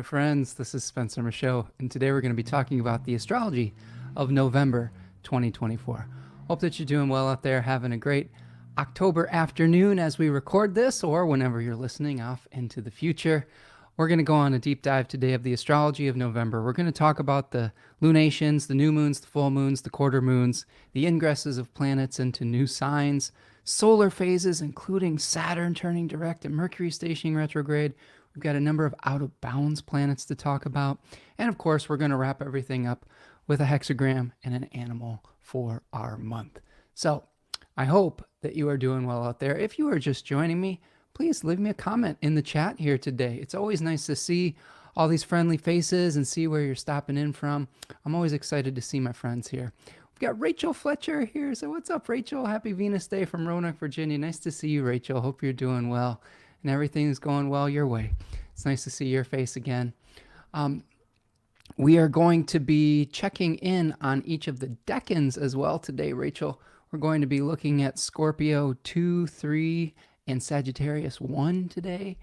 my friends. This is Spencer Michaud, and today we're going to be talking about the astrology of November 2024. Hope that you're doing well out there, having a great October afternoon as we record this, or whenever you're listening off into the future. We're going to go on a deep dive today of the astrology of November. We're going to talk about the lunations, the new moons, the full moons, the quarter moons, the ingresses of planets into new signs, solar phases, including Saturn turning direct and Mercury stationing retrograde. We've got a number of out-of-bounds planets to talk about. And of course, we're going to wrap everything up with a hexagram and an animal for our month. So I hope that you are doing well out there. If you are just joining me, please leave me a comment in the chat here today. It's always nice to see all these friendly faces and see where you're stopping in from. I'm always excited to see my friends here. We've got Rachel Fletcher here. So what's up, Rachel? Happy Venus Day from Roanoke, Virginia. Nice to see you, Rachel. Hope you're doing well and everything's going well your way. It's nice to see your face again. We are going to be checking in on each of the decans as well today, Rachel. We're going to be looking at Scorpio 2, 3, and Sagittarius 1 today.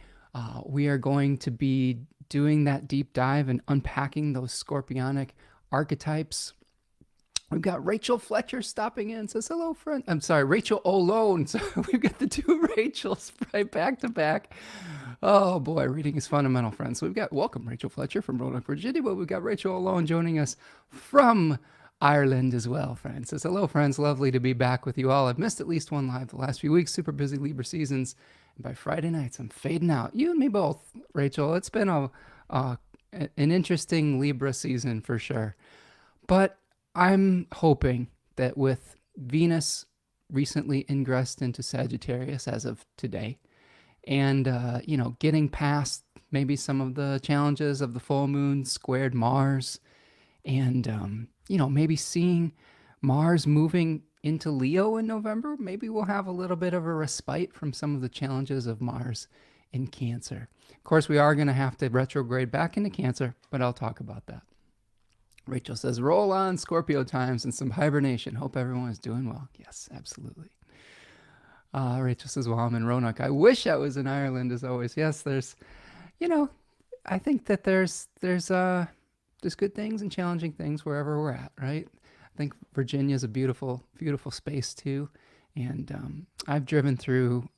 We are going to be doing that deep dive and unpacking those scorpionic archetypes. We've got Rachel Fletcher stopping in, says hello, friend. I'm sorry, Rachel Olone. So we've got the two Rachels right back to back. Oh boy, reading is fundamental, friends. So we've got, welcome Rachel Fletcher from Roanoke, Virginia, but we've got Rachel Olone joining us from Ireland as well, friends. Says hello, friends. Lovely to be back with you all. I've missed at least one live the last few weeks. Super busy Libra seasons. And by Friday nights, I'm fading out. You and me both, Rachel. It's been an interesting Libra season for sure. But I'm hoping that with Venus recently ingressed into Sagittarius as of today, and getting past maybe some of the challenges of the full moon squared Mars, and maybe seeing Mars moving into Leo in November, maybe we'll have a little bit of a respite from some of the challenges of Mars in Cancer. Of course, we are going to have to retrograde back into Cancer, but I'll talk about that. Rachel says, roll on Scorpio times and some hibernation. Hope everyone is doing well. Yes, absolutely. Rachel says, well, I'm in Roanoke. I wish I was in Ireland as always. Yes, there's, I think that there's good things and challenging things wherever we're at, right? I think Virginia is a beautiful, beautiful space too. And I've driven through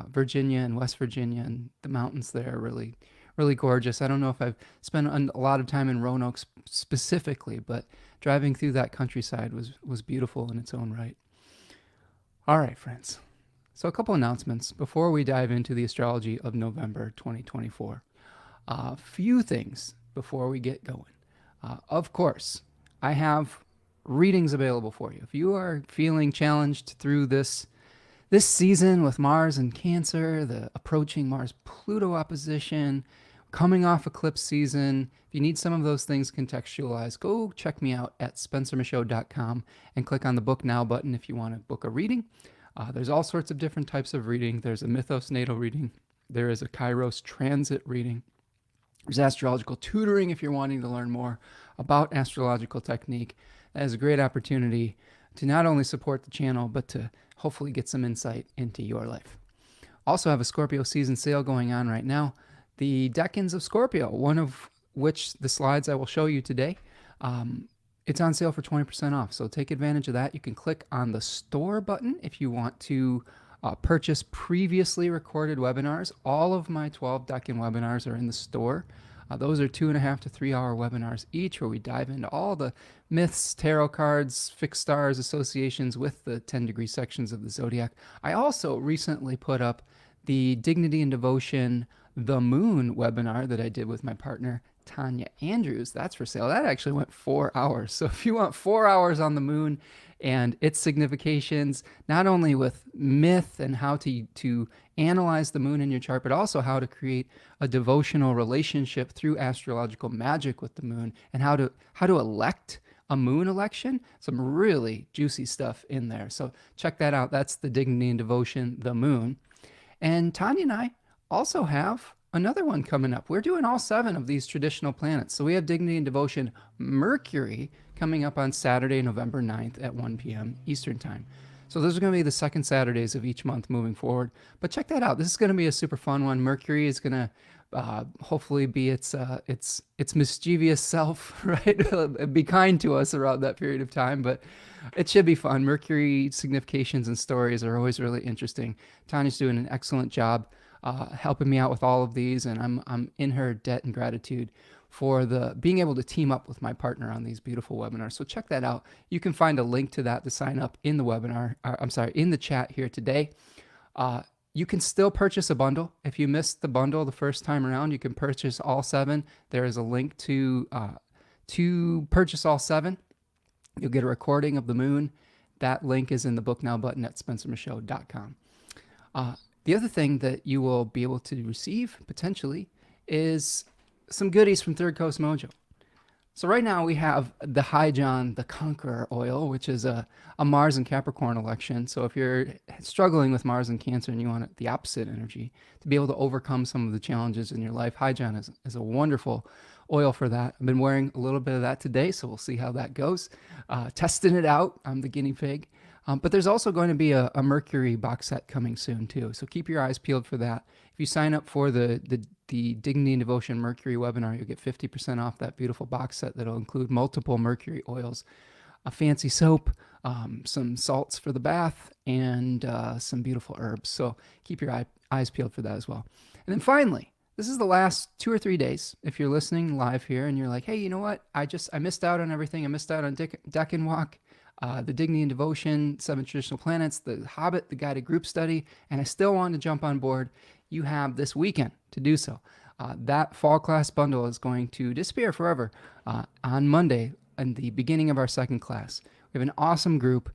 Virginia and West Virginia, and the mountains there are really, really gorgeous. I don't know if I've spent a lot of time in Roanoke specifically, but driving through that countryside was beautiful in its own right. All right, friends. So a couple announcements before we dive into the astrology of November 2024. A few things before we get going. Of course, I have readings available for you. If you are feeling challenged through this season with Mars and Cancer, the approaching Mars-Pluto opposition, coming off eclipse season, if you need some of those things contextualized, go check me out at spencermichaud.com and click on the Book Now button if you want to book a reading. There's all sorts of different types of reading. There's a Mythos natal reading. There is a Kairos transit reading. There's astrological tutoring if you're wanting to learn more about astrological technique. That is a great opportunity to not only support the channel, but to hopefully get some insight into your life. Also have a Scorpio season sale going on right now. The Decans of Scorpio, one of which the slides I will show you today, it's on sale for 20% off. So take advantage of that. You can click on the store button if you want to purchase previously recorded webinars. All of my 12 Decan webinars are in the store. Those are 2.5 to 3 hour webinars each, where we dive into all the myths, tarot cards, fixed stars, associations with the 10-degree sections of the zodiac. I also recently put up the Dignity and Devotion The Moon webinar that I did with my partner, Tanya Andrews. That's for sale. That actually went 4 hours. So if you want 4 hours on the moon and its significations, not only with myth and how to analyze the moon in your chart, but also how to create a devotional relationship through astrological magic with the moon, and how to elect a moon election. Some really juicy stuff in there. So check that out. That's the Dignity and Devotion, The Moon. And Tanya and I also have another one coming up. We're doing all 7 of these traditional planets. So we have Dignity and Devotion Mercury coming up on Saturday, November 9th at 1 p.m. Eastern Time. So those are going to be the second Saturdays of each month moving forward. But check that out. This is going to be a super fun one. Mercury is going to hopefully be its mischievous self, right? Be kind to us around that period of time, but it should be fun. Mercury significations and stories are always really interesting. Tanya's doing an excellent job helping me out with all of these, and I'm in her debt and gratitude for the being able to team up with my partner on these beautiful webinars. So check that out. You can find a link to that to sign up in the webinar. In the chat here today. You can still purchase a bundle. If you missed the bundle the first time around, you can purchase all 7. There is a link to purchase all 7. You'll get a recording of the moon. That link is in the book now button at spencermichaud.com. The other thing that you will be able to receive potentially is some goodies from Third Coast Mojo. So right now we have the High John, the Conqueror oil, which is a Mars and Capricorn election. So if you're struggling with Mars and Cancer and you want the opposite energy to be able to overcome some of the challenges in your life, High John is a wonderful oil for that. I've been wearing a little bit of that today, so we'll see how that goes. Testing it out. I'm the guinea pig. But there's also going to be a Mercury box set coming soon too. So keep your eyes peeled for that. If you sign up for the Dignity and Devotion Mercury webinar, you'll get 50% off that beautiful box set that'll include multiple Mercury oils, a fancy soap, some salts for the bath, and some beautiful herbs. So keep your eyes peeled for that as well. And then finally, this is the last 2 or 3 days. If you're listening live here and you're like, hey, you know what? I missed out on everything. I missed out on Decan Walk, the Dignity and Devotion, 7 Traditional Planets, the Hobbit, the Guided Group Study, and I still want to jump on board. You have this weekend to do so. That fall class bundle is going to disappear forever on Monday in the beginning of our second class. We have an awesome group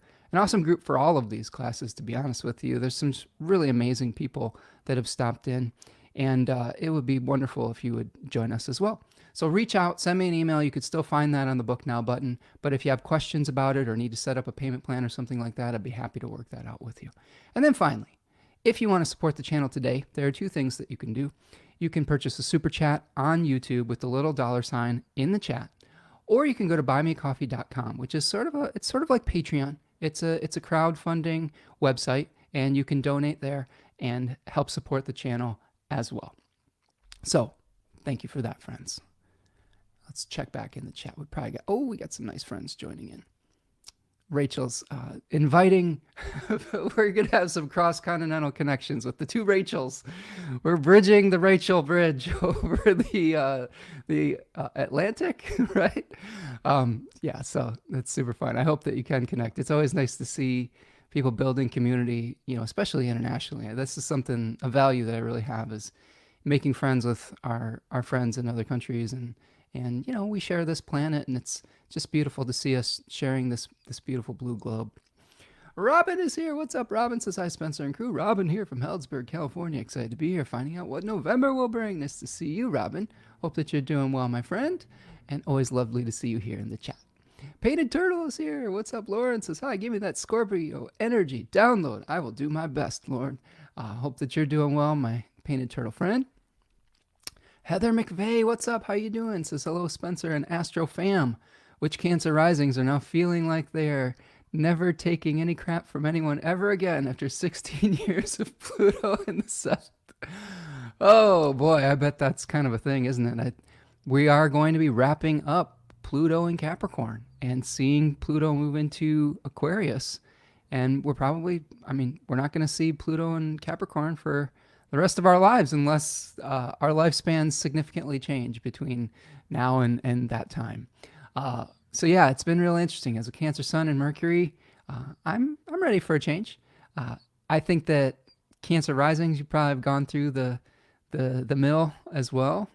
for all of these classes, to be honest with you. There's some really amazing people that have stopped in, and it would be wonderful if you would join us as well. So reach out, send me an email. You could still find that on the Book Now button, but if you have questions about it or need to set up a payment plan or something like that, I'd be happy to work that out with you. And then finally, if you want to support the channel today, there are 2 things that you can do. You can purchase a super chat on YouTube with the little $ in the chat, or you can go to buymeacoffee.com, which is sort of like Patreon. It's a crowdfunding website, and you can donate there and help support the channel as well. So thank you for that, friends. Let's check back in the chat. We got some nice friends joining in. Rachel's inviting. We're going to have some cross-continental connections with the 2 Rachels. We're bridging the Rachel Bridge over the Atlantic, right? Yeah, so that's super fun. I hope that you can connect. It's always nice to see people building community, especially internationally. This is a value that I really have, is making friends with our friends in other countries, and we share this planet, and it's just beautiful to see us sharing this beautiful blue globe. Robin is here. What's up, Robin? Says hi, Spencer and crew. Robin here from Healdsburg, California. Excited to be here, finding out what November will bring. Nice to see you, Robin. Hope that you're doing well, my friend, and always lovely to see you here in the chat. Painted Turtle is here. What's up, Lauren? Says hi. Give me that Scorpio energy download. I will do my best, Lauren. Hope that you're doing well, my Painted Turtle friend. Heather McVeigh, what's up? How you doing? Says hello, Spencer and Astro Fam. Which Cancer risings are now feeling like they're never taking any crap from anyone ever again after 16 years of Pluto in the 7th? Oh boy, I bet that's kind of a thing, isn't it? We are going to be wrapping up Pluto in Capricorn and seeing Pluto move into Aquarius. And we're not going to see Pluto in Capricorn for the rest of our lives unless our lifespans significantly change between now and that time. So yeah, it's been really interesting. As a Cancer Sun and Mercury, I'm ready for a change. I think that Cancer risings, you probably have gone through the mill as well.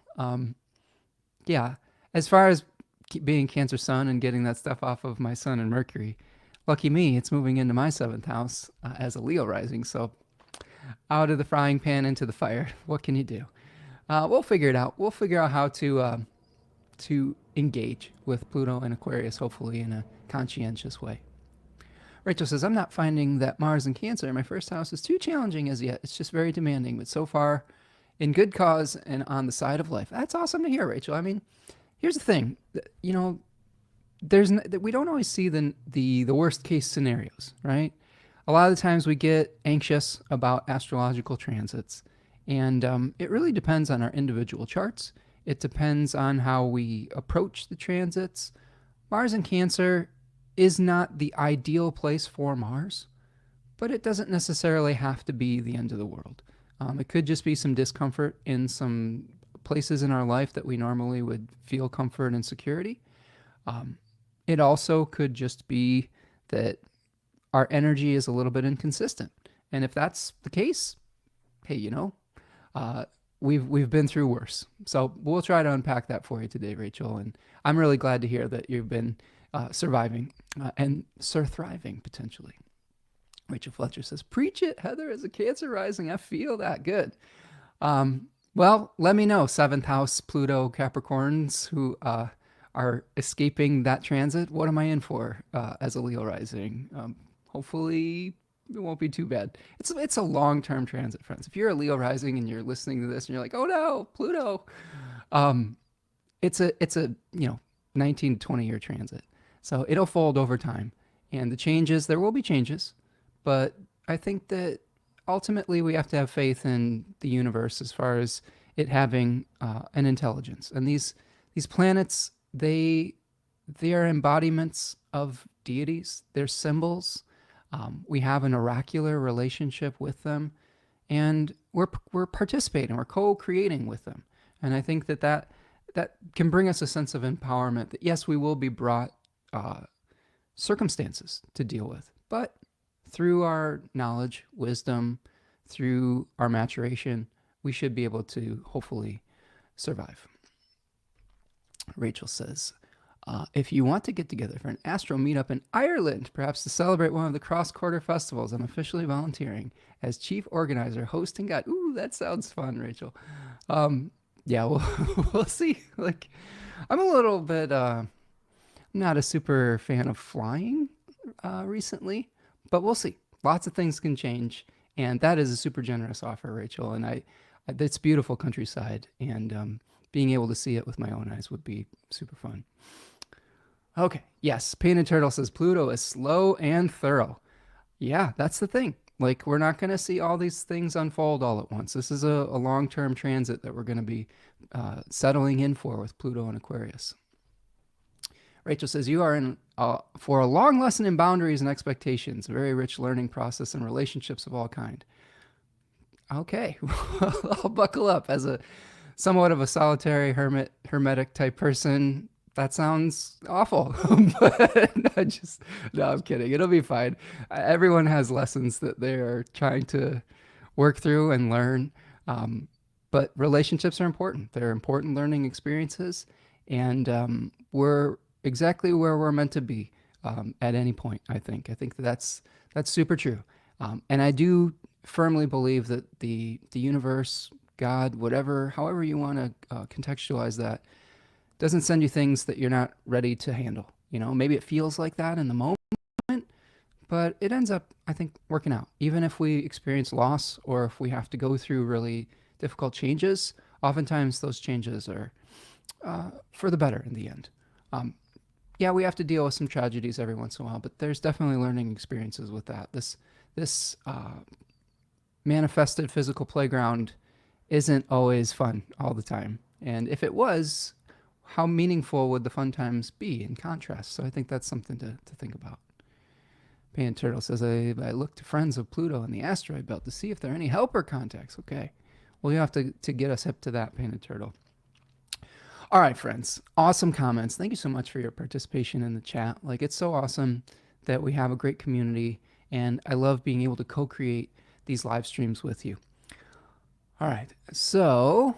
Yeah, as far as being Cancer Sun and getting that stuff off of my Sun and Mercury, lucky me, it's moving into my 7th house as a Leo rising. So out of the frying pan into the fire. What can you do? We'll figure it out. We'll figure out how to engage with Pluto and Aquarius, hopefully in a conscientious way. Rachel says, I'm not finding that Mars in Cancer in my 1st house is too challenging as yet. It's just very demanding, but so far in good cause and on the side of life. That's awesome to hear, Rachel. I mean, here's the thing, we don't always see the worst case scenarios, right? A lot of the times we get anxious about astrological transits, And it really depends on our individual charts. It depends on how we approach the transits. Mars in Cancer is not the ideal place for Mars, but it doesn't necessarily have to be the end of the world. It could just be some discomfort in some places in our life that we normally would feel comfort and security. It also could just be that our energy is a little bit inconsistent. And if that's the case, hey, we've been through worse. So we'll try to unpack that for you today, Rachel. And I'm really glad to hear that you've been surviving and thriving potentially. Rachel Fletcher says, "Preach it, Heather. As a Cancer rising, I feel that good." Well, let me know, 7th house Pluto Capricorns who are escaping that transit. What am I in for as a Leo rising? Hopefully it won't be too bad. It's a long-term transit, friends. If you're a Leo rising and you're listening to this and you're like, "Oh no, Pluto," it's a 19 to 20 year transit. So it'll fold over time. And there will be changes, but I think that ultimately we have to have faith in the universe as far as it having an intelligence. And these planets, they are embodiments of deities. They're symbols. We have an oracular relationship with them, and we're participating. We're co-creating with them. And I think that can bring us a sense of empowerment. That yes, we will be brought circumstances to deal with, but through our knowledge, wisdom, through our maturation, we should be able to hopefully survive. Rachel says, if you want to get together for an astro meetup in Ireland, perhaps to celebrate one of the cross-border festivals, I'm officially volunteering as chief organizer, host, and guide. Ooh, that sounds fun, Rachel. Yeah, we'll see. Like, I'm a little bit, not a super fan of flying recently, but we'll see. Lots of things can change, and that is a super generous offer, Rachel. And it's beautiful countryside, and being able to see it with my own eyes would be super fun. Okay, yes, Painted Turtle says Pluto is slow and thorough. Yeah, that's the thing. Like, we're not going to see all these things unfold all at once. This is a long-term transit that we're going to be settling in for with Pluto and Aquarius. Rachel says, you are in for a long lesson in boundaries and expectations, a very rich learning process and relationships of all kind. Okay, I'll buckle up. As a somewhat of a solitary hermetic type person, that sounds awful. But no, I'm kidding. It'll be fine. Everyone has lessons that they're trying to work through and learn. But relationships are important. They're important learning experiences, and we're exactly where we're meant to be at any point. I think that's super true. And I do firmly believe that the universe, God, however you want to contextualize that, doesn't send you things that you're not ready to handle. Maybe it feels like that in the moment, but it ends up, I think, working out. Even if we experience loss or if we have to go through really difficult changes, oftentimes those changes are for the better in the end. Yeah, we have to deal with some tragedies every once in a while, but there's definitely learning experiences with that. This manifested physical playground isn't always fun all the time. And if it was, how meaningful would the fun times be in contrast? So I think that's something to think about. Painted Turtle says, I look to friends of Pluto in the asteroid belt to see if there are any helper contacts. Okay. Well, you have to get us hip to that, Painted Turtle. All right, friends. Awesome comments. Thank you so much for your participation in the chat. Like, it's so awesome that we have a great community, and I love being able to co-create these live streams with you. All right. So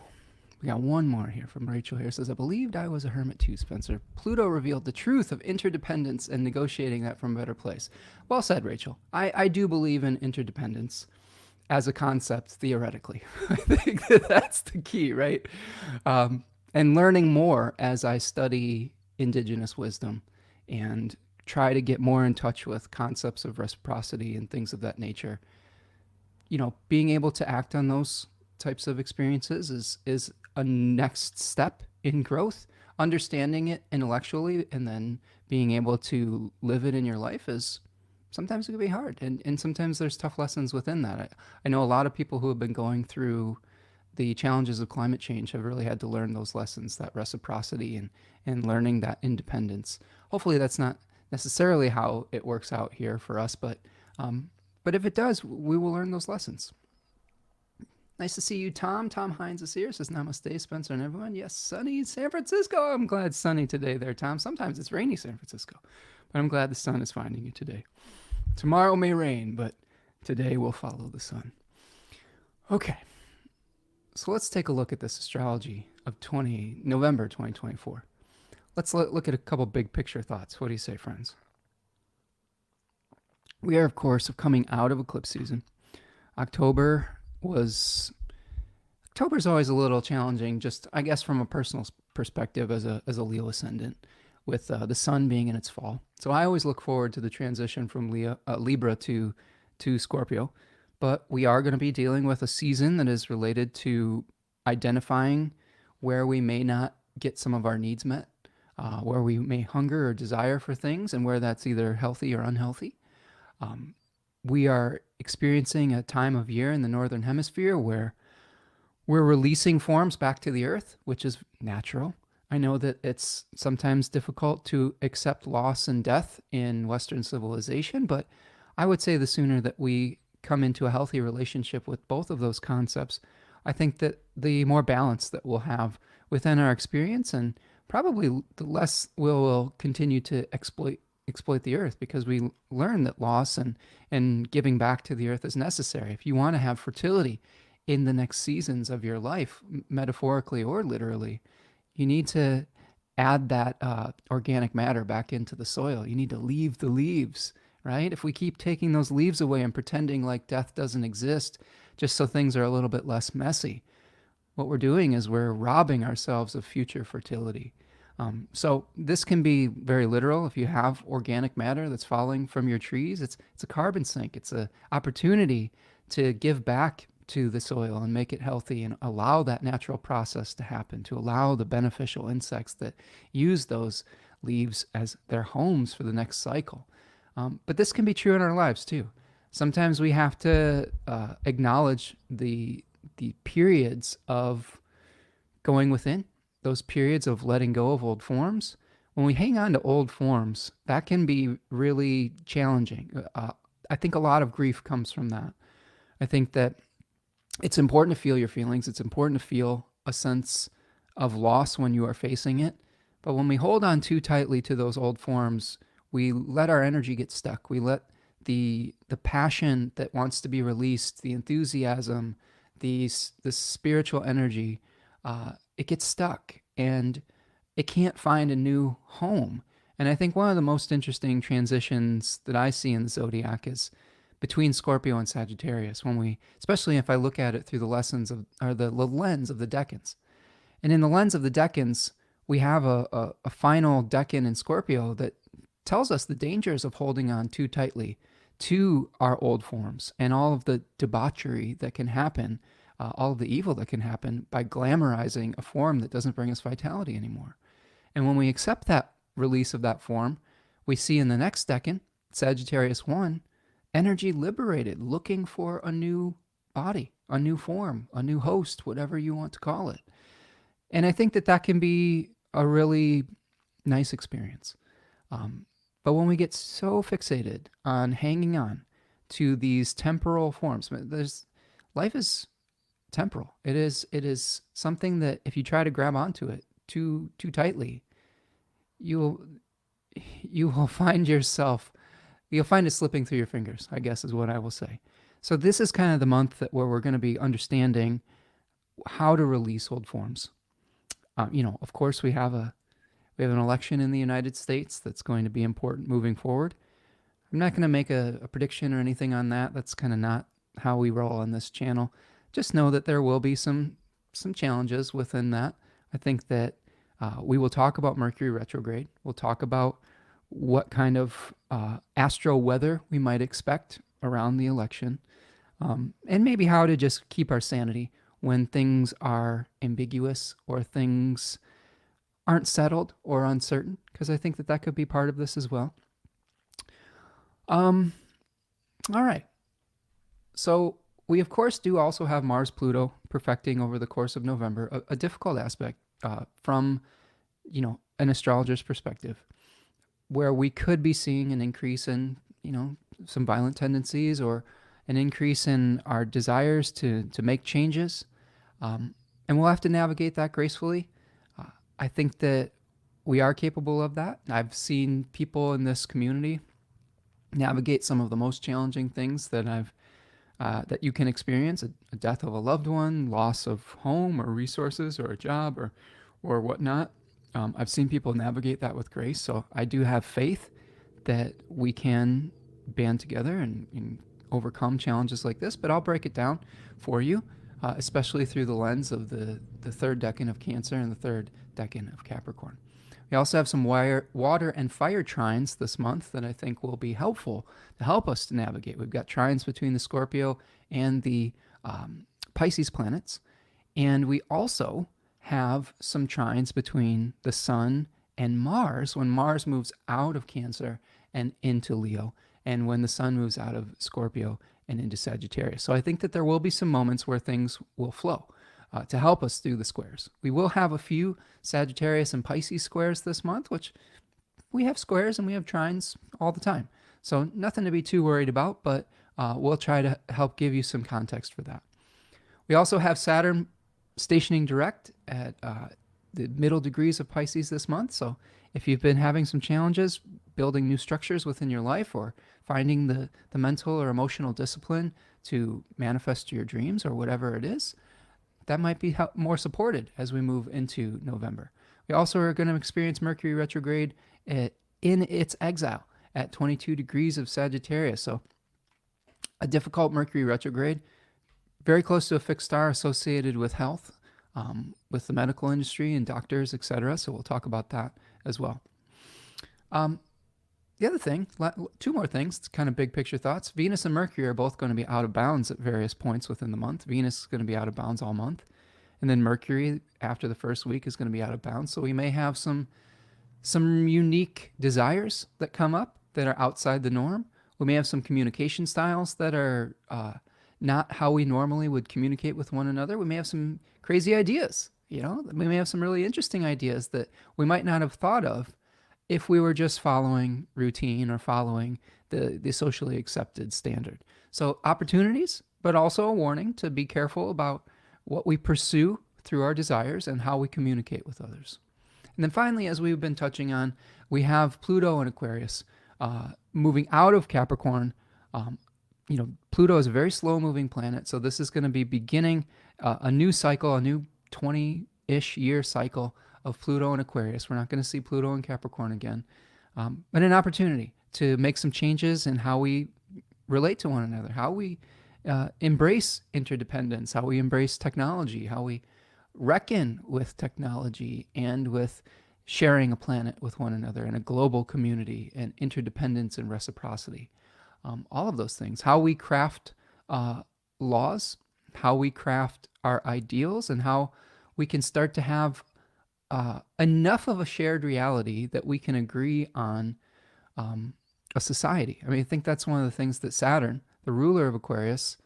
we got one more here from Rachel here. It says, I believed I was a hermit too, Spencer. Pluto revealed the truth of interdependence and negotiating that from a better place. Well said, Rachel. I do believe in interdependence as a concept, theoretically. I think that's the key, right? And learning more as I study indigenous wisdom and try to get more in touch with concepts of reciprocity and things of that nature. Being able to act on those types of experiences is a next step in growth. Understanding it intellectually and then being able to live it in your life is sometimes it can be hard. And sometimes there's tough lessons within that. I know a lot of people who have been going through the challenges of climate change have really had to learn those lessons, that reciprocity and learning that independence. Hopefully that's not necessarily how it works out here for us, but if it does, we will learn those lessons. Nice to see you, Tom. Tom Hines is here. Says namaste, Spencer and everyone. Yes, sunny San Francisco. I'm glad it's sunny today there, Tom. Sometimes it's rainy San Francisco, but I'm glad the sun is finding you today. Tomorrow may rain, but today will follow the sun. Okay, so let's take a look at this astrology of November 2024. Let's look at a couple big picture thoughts. What do you say, friends? We are, of course, coming out of eclipse season. October's always a little challenging, just I guess from a personal perspective as a Leo ascendant, with the sun being in its fall. So I always look forward to the transition from Libra to Scorpio, but we are going to be dealing with a season that is related to identifying where we may not get some of our needs met, where we may hunger or desire for things, and where that's either healthy or unhealthy. We are experiencing a time of year in the Northern Hemisphere where we're releasing forms back to the earth, which is natural. I know that it's sometimes difficult to accept loss and death in Western civilization, but I would say the sooner that we come into a healthy relationship with both of those concepts, I think that the more balance that we'll have within our experience, and probably the less we'll continue to exploit the earth, because we learn that loss and giving back to the earth is necessary. If you want to have fertility in the next seasons of your life, metaphorically or literally, you need to add that organic matter back into the soil. You need to leave the leaves, right? If we keep taking those leaves away and pretending like death doesn't exist just so things are a little bit less messy, what we're doing is we're robbing ourselves of future fertility. So this can be very literal. If you have organic matter that's falling from your trees, it's a carbon sink. It's an opportunity to give back to the soil and make it healthy and allow that natural process to happen, to allow the beneficial insects that use those leaves as their homes for the next cycle. But this can be true in our lives too. Sometimes we have to acknowledge the periods of going within, those periods of letting go of old forms. When we hang on to old forms, that can be really challenging. I think a lot of grief comes from that. I think that it's important to feel your feelings. It's important to feel a sense of loss when you are facing it. But when we hold on too tightly to those old forms, we let our energy get stuck. We let the passion that wants to be released, the enthusiasm, the spiritual energy, it gets stuck and it can't find a new home. And I think one of the most interesting transitions that I see in the zodiac is between Scorpio and Sagittarius, especially if I look at it through the lens of the decans. And in the lens of the decans, we have a final decan in Scorpio that tells us the dangers of holding on too tightly to our old forms and all of the debauchery that can happen, all of the evil that can happen by glamorizing a form that doesn't bring us vitality anymore. And when we accept that release of that form, we see in the next decan, Sagittarius 1, energy liberated, looking for a new body, a new form, a new host, whatever you want to call it. And I think that can be a really nice experience. But when we get so fixated on hanging on to these temporal forms, life is temporal. It is something that if you try to grab onto it too tightly, you'll find it slipping through your fingers, I guess is what I will say. So this is kind of the month where we're going to be understanding how to release old forms. Of course, we have an election in the United States that's going to be important moving forward. I'm not going to make a prediction or anything on that. That's kind of not how we roll on this channel. Just know that there will be some challenges within that. I think that we will talk about Mercury retrograde. We'll talk about what kind of astro weather we might expect around the election, and maybe how to just keep our sanity when things are ambiguous or things aren't settled or uncertain, because I think that could be part of this as well. All right. So We, of course, do also have Mars-Pluto perfecting over the course of November, a difficult aspect from, an astrologer's perspective, where we could be seeing an increase in, some violent tendencies or an increase in our desires to make changes. And we'll have to navigate that gracefully. I think that we are capable of that. I've seen people in this community navigate some of the most challenging things that you can experience: a death of a loved one, loss of home or resources or a job or whatnot. I've seen people navigate that with grace. So I do have faith that we can band together and overcome challenges like this. But I'll break it down for you, especially through the lens of the third decan of Cancer and the third decan of Capricorn. We also have some water and fire trines this month that I think will be helpful to help us to navigate. We've got trines between the Scorpio and the Pisces planets. And we also have some trines between the Sun and Mars when Mars moves out of Cancer and into Leo, and when the Sun moves out of Scorpio and into Sagittarius. So I think that there will be some moments where things will flow to help us through the squares. We will have a few Sagittarius and Pisces squares this month, which we have squares and we have trines all the time. So nothing to be too worried about, but we'll try to help give you some context for that. We also have Saturn stationing direct at the middle degrees of Pisces this month. So if you've been having some challenges building new structures within your life or finding the mental or emotional discipline to manifest your dreams or whatever it is, that might be more supported as we move into November. We also are going to experience Mercury retrograde in its exile at 22 degrees of Sagittarius. So a difficult Mercury retrograde, very close to a fixed star associated with health, with the medical industry and doctors, etc. So we'll talk about that as well. The other thing, two more things, it's kind of big picture thoughts. Venus and Mercury are both going to be out of bounds at various points within the month. Venus is going to be out of bounds all month. And then Mercury, after the first week, is going to be out of bounds. So we may have some unique desires that come up that are outside the norm. We may have some communication styles that are not how we normally would communicate with one another. We may have some crazy ideas, we may have some really interesting ideas that we might not have thought of if we were just following routine or following the socially accepted standard. So opportunities, but also a warning to be careful about what we pursue through our desires and how we communicate with others. And then finally, as we've been touching on, we have Pluto and Aquarius moving out of Capricorn. Pluto is a very slow-moving planet, so this is going to be beginning a new cycle, a new 20-ish year cycle of Pluto and Aquarius. We're not going to see Pluto and Capricorn again, but an opportunity to make some changes in how we relate to one another, how we embrace interdependence, how we embrace technology, how we reckon with technology and with sharing a planet with one another and a global community and interdependence and reciprocity. All of those things, how we craft laws, how we craft our ideals, and how we can start to have enough of a shared reality that we can agree on a society. I think that's one of the things that Saturn, the ruler of Aquarius,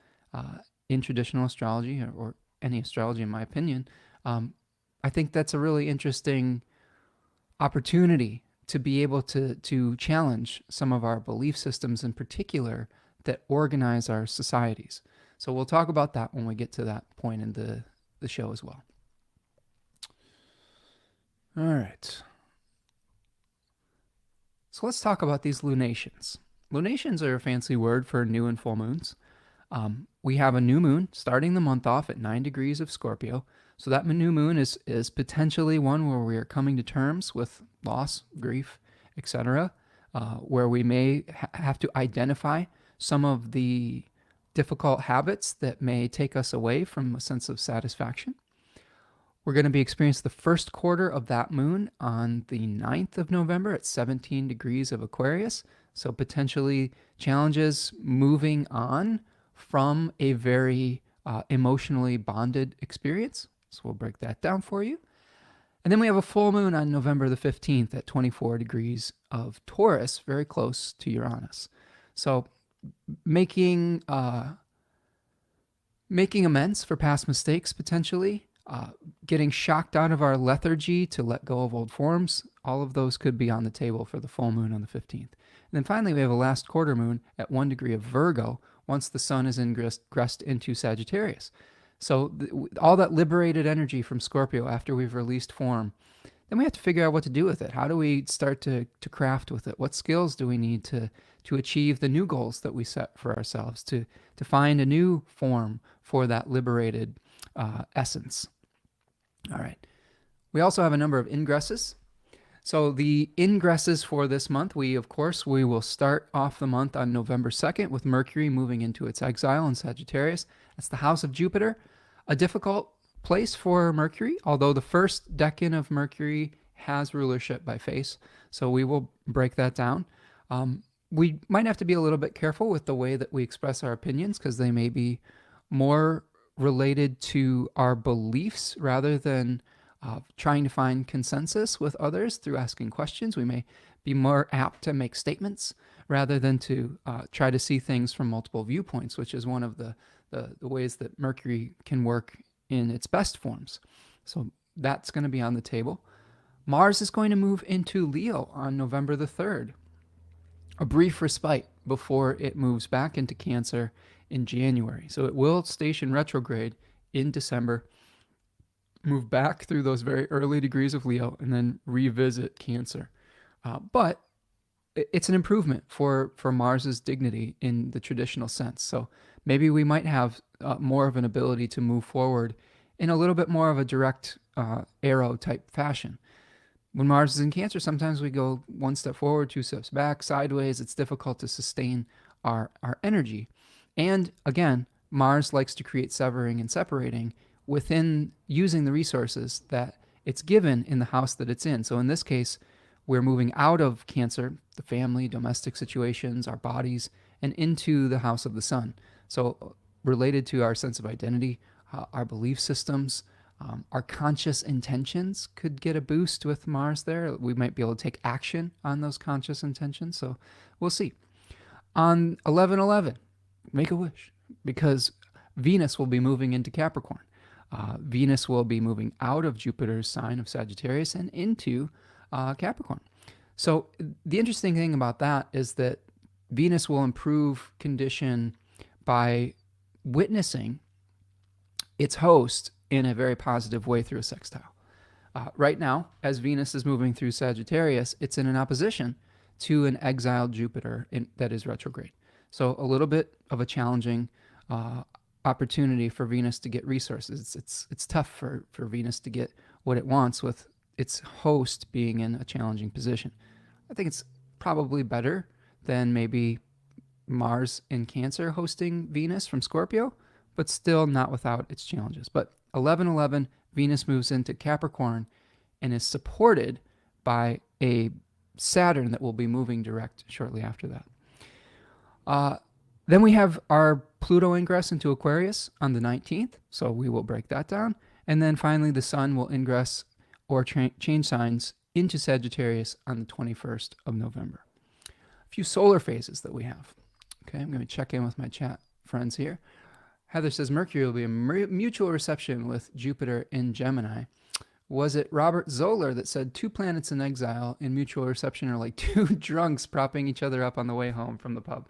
in traditional astrology or any astrology, in my opinion, I think that's a really interesting opportunity to be able to challenge some of our belief systems in particular that organize our societies. So we'll talk about that when we get to that point in the show as well. All right. So let's talk about these lunations. Lunations are a fancy word for new and full moons. We have a new moon starting the month off at 9 degrees of Scorpio. So that new moon is potentially one where we are coming to terms with loss, grief, etc., where we may have to identify some of the difficult habits that may take us away from a sense of satisfaction. We're going to be experiencing the first quarter of that moon on the 9th of November at 17 degrees of Aquarius. So potentially challenges moving on from a very emotionally bonded experience. So we'll break that down for you. And then we have a full moon on November the 15th at 24 degrees of Taurus, very close to Uranus. So making making amends for past mistakes potentially, getting shocked out of our lethargy to let go of old forms. All of those could be on the table for the full moon on the 15th. And then finally, we have a last quarter moon at 1 degree of Virgo once the sun is ingressed into Sagittarius. So all that liberated energy from Scorpio after we've released form, then we have to figure out what to do with it. How do we start to craft with it? What skills do we need to achieve the new goals that we set for ourselves, to find a new form for that liberated essence? All right. We also have a number of ingresses. So the ingresses for this month, we will start off the month on November 2nd with Mercury moving into its exile in Sagittarius. That's the house of Jupiter. A difficult place for Mercury, although the first decan of Mercury has rulership by face. So we will break that down. We might have to be a little bit careful with the way that we express our opinions because they may be more related to our beliefs rather than trying to find consensus with others through asking questions. We may be more apt to make statements rather than to try to see things from multiple viewpoints, which is one of the ways that Mercury can work in its best forms. So that's going to be on the table. Mars is going to move into Leo on November the 3rd. A brief respite before it moves back into Cancer in January. So it will station retrograde in December, move back through those very early degrees of Leo, and then revisit Cancer. But it's an improvement for Mars's dignity in the traditional sense. So maybe we might have more of an ability to move forward in a little bit more of a direct arrow type fashion. When Mars is in Cancer, sometimes we go one step forward, two steps back, sideways. It's difficult to sustain our energy. And again, Mars likes to create severing and separating within using the resources that it's given in the house that it's in. So in this case, we're moving out of Cancer, the family, domestic situations, our bodies, and into the house of the sun. So related to our sense of identity, our belief systems, our conscious intentions could get a boost with Mars there. We might be able to take action on those conscious intentions. So we'll see. On 11/11, make a wish, because Venus will be moving into Capricorn. Venus will be moving out of Jupiter's sign of Sagittarius and into Capricorn. So the interesting thing about that is that Venus will improve condition by witnessing its host in a very positive way through a sextile. Right now, as Venus is moving through Sagittarius, it's in an opposition to an exiled Jupiter that is retrograde. So a little bit of a challenging opportunity for Venus to get resources. It's tough for Venus to get what it wants with its host being in a challenging position. I think it's probably better than maybe Mars in Cancer hosting Venus from Scorpio, but still not without its challenges. But 11/11, Venus moves into Capricorn and is supported by a Saturn that will be moving direct shortly after that. Then we have our Pluto ingress into Aquarius on the 19th, so we will break that down. And then finally, the Sun will ingress or change signs into Sagittarius on the 21st of November. A few solar phases that we have. Okay, I'm going to check in with my chat friends here. Heather says Mercury will be a mutual reception with Jupiter in Gemini. Was it Robert Zoller that said 2 planets in exile in mutual reception are like 2 drunks propping each other up on the way home from the pub?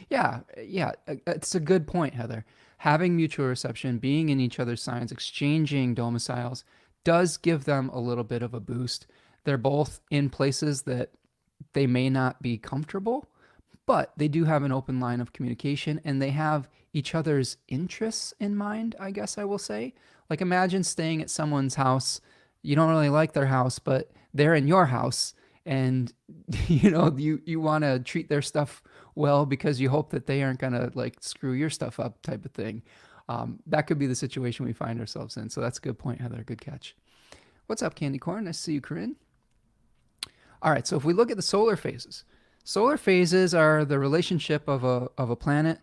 Yeah, it's a good point, Heather. Having mutual reception, being in each other's signs, exchanging domiciles does give them a little bit of a boost. They're both in places that they may not be comfortable, but they do have an open line of communication and they have each other's interests in mind, I guess I will say. Like imagine staying at someone's house. You don't really like their house, but they're in your house and you want to treat their stuff well because you hope that they aren't going to like screw your stuff up type of thing. That could be the situation we find ourselves in. So that's a good point, Heather. Good catch. What's up, Candy Corn? Nice to see you, Corinne. All right, so if we look at the solar phases are the relationship of a planet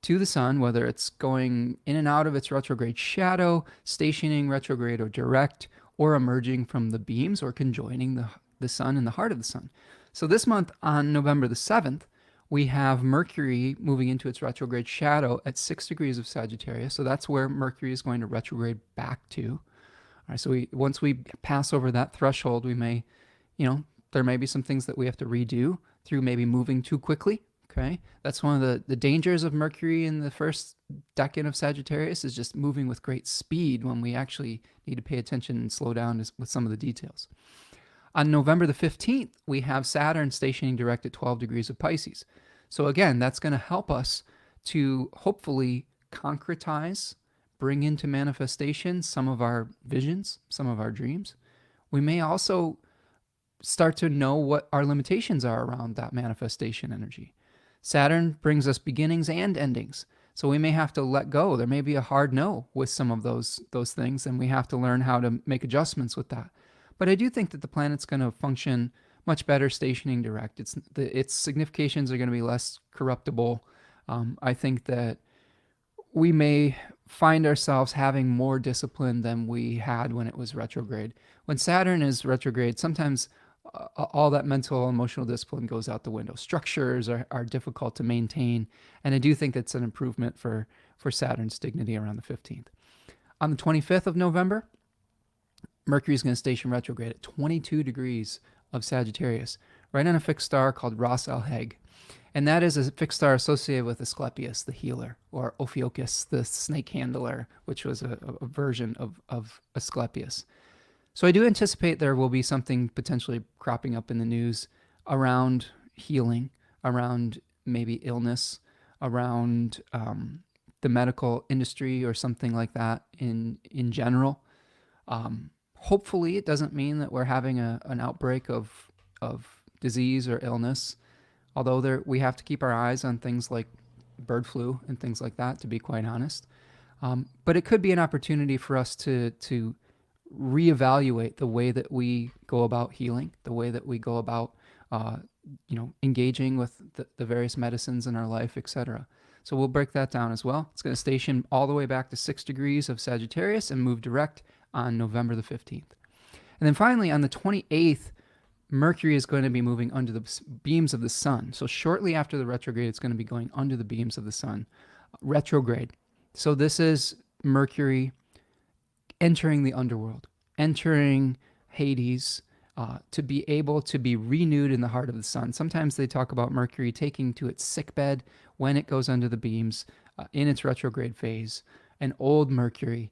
to the sun, whether it's going in and out of its retrograde shadow, stationing retrograde or direct, or emerging from the beams or conjoining the sun in the heart of the sun. So this month on November the 7th, we have Mercury moving into its retrograde shadow at 6 degrees of Sagittarius. So that's where Mercury is going to retrograde back to. All right, so once we pass over that threshold, we may, there may be some things that we have to redo through maybe moving too quickly. Okay, that's one of the dangers of Mercury in the first decan of Sagittarius, is just moving with great speed when we actually need to pay attention and slow down with some of the details. On November the 15th, we have Saturn stationing direct at 12 degrees of Pisces. So again, that's going to help us to hopefully concretize, bring into manifestation some of our visions, some of our dreams. We may also start to know what our limitations are around that manifestation energy. Saturn brings us beginnings and endings. So we may have to let go. There may be a hard no with some of those things, and we have to learn how to make adjustments with that. But I do think that the planet's going to function much better stationing direct. Its significations are going to be less corruptible. I think that we may find ourselves having more discipline than we had when it was retrograde. When Saturn is retrograde, sometimes all that mental, emotional discipline goes out the window. Structures are difficult to maintain, and I do think that's an improvement for Saturn's dignity around the 15th. On the 25th of November, Mercury is going to station retrograde at 22 degrees of Sagittarius, right on a fixed star called Ras Al Heg. And that is a fixed star associated with Asclepius, the healer, or Ophiuchus, the snake handler, which was a version of Asclepius. So I do anticipate there will be something potentially cropping up in the news around healing, around maybe illness, around the medical industry or something like that in general. Hopefully it doesn't mean that we're having an outbreak of disease or illness, although we have to keep our eyes on things like bird flu and things like that, to be quite honest. But it could be an opportunity for us to reevaluate the way that we go about healing, the way that we go about engaging with the various medicines in our life, etc. So we'll break that down as well. It's going to station all the way back to 6 degrees of Sagittarius and move direct on November the 15th. And then finally, on the 28th, Mercury is going to be moving under the beams of the sun. So shortly after the retrograde, it's going to be going under the beams of the sun. Retrograde. So this is Mercury entering the underworld, entering Hades, to be able to be renewed in the heart of the sun. Sometimes they talk about Mercury taking to its sickbed when it goes under the beams in its retrograde phase, an old Mercury.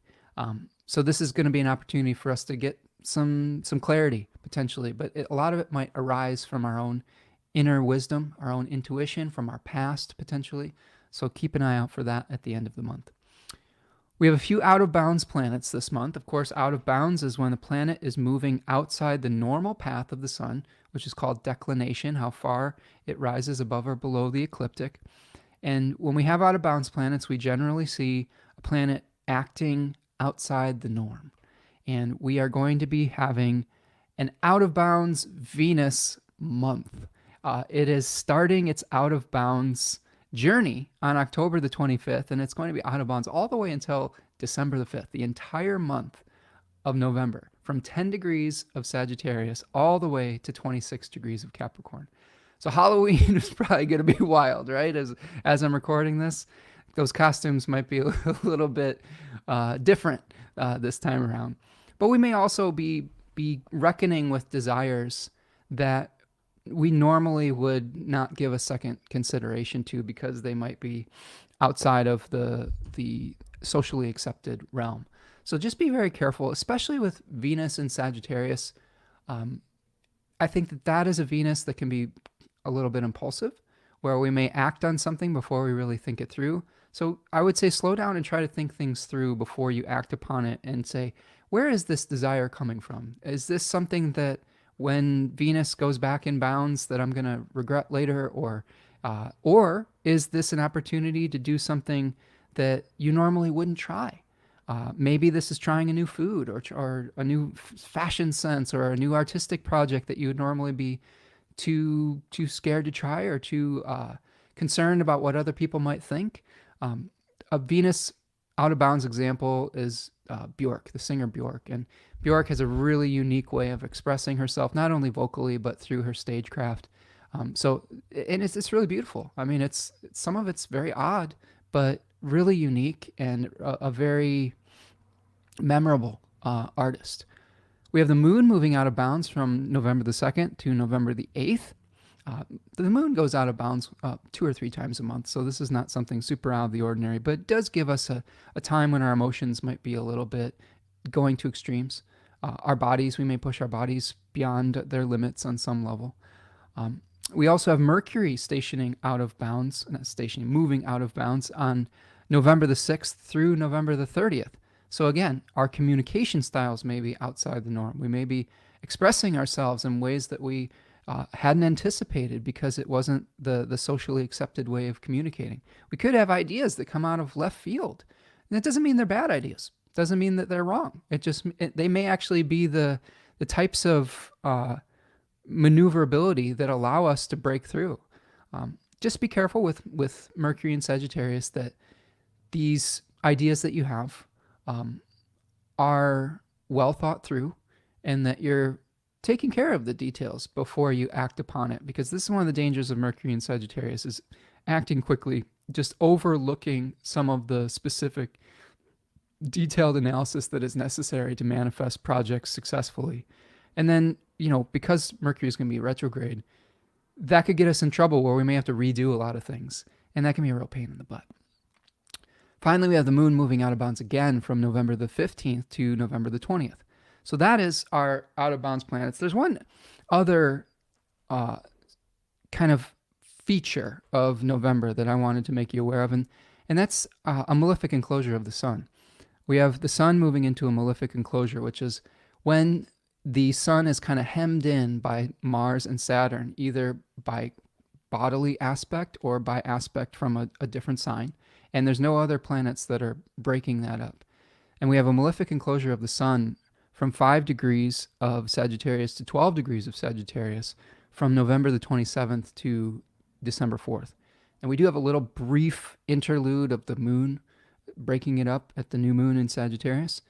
So this is going to be an opportunity for us to get some clarity, potentially, but a lot of it might arise from our own inner wisdom, our own intuition, from our past, potentially. So keep an eye out for that at the end of the month. We have a few out-of-bounds planets this month. Of course, out-of-bounds is when the planet is moving outside the normal path of the sun, which is called declination, how far it rises above or below the ecliptic. And when we have out-of-bounds planets, we generally see a planet acting outside the norm. And we are going to be having an out-of-bounds Venus month. It is starting its out-of-bounds journey on October the 25th, and it's going to be out of bounds all the way until December the 5th, the entire month of November, from 10 degrees of Sagittarius all the way to 26 degrees of Capricorn. So Halloween is probably going to be wild, right? As I'm recording this, those costumes might be a little bit different this time around. But we may also be reckoning with desires that we normally would not give a second consideration to because they might be outside of the socially accepted realm. So just be very careful, especially with Venus and Sagittarius. I think that is a Venus that can be a little bit impulsive, where we may act on something before we really think it through. So I would say slow down and try to think things through before you act upon it and say, where is this desire coming from? Is this something that when Venus goes back in bounds that I'm going to regret later, or is this an opportunity to do something that you normally wouldn't try? Maybe this is trying a new food or a new fashion sense or a new artistic project that you would normally be too scared to try or too concerned about what other people might think. A Venus out of bounds example is Björk, the singer Björk. And Björk has a really unique way of expressing herself, not only vocally, but through her stagecraft. And it's really beautiful. I mean, some of it's very odd, but really unique and a very memorable artist. We have the moon moving out of bounds from November the 2nd to November the 8th. The moon goes out of bounds 2 or 3 times a month, so this is not something super out of the ordinary, but it does give us a time when our emotions might be a little bit going to extremes. Our bodies, we may push our bodies beyond their limits on some level. We also have Mercury moving out of bounds on November the 6th through November the 30th. So again, our communication styles may be outside the norm. We may be expressing ourselves in ways that we hadn't anticipated because it wasn't the socially accepted way of communicating. We could have ideas that come out of left field. And that doesn't mean they're bad ideas. It doesn't mean that they're wrong. They may actually be the types of maneuverability that allow us to break through. Just be careful with Mercury and Sagittarius that these ideas that you have are well thought through and that you're taking care of the details before you act upon it, because this is one of the dangers of Mercury and Sagittarius is acting quickly, just overlooking some of the specific detailed analysis that is necessary to manifest projects successfully. And then, because Mercury is going to be retrograde, that could get us in trouble where we may have to redo a lot of things, and that can be a real pain in the butt. Finally, we have the moon moving out of bounds again from November the 15th to November the 20th. So that is our out of bounds planets. There's one other kind of feature of November that I wanted to make you aware of, and that's a malefic enclosure of the sun. We have the sun moving into a malefic enclosure, which is when the sun is kind of hemmed in by Mars and Saturn, either by bodily aspect or by aspect from a different sign. And there's no other planets that are breaking that up. And we have a malefic enclosure of the sun from 5 degrees of Sagittarius to 12 degrees of Sagittarius from November the 27th to December 4th. And we do have a little brief interlude of the moon breaking it up at the new moon in Sagittarius.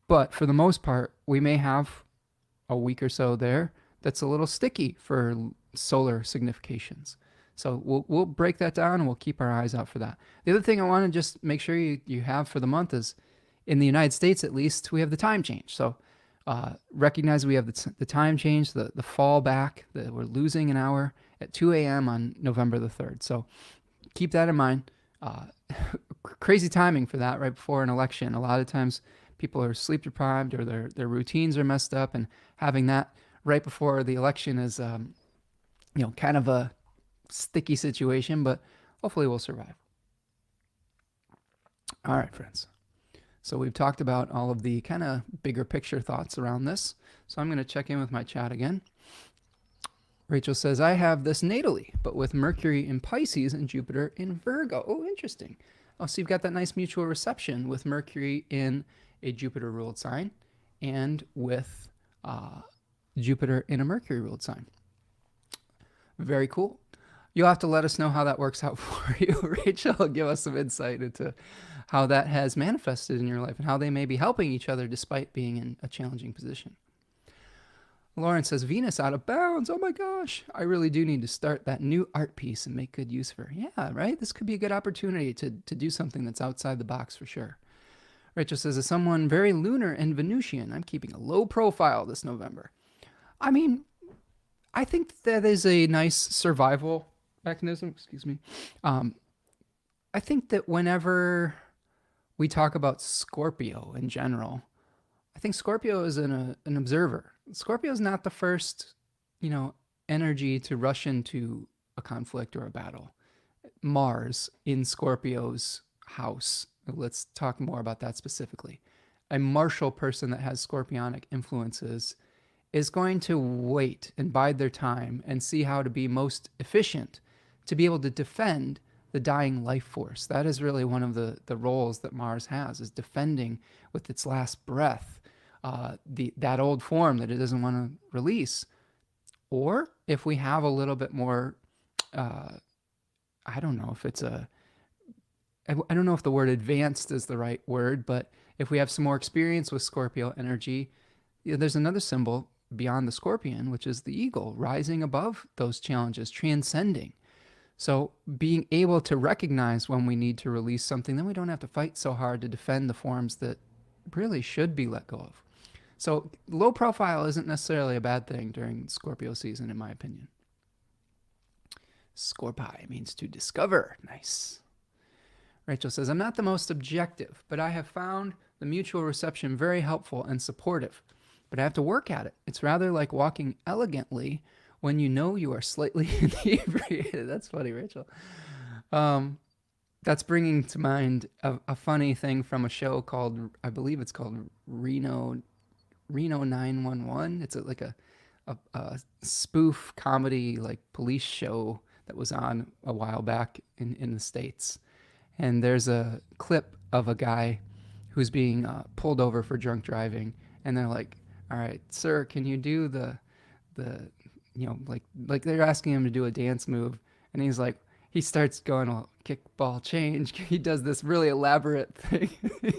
But for the most part, we may have a week or so there that's a little sticky for solar significations. So we'll break that down and we'll keep our eyes out for that. The other thing I want to just make sure you have for the month is, in the United States at least, we have the time change. So recognize we have the time change, the fall back, that we're losing an hour at 2 a.m. on November the 3rd. So keep that in mind. Crazy timing for that right before an election. A lot of times people are sleep deprived or their routines are messed up, and having that right before the election is kind of a sticky situation, but hopefully we'll survive. All right, friends. So we've talked about all of the kind of bigger picture thoughts around this. So I'm going to check in with my chat again. Rachel says, I have this natally, but with Mercury in Pisces and Jupiter in Virgo. Oh, interesting. Oh, so you've got that nice mutual reception with Mercury in a Jupiter-ruled sign and with Jupiter in a Mercury-ruled sign. Very cool. You'll have to let us know how that works out for you, Rachel. Give us some insight into how that has manifested in your life and how they may be helping each other despite being in a challenging position. Lauren says, Venus out of bounds. Oh my gosh. I really do need to start that new art piece and make good use of her. Yeah, right? This could be a good opportunity to do something that's outside the box for sure. Rachel says, as someone very lunar and Venusian, I'm keeping a low profile this November. I mean, I think that is a nice survival mechanism. Excuse me. I think that whenever we talk about Scorpio in general, I think Scorpio is an observer. Scorpio is not the first, energy to rush into a conflict or a battle. Mars in Scorpio's house. Let's talk more about that specifically. A martial person that has scorpionic influences is going to wait and bide their time and see how to be most efficient to be able to defend the dying life force. That is really one of the roles that Mars has, is defending with its last breath that old form that it doesn't want to release. Or if we have a little bit more, I don't know if the word advanced is the right word, but if we have some more experience with Scorpio energy, there's another symbol beyond the scorpion, which is the eagle, rising above those challenges, transcending. So being able to recognize when we need to release something, then we don't have to fight so hard to defend the forms that really should be let go of. So low profile isn't necessarily a bad thing during Scorpio season, in my opinion. Scorpi means to discover. Nice. Rachel says, I'm not the most objective, but I have found the mutual reception very helpful and supportive. But I have to work at it. It's rather like walking elegantly when you know you are slightly inebriated. That's funny, Rachel. That's bringing to mind a funny thing from a show called, I believe it's called Reno 911. It's like a spoof comedy, like police show that was on a while back in the States. And there's a clip of a guy who's being pulled over for drunk driving. And they're like, all right, sir, can you do the like they're asking him to do a dance move. And he's like, he starts going, well, kickball change. He does this really elaborate thing.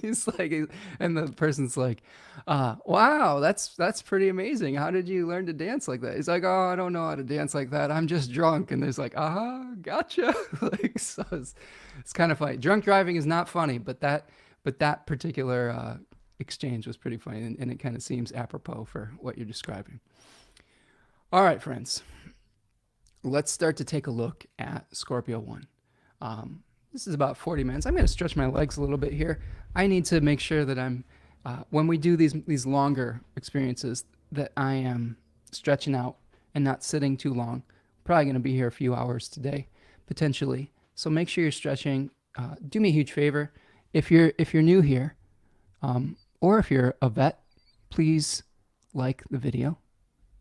He's like, and the person's like, wow, that's pretty amazing. How did you learn to dance like that? He's like, oh, I don't know how to dance like that. I'm just drunk. And there's like, gotcha. Like, so it's kind of funny. Drunk driving is not funny, but that particular exchange was pretty funny, and it kind of seems apropos for what you're describing. All right, friends. Let's start to take a look at Scorpio 1. This is about 40 minutes. I'm going to stretch my legs a little bit here. I need to make sure that I'm, when we do these longer experiences, that I am stretching out and not sitting too long. Probably going to be here a few hours today, potentially. So make sure you're stretching. Do me a huge favor. If you're new here, or if you're a vet, please like the video.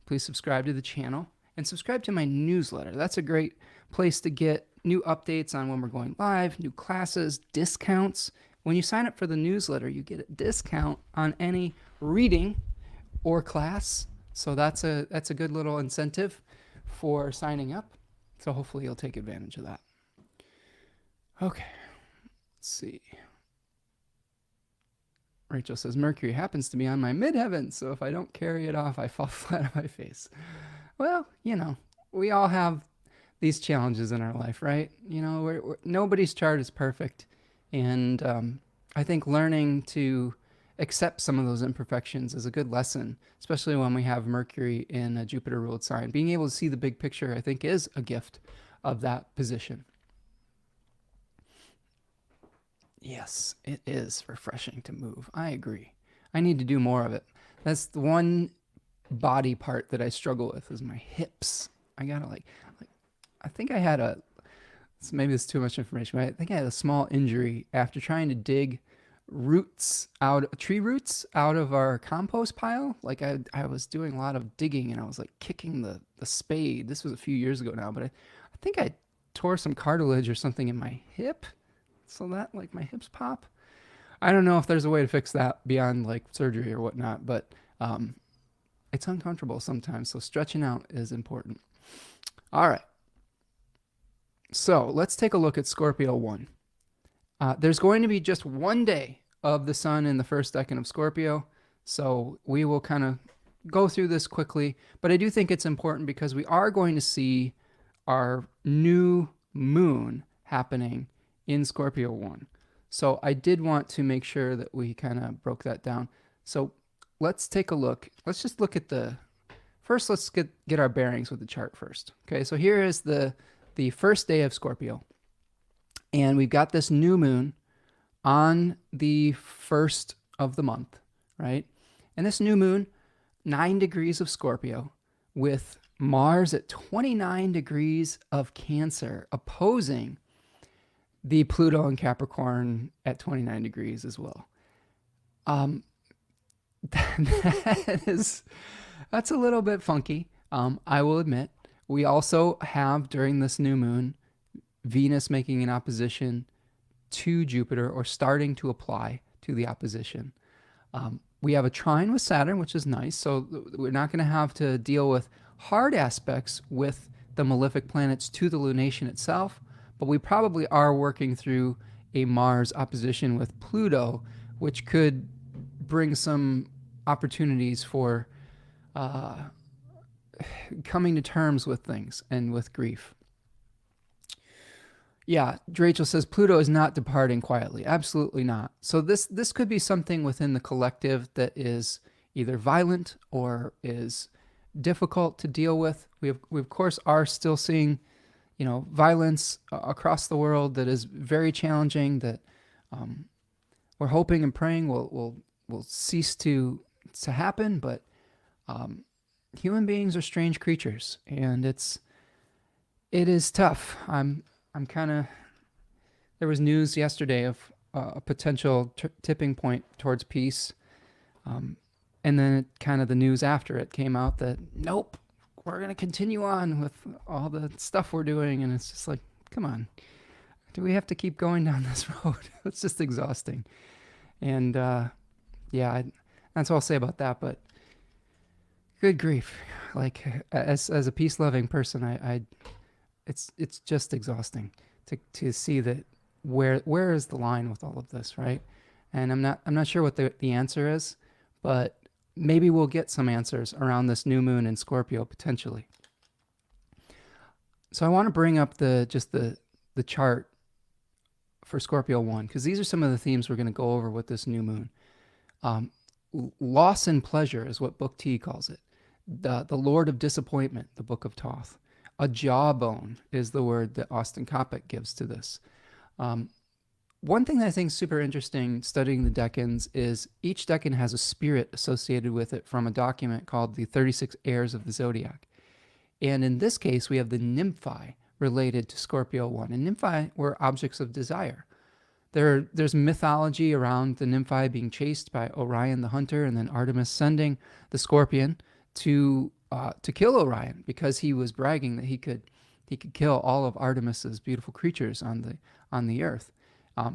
Please subscribe to the channel. And subscribe to my newsletter. That's a great place to get new updates on when we're going live, new classes, discounts. When you sign up for the newsletter, you get a discount on any reading or class. So that's a good little incentive for signing up. So hopefully you'll take advantage of that. Okay, let's see. Rachel says, Mercury happens to be on my midheaven, so if I don't carry it off, I fall flat on my face. Well, we all have these challenges in our life, right? Nobody's chart is perfect. And I think learning to accept some of those imperfections is a good lesson, especially when we have Mercury in a Jupiter-ruled sign. Being able to see the big picture, I think, is a gift of that position. Yes, it is refreshing to move. I agree. I need to do more of it. That's the one body part that I struggle with is my hips. I gotta I think I had maybe it's too much information, but I think I had a small injury after trying to dig tree roots out of our compost pile. Like I was doing a lot of digging and I was like kicking the spade. This was a few years ago now, but I think I tore some cartilage or something in my hip. So that my hips pop. I don't know if there's a way to fix that beyond surgery or whatnot, but it's uncomfortable sometimes, so stretching out is important. All right. So let's take a look at Scorpio 1. There's going to be just one day of the sun in the first decan of Scorpio, so we will kind of go through this quickly, but I do think it's important because we are going to see our new moon happening in Scorpio 1. So I did want to make sure that we kind of broke that down. So let's take a look. Let's just look at first let's get our bearings with the chart first. Okay, so here is the first day of Scorpio. And we've got this new moon on the first of the month, right? And this new moon, 9 degrees of Scorpio with Mars at 29 degrees of Cancer, opposing the Pluto and Capricorn at 29 degrees as well. That's a little bit funky. I will admit. We also have during this new moon, Venus making an opposition to Jupiter or starting to apply to the opposition. We have a trine with Saturn, which is nice. So we're not going to have to deal with hard aspects with the malefic planets to the lunation itself, but we probably are working through a Mars opposition with Pluto, which could bring some opportunities for uh, coming to terms with things and with grief. Yeah, Rachel says Pluto is not departing quietly. Absolutely not. So this could be something within the collective that is either violent or is difficult to deal with. We of course are still seeing, violence across the world that is very challenging. That we're hoping and praying will cease to happen. But human beings are strange creatures, and it is tough. I'm kind of. There was news yesterday of a potential tipping point towards peace, and then kind of the news after it came out that nope, we're going to continue on with all the stuff we're doing, and it's just like, come on, do we have to keep going down this road? It's just exhausting, and that's all I'll say about that. But good grief, like as a peace loving person, it's just exhausting to see that where is the line with all of this, right? And I'm not sure what the answer is, but maybe we'll get some answers around this new moon in Scorpio potentially. So I want to bring up the chart for Scorpio 1, because these are some of the themes we're going to go over with this new moon. Loss and pleasure is what Book T calls it. The Lord of Disappointment, the Book of Thoth. A jawbone is the word that Austin Coppock gives to this. One thing that I think is super interesting studying the decans is each decan has a spirit associated with it from a document called the 36 Heirs of the Zodiac. And in this case, we have the nymphi related to Scorpio 1. And nymphi were objects of desire. There's mythology around the nymphi being chased by Orion the hunter, and then Artemis sending the scorpion to kill Orion because he was bragging that he could kill all of Artemis's beautiful creatures on the earth.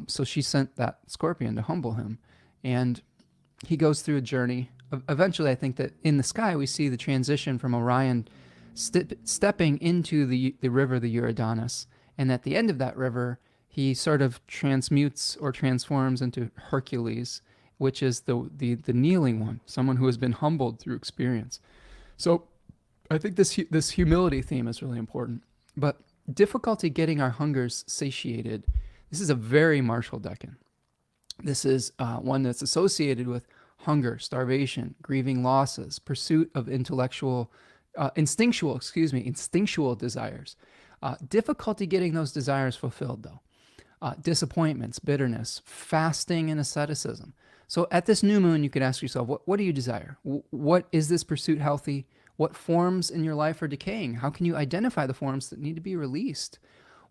So she sent that scorpion to humble him, and he goes through a journey. Eventually, I think that in the sky we see the transition from Orion stepping into the river, the Eridanus, and at the end of that river, he sort of transmutes or transforms into Hercules, which is the kneeling one, someone who has been humbled through experience. So I think this humility theme is really important. But difficulty getting our hungers satiated. This is a very martial decan. This is one that's associated with hunger, starvation, grieving losses, pursuit of instinctual desires. Difficulty getting those desires fulfilled, though. Disappointments, bitterness, fasting, and asceticism. So at this new moon, you could ask yourself, what do you desire? What is this pursuit healthy? What forms in your life are decaying? How can you identify the forms that need to be released?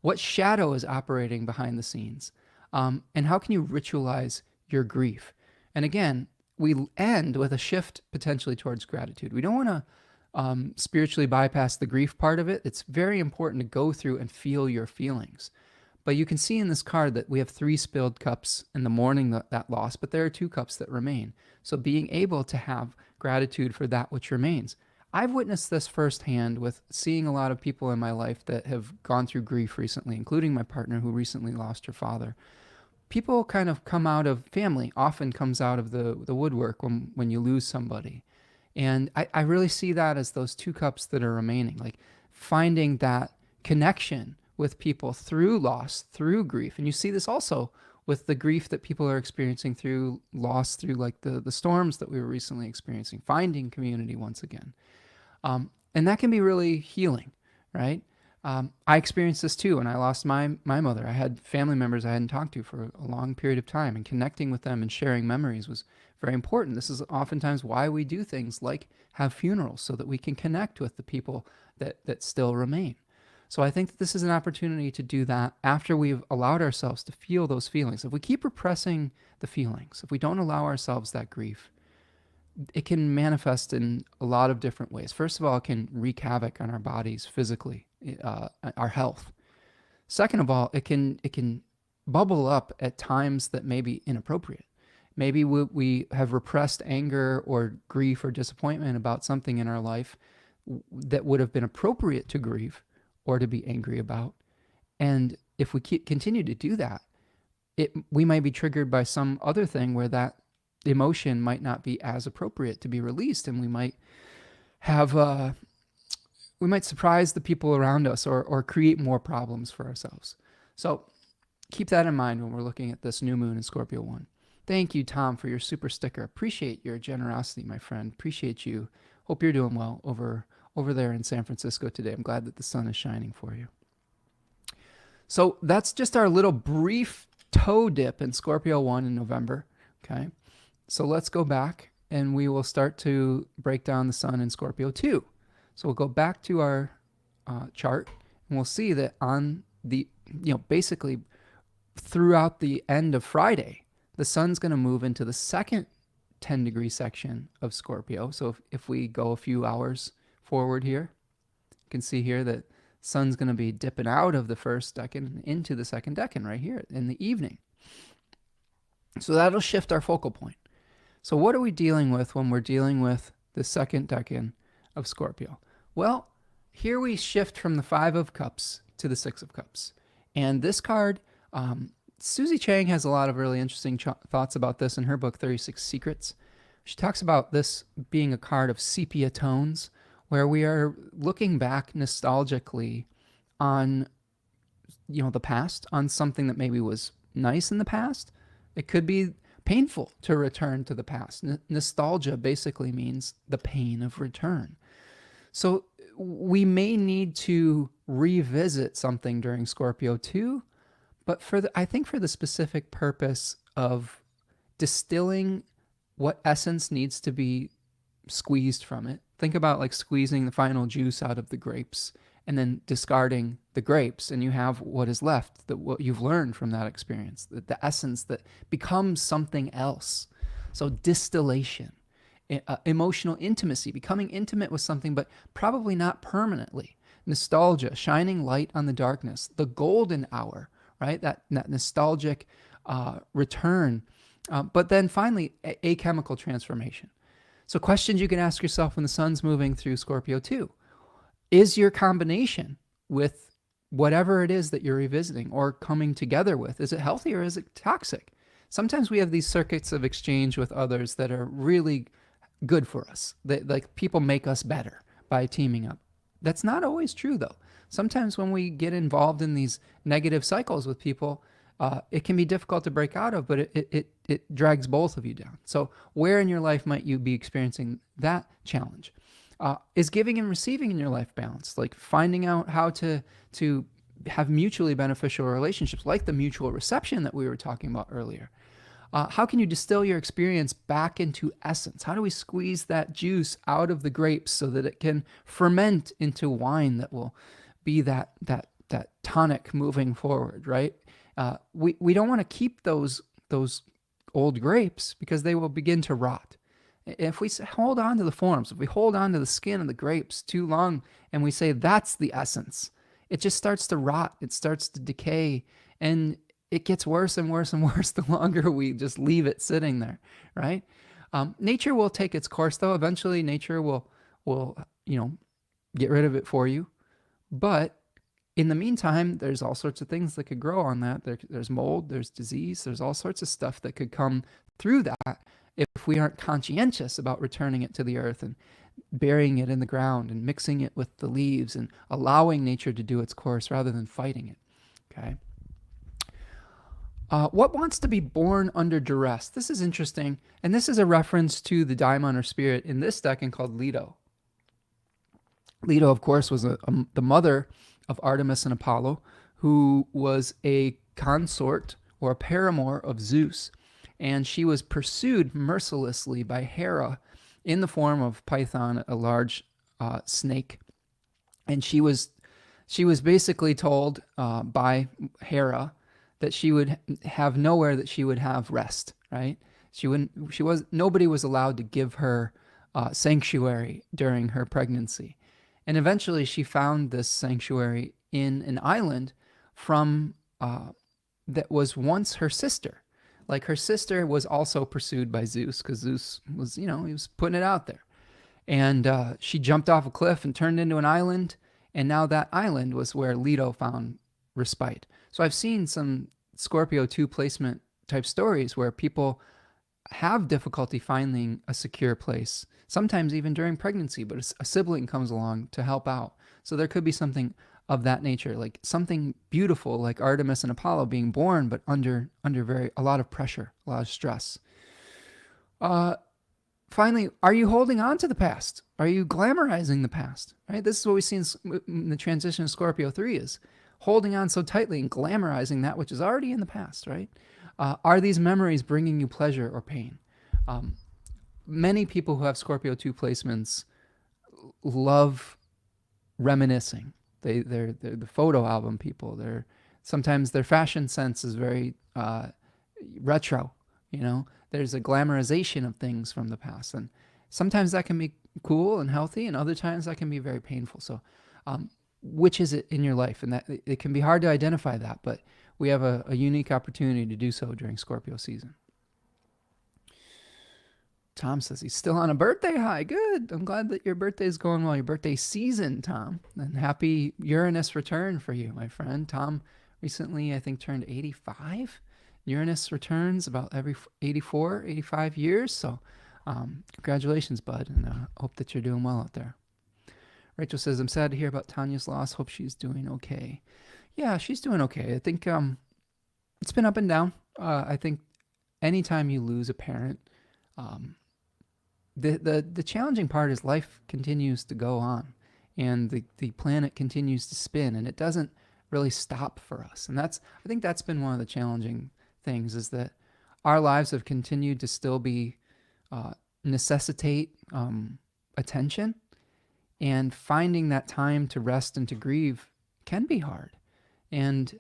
What shadow is operating behind the scenes? And how can you ritualize your grief? And again, we end with a shift potentially towards gratitude. We don't want to spiritually bypass the grief part of it. It's very important to go through and feel your feelings. But you can see in this card that we have 3 spilled cups in the mourning that loss, but there are 2 cups that remain. So being able to have gratitude for that which remains. I've witnessed this firsthand with seeing a lot of people in my life that have gone through grief recently, including my partner who recently lost her father. People kind of come out of family, often comes out of the woodwork when you lose somebody. And I really see that as those 2 cups that are remaining, like finding that connection with people through loss, through grief. And you see this also with the grief that people are experiencing through loss, through like the storms that we were recently experiencing, finding community once again. And that can be really healing, right? I experienced this too when I lost my mother. I had family members I hadn't talked to for a long period of time, and connecting with them and sharing memories was very important. This is oftentimes why we do things like have funerals, so that we can connect with the people that still remain. So I think that this is an opportunity to do that after we've allowed ourselves to feel those feelings. If we keep repressing the feelings, if we don't allow ourselves that grief, it can manifest in a lot of different ways. First of all, it can wreak havoc on our bodies physically, our health. Second of all, it can bubble up at times that may be inappropriate. Maybe we have repressed anger or grief or disappointment about something in our life that would have been appropriate to grieve or to be angry about. And if we continue to do that, we might be triggered by some other thing where that emotion might not be as appropriate to be released, and we might have we might surprise the people around us or create more problems for ourselves. So keep that in mind when we're looking at this new moon in Scorpio 1. Thank you, Tom, for your super sticker. Appreciate your generosity, my friend. Appreciate you. Hope you're doing well over there in San Francisco today. I'm glad that the sun is shining for you. So that's just our little brief toe dip in Scorpio 1 in November. Okay. So let's go back and we will start to break down the sun in Scorpio 2. So we'll go back to our chart and we'll see that on the, basically throughout the end of Friday, the sun's going to move into the second 10-degree section of Scorpio. So if we go a few hours forward here, you can see here that sun's going to be dipping out of the first decan and into the second decan right here in the evening. So that'll shift our focal point. So what are we dealing with when we're dealing with the second decan of Scorpio? Well, here we shift from the Five of Cups to the Six of Cups. And this card, Susie Chang has a lot of really interesting thoughts about this in her book, 36 Secrets. She talks about this being a card of sepia tones, where we are looking back nostalgically on, the past, on something that maybe was nice in the past. It could be painful to return to the past. Nostalgia basically means the pain of return. So we may need to revisit something during Scorpio 2, but I think for the specific purpose of distilling what essence needs to be squeezed from it. Think about like squeezing the final juice out of the grapes and then discarding the grapes, and you have what is left, what you've learned from that experience, the essence that becomes something else. So distillation, emotional intimacy, becoming intimate with something, but probably not permanently. Nostalgia, shining light on the darkness, the golden hour, right? That nostalgic return. But then finally, a chemical transformation. So questions you can ask yourself when the sun's moving through Scorpio 2. Is your combination with whatever it is that you're revisiting or coming together with, is it healthy or is it toxic? Sometimes we have these circuits of exchange with others that are really good for us. Like people make us better by teaming up. That's not always true though. Sometimes when we get involved in these negative cycles with people, it can be difficult to break out of, but it drags both of you down. So where in your life might you be experiencing that challenge? Is giving and receiving in your life balanced? Like finding out how to have mutually beneficial relationships, like the mutual reception that we were talking about earlier. How can you distill your experience back into essence? How do we squeeze that juice out of the grapes so that it can ferment into wine that will be that tonic moving forward, right? We don't want to keep those old grapes because they will begin to rot. If we hold on to the forms, if we hold on to the skin of the grapes too long and we say that's the essence, it just starts to rot, it starts to decay, and it gets worse and worse and worse the longer we just leave it sitting there, right? Nature will take its course though. Eventually nature will get rid of it for you. But in the meantime, there's all sorts of things that could grow on that. There's mold, there's disease, there's all sorts of stuff that could come through that if we aren't conscientious about returning it to the earth and burying it in the ground and mixing it with the leaves and allowing nature to do its course rather than fighting it, okay? What wants to be born under duress? This is interesting, and this is a reference to the daimon or spirit in this decan called Leto. Leto, of course, was the mother of Artemis and Apollo, who was a consort or a paramour of Zeus. And she was pursued mercilessly by Hera in the form of Python, a large snake. And she was basically told by Hera that she would have nowhere that she would have rest, right? Nobody was allowed to give her sanctuary during her pregnancy. And eventually she found this sanctuary in an island that was once her sister. Like her sister was also pursued by Zeus because Zeus was, he was putting it out there. And she jumped off a cliff and turned into an island. And now that island was where Leto found respite. So I've seen some Scorpio 2 placement type stories where people have difficulty finding a secure place, sometimes even during pregnancy, but a sibling comes along to help out. So there could be something of that nature, like something beautiful like Artemis and Apollo being born, but under a lot of pressure, a lot of stress. Finally, are you holding on to the past? Are you glamorizing the past? Right? This is what we see in the transition of Scorpio 3 is holding on so tightly and glamorizing that which is already in the past, right? Are these memories bringing you pleasure or pain? Many people who have Scorpio 2 placements love reminiscing. They're the photo album people. Sometimes their fashion sense is very retro, you know? There's a glamorization of things from the past. And sometimes that can be cool and healthy, and other times that can be very painful. So which is it in your life? And that it can be hard to identify that, but we have a unique opportunity to do so during Scorpio season. Tom says he's still on a birthday high. Good. I'm glad that your birthday is going well, your birthday season, Tom. And happy Uranus return for you, my friend. Tom recently, I think, turned 85. Uranus returns about every 84, 85 years. So congratulations, bud. And I hope that you're doing well out there. Rachel says, I'm sad to hear about Tanya's loss. Hope she's doing okay. Yeah, she's doing okay. I think it's been up and down. I think anytime you lose a parent, the challenging part is life continues to go on, and the planet continues to spin, and it doesn't really stop for us. And I think that's been one of the challenging things, is that our lives have continued to still be necessitate attention, and finding that time to rest and to grieve can be hard. And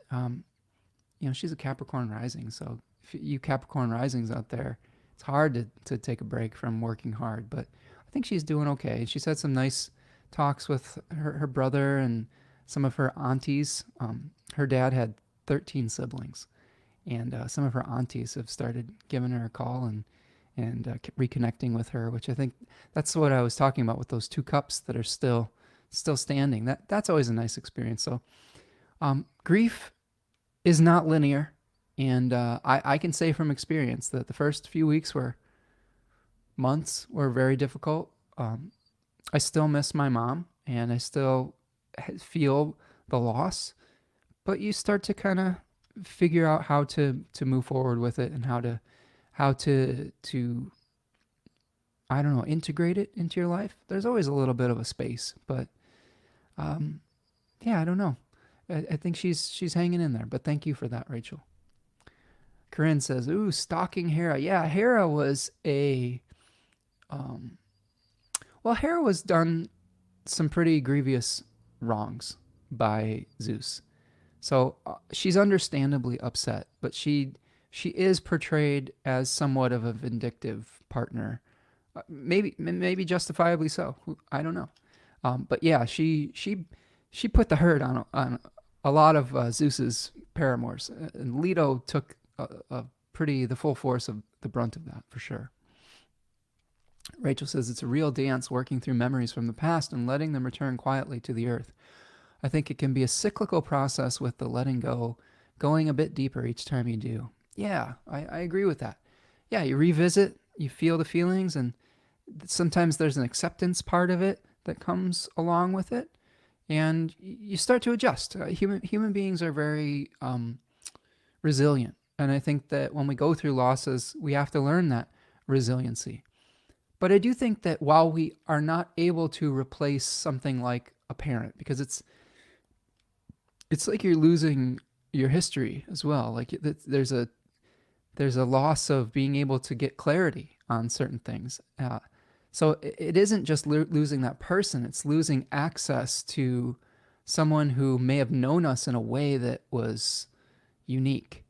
she's a Capricorn rising, so if you Capricorn risings out there, it's hard to take a break from working hard, but I think she's doing okay. She's had some nice talks with her brother and some of her aunties. Her dad had 13 siblings, and some of her aunties have started giving her a call and reconnecting with her, which I think that's what I was talking about with those two cups that are still standing. That's always a nice experience. So grief is not linear. And I can say from experience that the first few months were very difficult. I still miss my mom, and I still feel the loss. But you start to kind of figure out how to move forward with it, and how to I don't know, integrate it into your life. There's always a little bit of a space, but yeah, I don't know. I think she's hanging in there. But thank you for that, Rachel. Corinne says, ooh, stalking Hera. Yeah, Hera was Hera was done some pretty grievous wrongs by Zeus. So she's understandably upset, but she is portrayed as somewhat of a vindictive partner. Maybe justifiably so. I don't know. But yeah, she put the hurt on a lot of Zeus's paramours, and Leto took the full force of the brunt of that, for sure. Rachel says it's a real dance, working through memories from the past and letting them return quietly to the earth. I think it can be a cyclical process, with the letting go going a bit deeper each time you do. Yeah, I agree with that. Yeah, you revisit, you feel the feelings, and sometimes there's an acceptance part of it that comes along with it, and you start to adjust. Human beings are very resilient. And I think that when we go through losses, we have to learn that resiliency. But I do think that while we are not able to replace something like a parent, because it's like you're losing your history as well. Like there's a loss of being able to get clarity on certain things. So it isn't just losing that person, it's losing access to someone who may have known us in a way that was unique.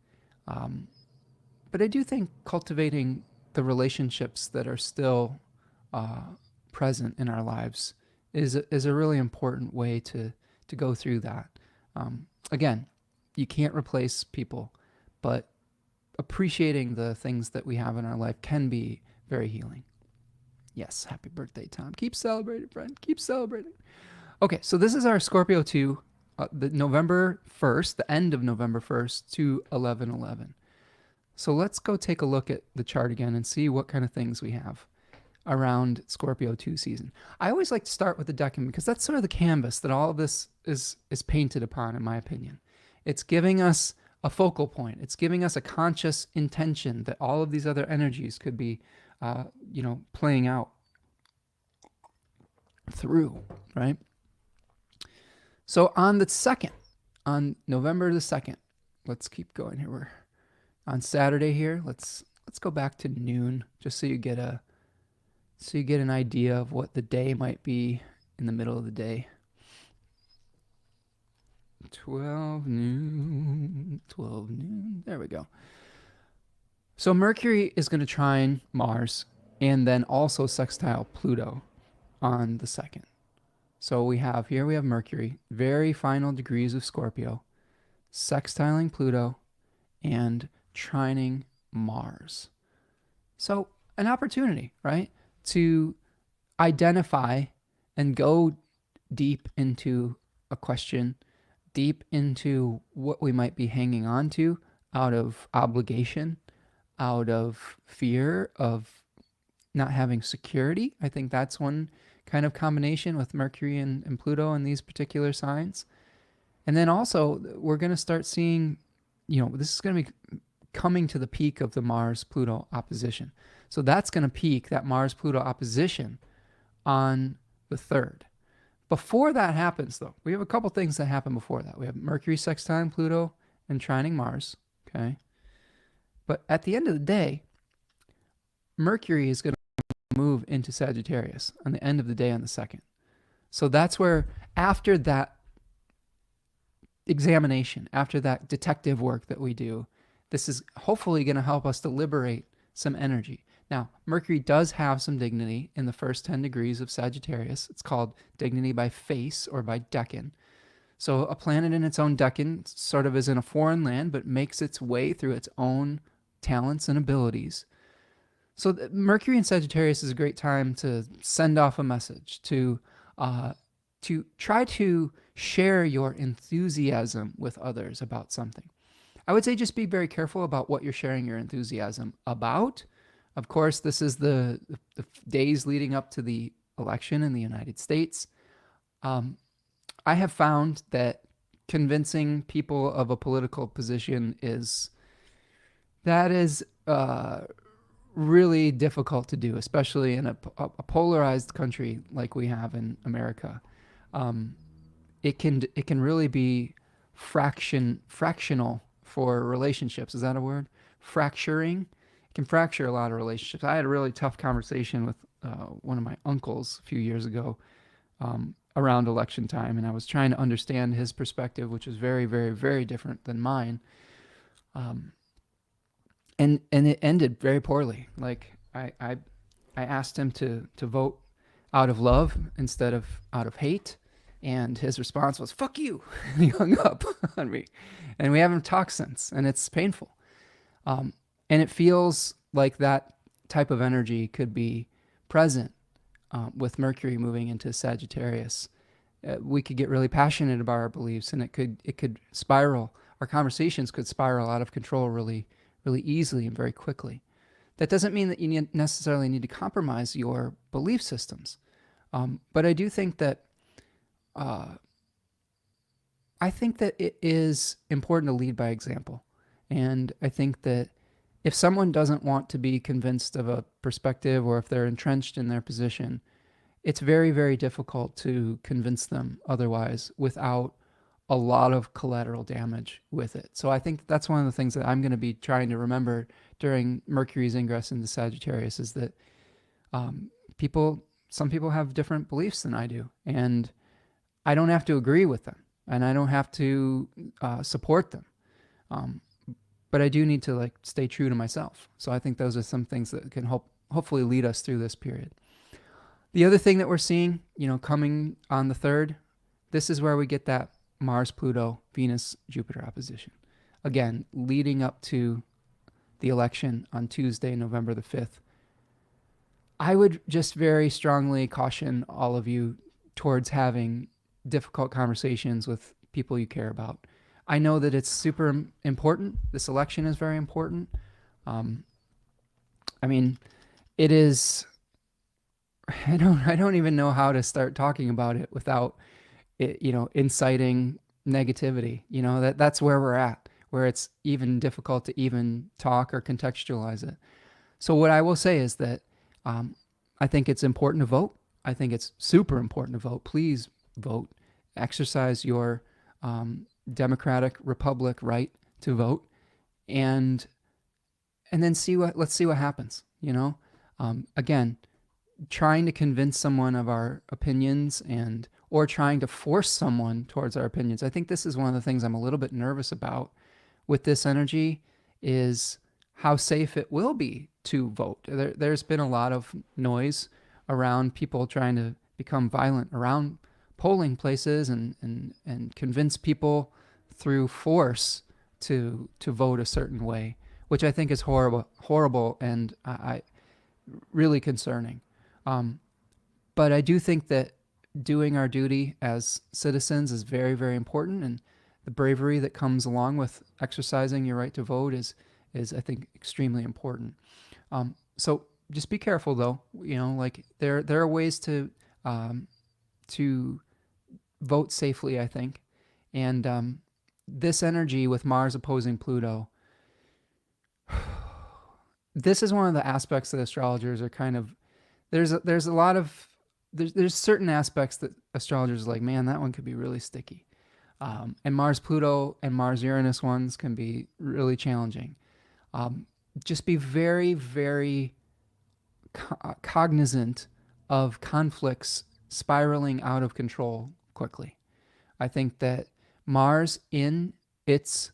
But I do think cultivating the relationships that are still present in our lives is a really important way to go through that. Again, you can't replace people, but appreciating the things that we have in our life can be very healing. Yes, happy birthday, Tom. Keep celebrating, friend. Keep celebrating. Okay, so this is our Scorpio 2, the November 1st, the end of November 1st to 11/11. So let's go take a look at the chart again and see what kind of things we have around Scorpio 2 season. I always like to start with the decan because that's sort of the canvas that all of this is painted upon, in my opinion. It's giving us a focal point. It's giving us a conscious intention that all of these other energies could be, playing out through, right? So on the 2nd, on November the 2nd, let's keep going here. We're on Saturday here. Let's go back to noon just so you get an idea of what the day might be in the middle of the day. 12 noon. There we go. So Mercury is going to trine Mars and then also sextile Pluto on the 2nd. So we have Mercury, very final degrees of Scorpio, sextiling Pluto, and trining Mars. So an opportunity, right, to identify and go deep into a question, deep into what we might be hanging on to out of obligation, out of fear of not having security. I think that's one kind of combination with Mercury and Pluto in these particular signs. And then also we're going to start seeing, this is going to be coming to the peak of the Mars-Pluto opposition. So that's going to peak, that Mars-Pluto opposition, on the 3rd. Before that happens, though, we have a couple things that happen before that. We have Mercury sextiling Pluto and trining Mars, okay? But at the end of the day, Mercury is going to move into Sagittarius on the end of the day on the 2nd. So that's where, after that examination, after that detective work that we do, this is hopefully going to help us to liberate some energy. Now, Mercury does have some dignity in the first 10 degrees of Sagittarius. It's called dignity by face or by decan. So a planet in its own decan sort of is in a foreign land, but makes its way through its own talents and abilities. So Mercury in Sagittarius is a great time to send off a message, to try to share your enthusiasm with others about something. I would say just be very careful about what you're sharing your enthusiasm about. Of course, this is the days leading up to the election in the United States. I have found that convincing people of a political position is really difficult to do, especially in a polarized country like we have in America. It can really be fractional for relationships. Is that a word? Fracturing. It can fracture a lot of relationships. I had a really tough conversation with one of my uncles a few years ago around election time, and I was trying to understand his perspective, which was very, very, very different than mine. And it ended very poorly. Like I asked him to vote out of love instead of out of hate, and his response was "fuck you," and he hung up on me. And we haven't talked since, and it's painful. And it feels like that type of energy could be present with Mercury moving into Sagittarius. We could get really passionate about our beliefs, and it could spiral. Our conversations could spiral out of control really easily and very quickly. That doesn't mean that you necessarily need to compromise your belief systems. But I do think that it is important to lead by example. And I think that if someone doesn't want to be convinced of a perspective, or if they're entrenched in their position, it's very, very difficult to convince them otherwise without a lot of collateral damage with it. So I think that's one of the things that I'm going to be trying to remember during Mercury's ingress into Sagittarius is that some people have different beliefs than I do, and I don't have to agree with them, and I don't have to support them. But I do need to stay true to myself. So I think those are some things that can hopefully lead us through this period. The other thing that we're seeing, coming on the 3rd, this is where we get that Mars, Pluto, Venus, Jupiter opposition. Again, leading up to the election on Tuesday, November the 5th. I would just very strongly caution all of you towards having difficult conversations with people you care about. I know that it's super important. This election is very important, Um, I mean, it is. I don't even know how to start talking about it without it, inciting negativity. That's where we're at, where it's even difficult to even talk or contextualize it. So what I will say is that um, I think it's important to vote. I think it's super important to vote. Please vote. Exercise your democratic republic right to vote, and then let's see what happens. Again, trying to convince someone of our opinions and or trying to force someone towards our opinions. I think this is one of the things I'm a little bit nervous about with this energy is how safe it will be to vote. There's been a lot of noise around people trying to become violent around polling places and convince people through force to vote a certain way, which I think is horrible, and I really concerning. But I do think that doing our duty as citizens is very, very important, and the bravery that comes along with exercising your right to vote is I think extremely important. So just be careful, though. Like there are ways to vote safely, I think, and this energy with Mars opposing Pluto. This is one of the aspects that astrologers are kind of there's a lot of there's certain aspects that astrologers are like, man, that one could be really sticky. And Mars Pluto and Mars Uranus ones can be really challenging. Just be very, very cognizant of conflicts spiraling out of control quickly. I think that Mars in its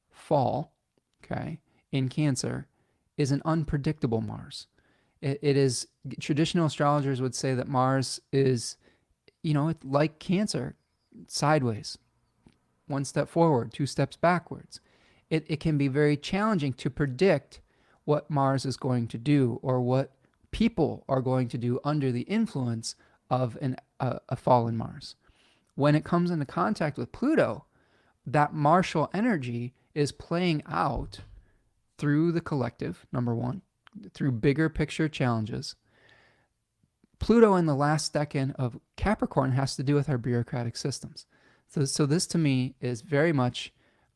fall, okay, in Cancer, is an unpredictable Mars. It is, traditional astrologers would say that Mars is, like Cancer, sideways, one step forward, two steps backwards. It can be very challenging to predict what Mars is going to do or what people are going to do under the influence of a fallen Mars. When it comes into contact with Pluto, that martial energy is playing out through the collective, number one, through bigger picture challenges. Pluto in the last decan of Capricorn has to do with our bureaucratic systems. So this to me is very much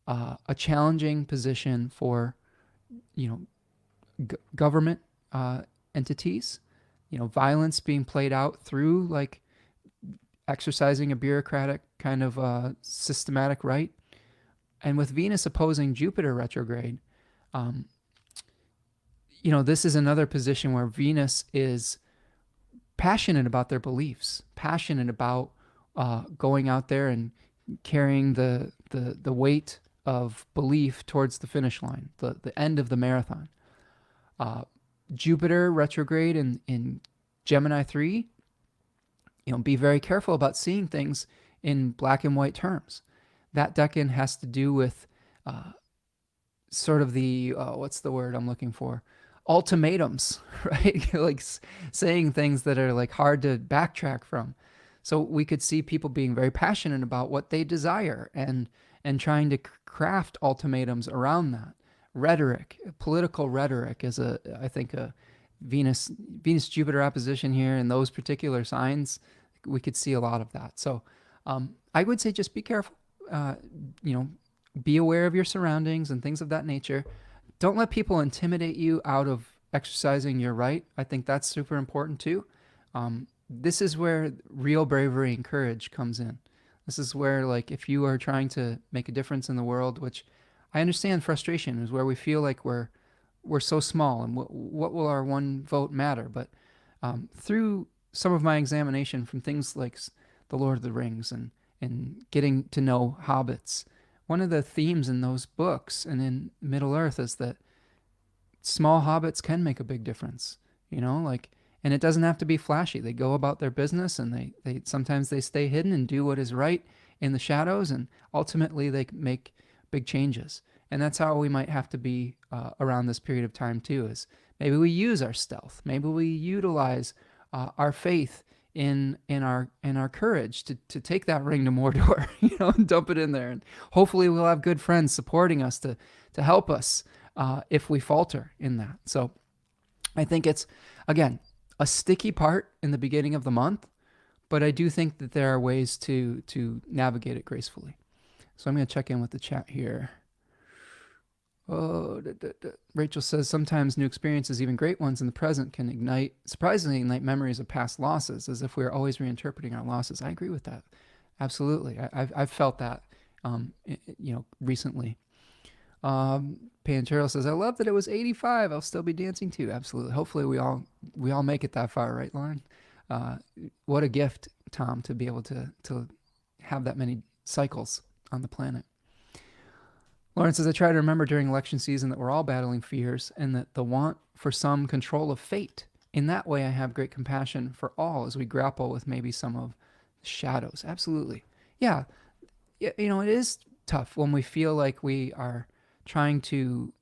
a challenging position for, government entities. Violence being played out through like exercising a bureaucratic kind of systematic right. And with Venus opposing Jupiter retrograde, this is another position where Venus is passionate about their beliefs, passionate about going out there and carrying the weight of belief towards the finish line, the end of the marathon. Jupiter retrograde in Gemini 3, be very careful about seeing things in black and white terms. That decan has to do with sort of the, what's the word I'm looking for? Ultimatums, right? Like saying things that are like hard to backtrack from. So we could see people being very passionate about what they desire and trying to craft ultimatums around that. Rhetoric, political rhetoric is I think a Venus Jupiter opposition here in those particular signs. We could see a lot of that. So I would say just be careful. Be aware of your surroundings and things of that nature. Don't let people intimidate you out of exercising your right. I think that's super important too. This is where real bravery and courage comes in. This is where, like, if you are trying to make a difference in the world, which I understand frustration is where we feel like we're so small and what will our one vote matter? But through some of my examination from things like The Lord of the Rings and getting to know hobbits, one of the themes in those books and in Middle Earth is that small hobbits can make a big difference, and it doesn't have to be flashy. They go about their business and they sometimes they stay hidden and do what is right in the shadows, and ultimately they make big changes. And that's how we might have to be around this period of time too, is maybe we use our stealth. Maybe we utilize our faith in our courage to take that ring to Mordor, and dump it in there. And hopefully we'll have good friends supporting us to help us if we falter in that. So I think it's, again, a sticky part in the beginning of the month, but I do think that there are ways to navigate it gracefully. So I'm going to check in with the chat here. Rachel says, sometimes new experiences, even great ones in the present, can surprisingly ignite memories of past losses, as if we are always reinterpreting our losses. I agree with that. Absolutely. I've felt that, recently. Pantero says, I love that it was 85. I'll still be dancing too. Absolutely. Hopefully we all make it that far, right, Lauren? What a gift, Tom, to be able to have that many cycles on the planet. Lauren says, I try to remember during election season that we're all battling fears and that the want for some control of fate. In that way, I have great compassion for all as we grapple with maybe some of the shadows. Absolutely. Yeah. It is tough when we feel like we are trying to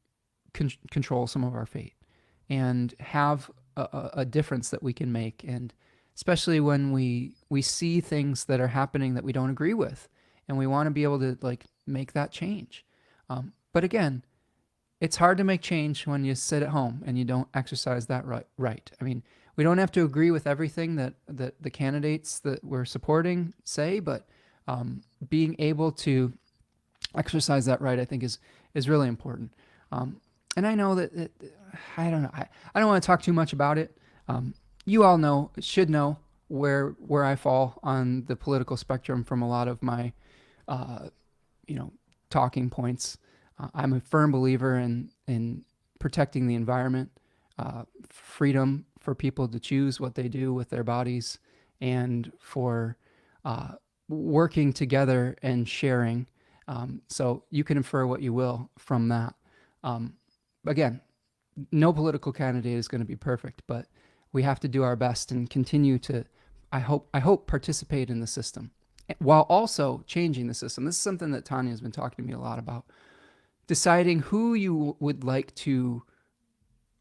control some of our fate and have a difference that we can make. And especially when we see things that are happening that we don't agree with, and we want to be able to make that change. But again, it's hard to make change when you sit at home and you don't exercise that right. I mean, we don't have to agree with everything that the candidates that we're supporting say, but being able to exercise that right, I think, is really important. And I know that I don't know. I don't want to talk too much about it. You all should know where I fall on the political spectrum from a lot of my, talking points. I'm a firm believer in protecting the environment, freedom for people to choose what they do with their bodies, and for working together and sharing. So you can infer what you will from that. Again, no political candidate is going to be perfect, but we have to do our best and continue to, I hope, participate in the system while also changing the system. This is something that Tanya has been talking to me a lot about. Deciding who you would like to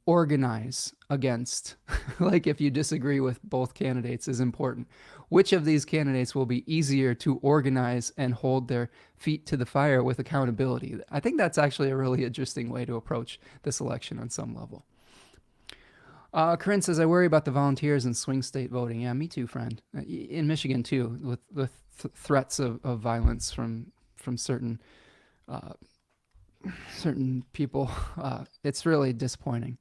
organize against, like if you disagree with both candidates, is important. Which of these candidates will be easier to organize and hold their feet to the fire with accountability? I think that's actually a really interesting way to approach this election on some level. Corinne says, I worry about the volunteers in swing state voting. Yeah, me too, friend. In Michigan too, with threats of violence from certain people. It's really disappointing.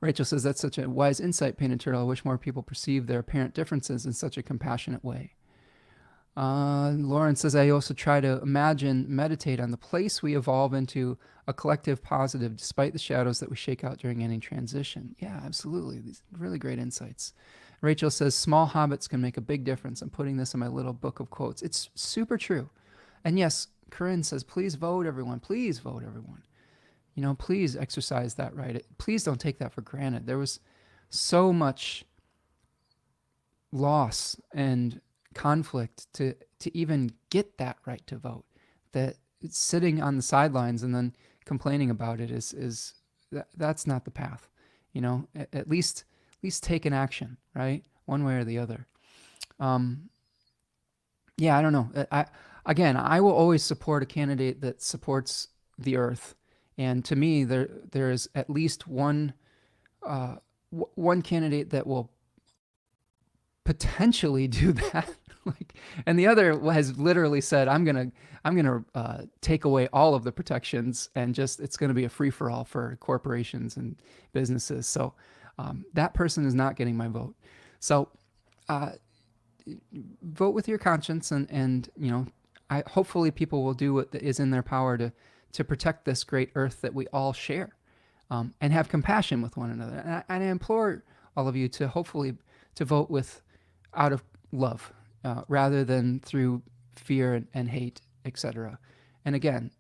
Rachel says, that's such a wise insight, Painted Turtle. I wish more people perceive their apparent differences in such a compassionate way. Lauren says, I also try to meditate on the place we evolve into a collective positive despite the shadows that we shake out during any transition. Yeah, absolutely. These really great insights. Rachel says, small habits can make a big difference. I'm putting this in my little book of quotes. It's super true. And yes, Corinne says, please vote, everyone. Please vote, everyone. Please exercise that right. Please don't take that for granted. There was so much loss and conflict to even get that right to vote, that sitting on the sidelines and then complaining about it that's not the path. At least take an action, right? One way or the other. Yeah, I don't know. I will always support a candidate that supports the earth. And to me, there is at least one candidate that will potentially do that. And the other has literally said, I'm gonna take away all of the protections and it's gonna be a free for all for corporations and businesses. So that person is not getting my vote. So vote with your conscience, and hopefully people will do what is in their power to protect this great earth that we all share, and have compassion with one another. And I implore all of you to hopefully to vote out of love, rather than through fear and hate, etc. And again,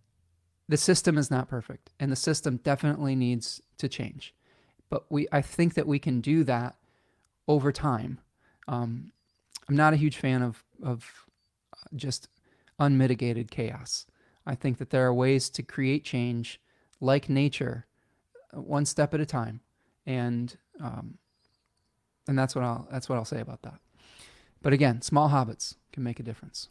the system is not perfect, and the system definitely needs to change. But I think that we can do that over time. I'm not a huge fan of just unmitigated chaos. I think that there are ways to create change, like nature, one step at a time, and that's what I'll say about that. But again, small habits can make a difference.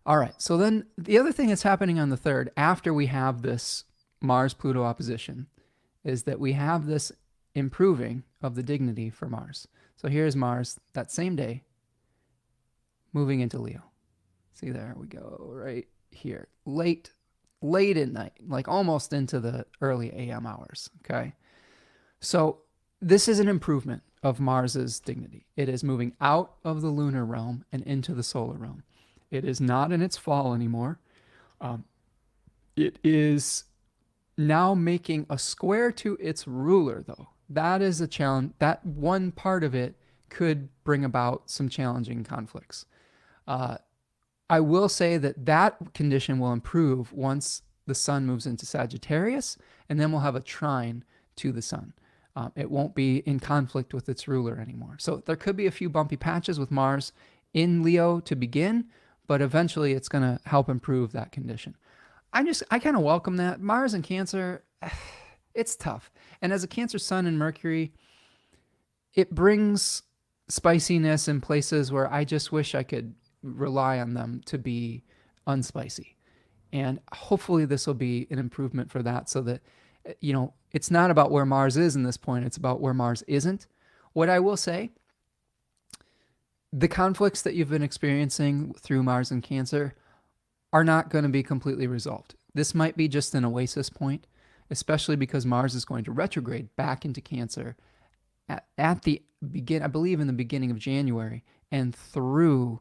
All right. So then the other thing that's happening on the 3rd, after we have this Mars-Pluto opposition is that we have this improving of the dignity for Mars. So here's Mars that same day moving into Leo. See, there we go, right here. Late at night, like almost into the early AM hours, okay? So this is an improvement of Mars's dignity. It is moving out of the lunar realm and into the solar realm. It is not in its fall anymore. It is now making a square to its ruler, though. That is a challenge. That one part of it could bring about some challenging conflicts. I will say that that condition will improve once the sun moves into Sagittarius, and then we'll have a trine to the sun. It won't be in conflict with its ruler anymore. So there could be a few bumpy patches with Mars in Leo to begin, but eventually it's going to help improve that condition. I kind of welcome that. Mars and Cancer, it's tough. And as a Cancer sun and Mercury, it brings spiciness in places where I just wish I could rely on them to be unspicy. And hopefully this will be an improvement for that, so that, you know, it's not about where Mars is in this point, it's about where Mars isn't. What I will say, the conflicts that you've been experiencing through Mars and Cancer are not going to be completely resolved. This might be just an oasis point, especially because Mars is going to retrograde back into Cancer at the begin, I believe in the beginning of January, and through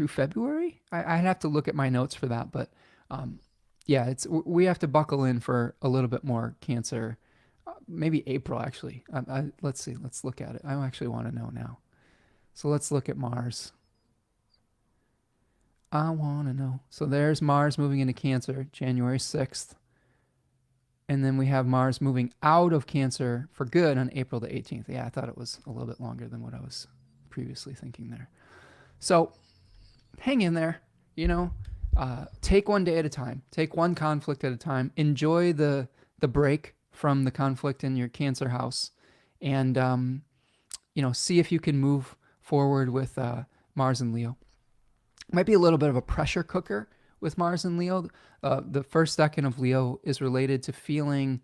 February. I'd have to look at my notes for that, but yeah, we have to buckle in for a little bit more Cancer, maybe April actually. Let's see, let's look at it. I actually want to know now. So let's look at Mars. I want to know. So there's Mars moving into Cancer, January 6th. And then we have Mars moving out of Cancer for good on April the 18th. Yeah, I thought it was a little bit longer than what I was previously thinking there. So hang in there, you know, take one day at a time, take one conflict at a time, enjoy the break from the conflict in your Cancer house, and, you know, see if you can move forward with Mars and Leo. Might be a little bit of a pressure cooker with Mars and Leo. The first decan of Leo is related to feeling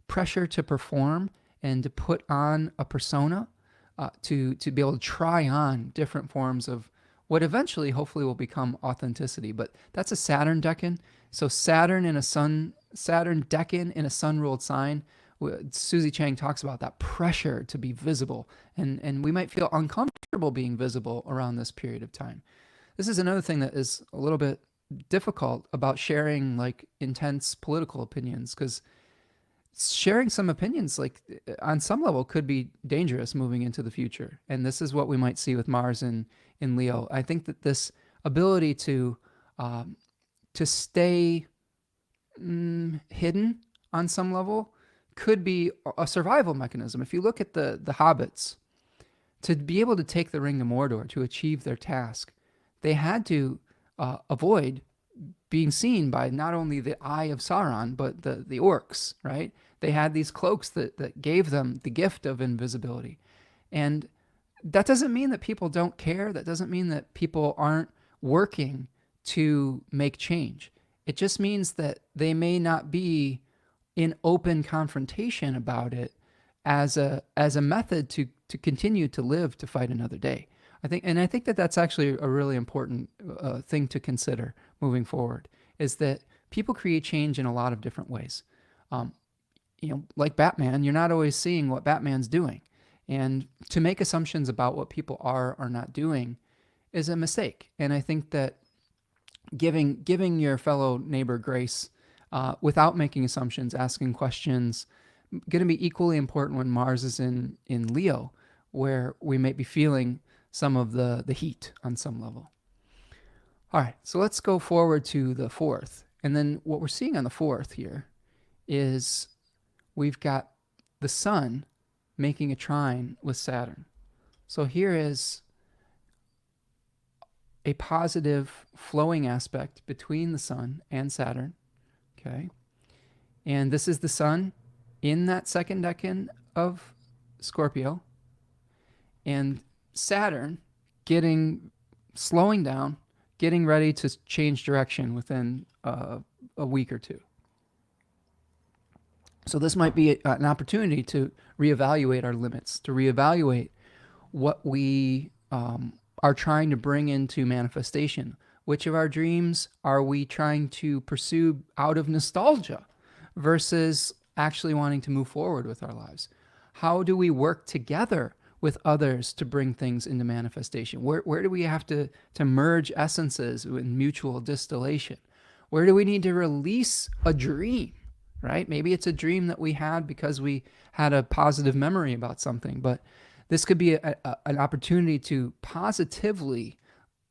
pressure to perform and to put on a persona, to be able to try on different forms of what eventually hopefully will become authenticity. But that's a Saturn decan. So Saturn decan in a sun-ruled sign, Susie Chang talks about that pressure to be visible. And we might feel uncomfortable being visible around this period of time. This is another thing that is a little bit difficult about sharing like intense political opinions, because sharing some opinions like on some level could be dangerous moving into the future. And this is what we might see with Mars in Leo. I think that this ability to stay hidden on some level could be a survival mechanism. If you look at the hobbits, to be able to take the ring to Mordor to achieve their task, they had to avoid being seen by not only the eye of Sauron, but the orcs, right? They had these cloaks that gave them the gift of invisibility. And that doesn't mean that people don't care. That doesn't mean that people aren't working to make change. It just means that they may not be in open confrontation about it as a method to continue to live to fight another day. I think that that's actually a really important thing to consider moving forward, is that people create change in a lot of different ways. You know, like Batman, you're not always seeing what Batman's doing. And to make assumptions about what people are or not doing is a mistake. And I think that giving your fellow neighbor grace without making assumptions, asking questions, going to be equally important when Mars is in Leo, where we may be feeling some of the heat on some level. All right, so let's go forward to the 4th. And then what we're seeing on the 4th here is we've got the sun making a trine with Saturn. So here is a positive flowing aspect between the sun and Saturn, okay? And this is the sun in that second decan of Scorpio, and Saturn slowing down, getting ready to change direction within a week or two. So this might be an opportunity to reevaluate our limits, to reevaluate what we are trying to bring into manifestation. Which of our dreams are we trying to pursue out of nostalgia versus actually wanting to move forward with our lives? How do we work together with others to bring things into manifestation? Where do we have to merge essences in mutual distillation? Where do we need to release a dream, right? Maybe it's a dream that we had because we had a positive memory about something, but this could be an opportunity to positively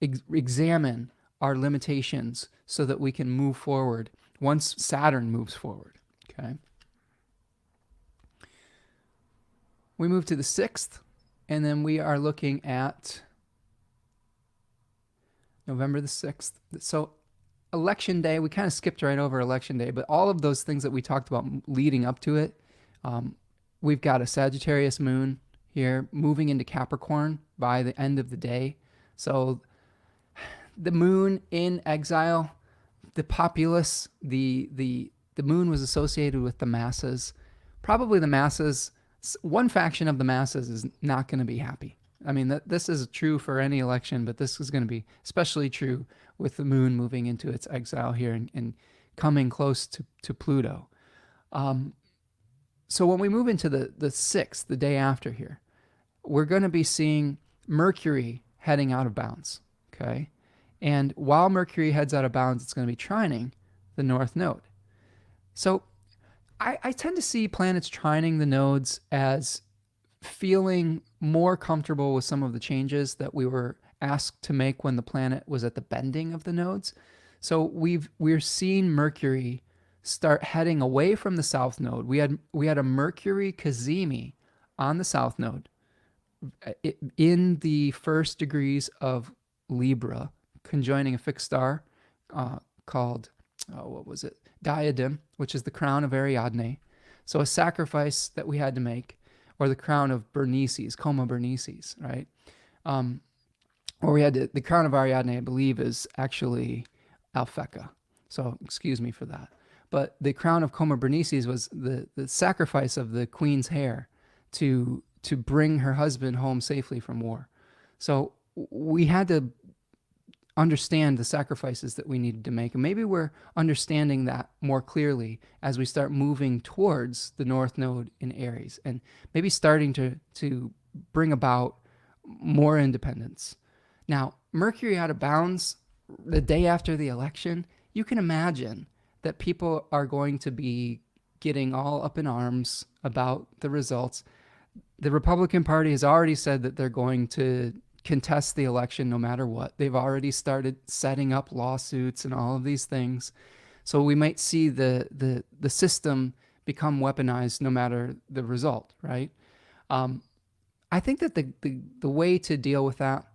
examine our limitations so that we can move forward once Saturn moves forward, okay? We move to the 6th, and then we are looking at November the 6th. So Election Day, we kind of skipped right over Election Day, but all of those things that we talked about leading up to it, we've got a Sagittarius moon here moving into Capricorn by the end of the day. So the moon in exile, the populace, the moon was associated with the masses. Probably the masses, one faction of the masses is not going to be happy. I mean, this is true for any election, but this is going to be especially true with the moon moving into its exile here and coming close to Pluto. So when we move into the 6th, the day after here, we're going to be seeing Mercury heading out of bounds, okay? And while Mercury heads out of bounds, it's going to be trining the North Node. So I tend to see planets trining the nodes as feeling more comfortable with some of the changes that we were asked to make when the planet was at the bending of the nodes. So we're seeing Mercury start heading away from the South Node. We had a Mercury cazimi on the South Node in the first degrees of Libra, conjoining a fixed star called, what was it? Diadem, which is the crown of Ariadne. So a sacrifice that we had to make, or the crown of Bernices, Coma Bernices, right? Or we had to, the crown of Ariadne, I believe, is actually Alphecca. So excuse me for that. But the crown of Coma Bernices was the sacrifice of the queen's hair to bring her husband home safely from war. So we had to understand the sacrifices that we needed to make. And maybe we're understanding that more clearly as we start moving towards the North Node in Aries and maybe starting to bring about more independence. Now, Mercury out of bounds the day after the election, you can imagine that people are going to be getting all up in arms about the results. The Republican Party has already said that they're going to contest the election no matter what. They've already started setting up lawsuits and all of these things. So we might see the system become weaponized no matter the result, right? I think that the way to deal with that,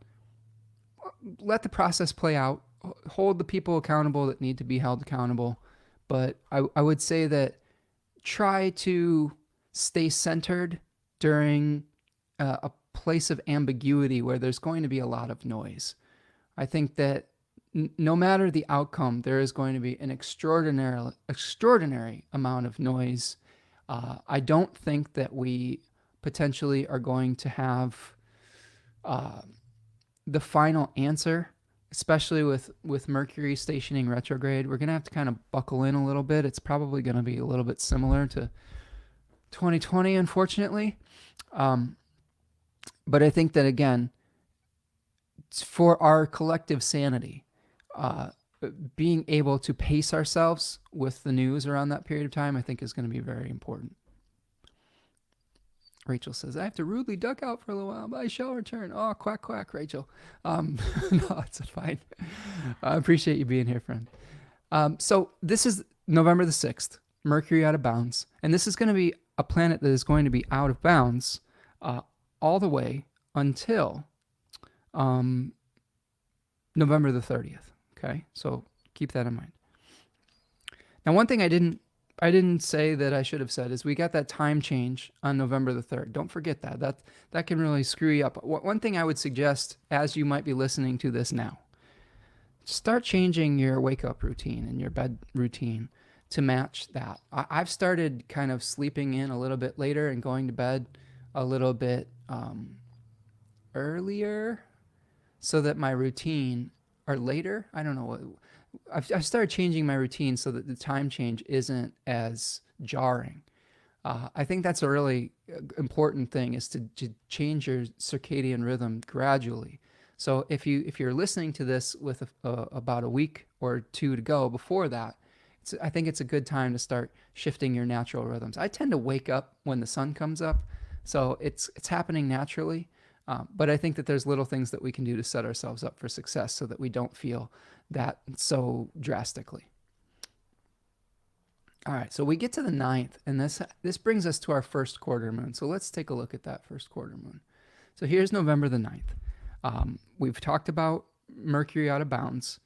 let the process play out, hold the people accountable that need to be held accountable. But I would say that try to stay centered during a place of ambiguity where there's going to be a lot of noise. I think that no matter the outcome, there is going to be an extraordinary amount of noise. I don't think that we potentially are going to have the final answer, especially with Mercury stationing retrograde. We're going to have to kind of buckle in a little bit. It's probably going to be a little bit similar to 2020, unfortunately. But I think that, again, for our collective sanity, being able to pace ourselves with the news around that period of time, I think is going to be very important. Rachel says, I have to rudely duck out for a little while, but I shall return. Oh, quack, quack, Rachel. No, it's fine. I appreciate you being here, friend. So this is November the 6th, Mercury out of bounds. And this is going to be a planet that is going to be out of bounds all the way until November the 30th. Okay, so keep that in mind. Now, one thing I didn't say that I should have said is we got that time change on November the 3rd. Don't forget that. That can really screw you up. One thing I would suggest, as you might be listening to this now, start changing your wake-up routine and your bed routine to match that. I've started kind of sleeping in a little bit later and going to bed a little bit earlier so that my routine, or later, I don't know what, I've started changing my routine so that the time change isn't as jarring. I think that's a really important thing, is to change your circadian rhythm gradually. So if you're listening to this with about a week or two to go before that, I think it's a good time to start shifting your natural rhythms. I tend to wake up when the sun comes up, so it's happening naturally. But I think that there's little things that we can do to set ourselves up for success so that we don't feel that so drastically. All right, so we get to the 9th, and this brings us to our first quarter moon. So let's take a look at that first quarter moon. So here's November the 9th. We've talked about Mercury out of bounds.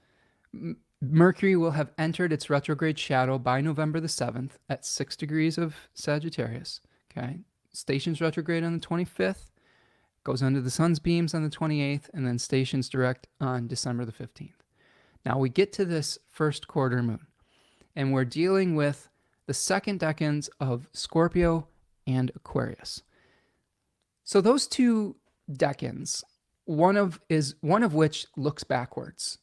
Mercury will have entered its retrograde shadow by November the 7th at 6 degrees of Sagittarius. Okay, stations retrograde on the 25th, goes under the sun's beams on the 28th, and then stations direct on December the 15th. Now we get to this first quarter moon, and we're dealing with the second decans of Scorpio and Aquarius. So those two decans, one of which looks backwards,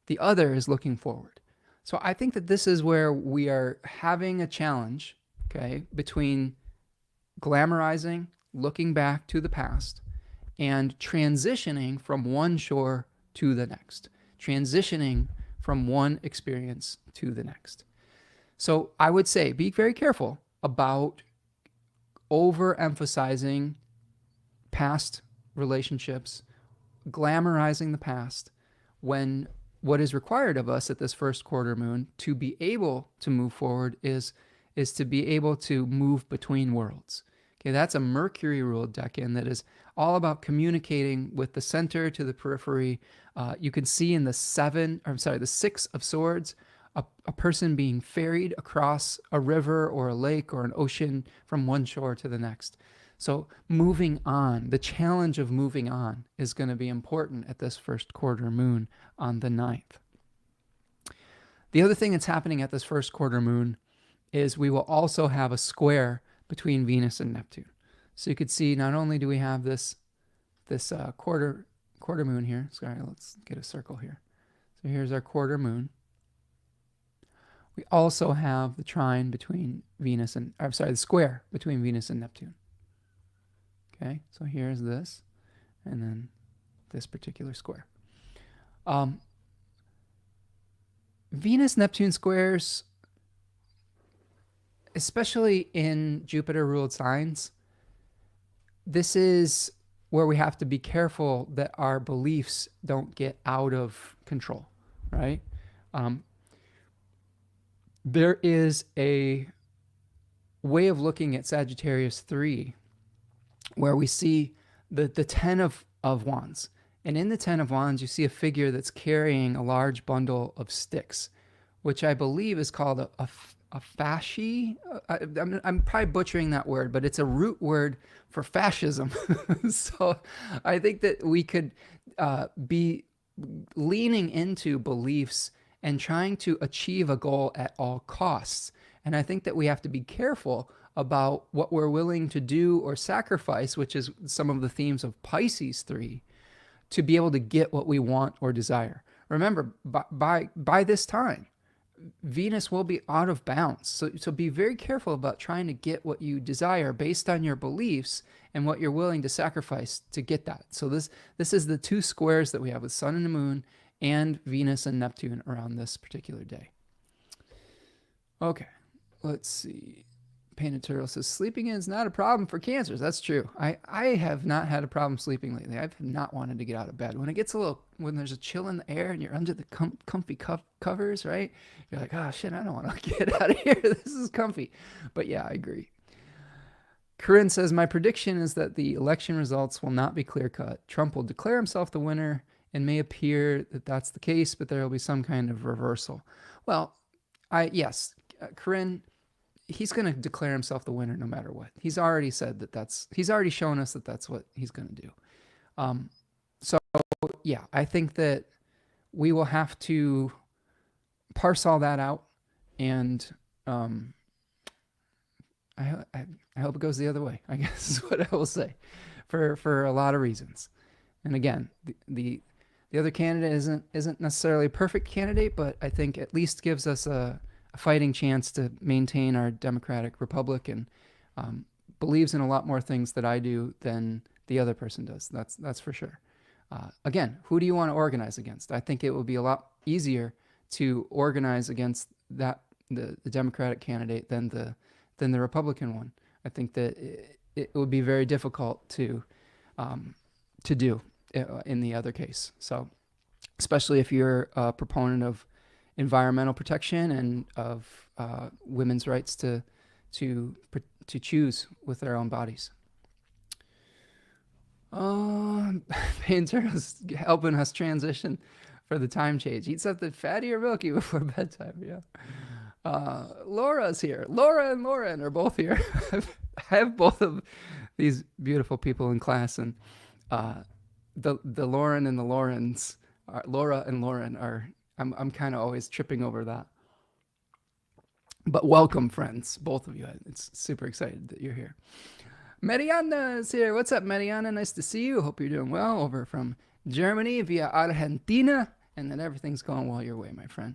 the other is looking forward. So I think that this is where we are having a challenge, okay, between glamorizing, looking back to the past, and transitioning from one shore to the next, transitioning from one experience to the next. So I would say be very careful about overemphasizing past relationships, glamorizing the past, when what is required of us at this first quarter moon to be able to move forward is to be able to move between worlds. Okay, that's a Mercury ruled decan that is all about communicating with the center to the periphery. You can see in the 6 of swords, a person being ferried across a river or a lake or an ocean from one shore to the next. So moving on, the challenge of moving on is going to be important at this first quarter moon on the 9th. The other thing that's happening at this first quarter moon is we will also have a square between Venus and Neptune. So you could see not only do we have this quarter moon here. Sorry, let's get a circle here. So here's our quarter moon. We also have the trine between the square between Venus and Neptune. Okay, so here's this, and then this particular square. Venus-Neptune squares, especially in Jupiter-ruled signs, this is where we have to be careful that our beliefs don't get out of control, right? There is a way of looking at Sagittarius 3 where we see the 10 of wands. And in the 10 of wands, you see a figure that's carrying a large bundle of sticks, which I believe is called a fasci. I'm probably butchering that word, but it's a root word for fascism. So I think that we could be leaning into beliefs and trying to achieve a goal at all costs. And I think that we have to be careful about what we're willing to do or sacrifice, which is some of the themes of Pisces 3, to be able to get what we want or desire. Remember, by this time, Venus will be out of bounds. So be very careful about trying to get what you desire based on your beliefs and what you're willing to sacrifice to get that. So this is the two squares that we have with Sun and the Moon and Venus and Neptune around this particular day. Okay, let's see. Painted Turtle says, sleeping in is not a problem for cancers. That's true. I have not had a problem sleeping lately. I've not wanted to get out of bed. When there's a chill in the air and you're under the comfy covers, right? You're like, oh shit, I don't want to get out of here. This is comfy. But yeah, I agree. Corinne says, my prediction is that the election results will not be clear-cut. Trump will declare himself the winner and may appear that that's the case, but there will be some kind of reversal. Well, yes, Corinne, he's going to declare himself the winner no matter what. He's already said he's already shown us that that's what he's going to do. So yeah, I think that we will have to parse all that out and Um, I hope it goes the other way, I guess is what I will say, for a lot of reasons. And again, the other candidate isn't necessarily a perfect candidate, but I think at least gives us a fighting chance to maintain our democratic republic, and believes in a lot more things that I do than the other person does. That's for sure. Again, who do you want to organize against? I think it would be a lot easier to organize against the Democratic candidate than the Republican one. I think that it would be very difficult to do in the other case. So, especially if you're a proponent of environmental protection and of women's rights to choose with their own bodies. Painter's helping us transition for the time change. Eat something fatty or milky before bedtime. Yeah. Laura's here. Laura and Lauren are both here. I have both of these beautiful people in class, and the Lauren and the Laurens, Laura and Lauren are. I'm kind of always tripping over that. But welcome, friends, both of you. It's super excited that you're here. Mariana is here. What's up, Mariana? Nice to see you. Hope you're doing well over from Germany via Argentina, and that everything's going well your way, my friend.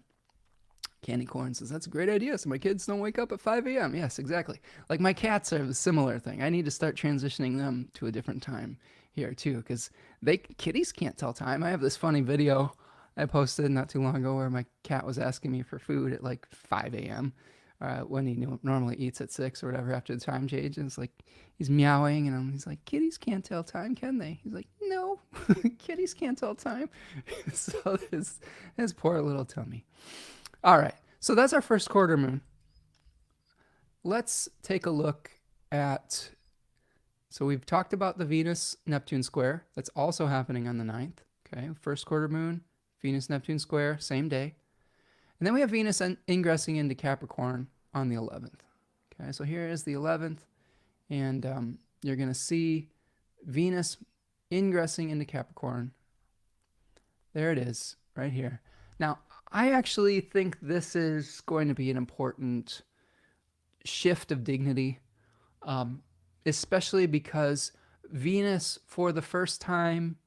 Candy Corn says, that's a great idea, so my kids don't wake up at 5 a.m. Yes, exactly. Like my cats are a similar thing. I need to start transitioning them to a different time here, too, because kitties can't tell time. I have this funny video I posted not too long ago where my cat was asking me for food at like 5 a.m. When he normally eats at 6 or whatever after the time change. And it's like, he's meowing, and he's like, kitties can't tell time, can they? He's like, no, kitties can't tell time. So his poor little tummy. All right, so that's our first quarter moon. Let's take a look at, so we've talked about the Venus-Neptune square. That's also happening on the 9th, okay? First quarter moon, Venus-Neptune square, same day. And then we have Venus ingressing into Capricorn on the 11th. Okay, so here is the 11th, and you're going to see Venus ingressing into Capricorn. There it is, right here. Now, I actually think this is going to be an important shift of dignity, especially because Venus, for the first time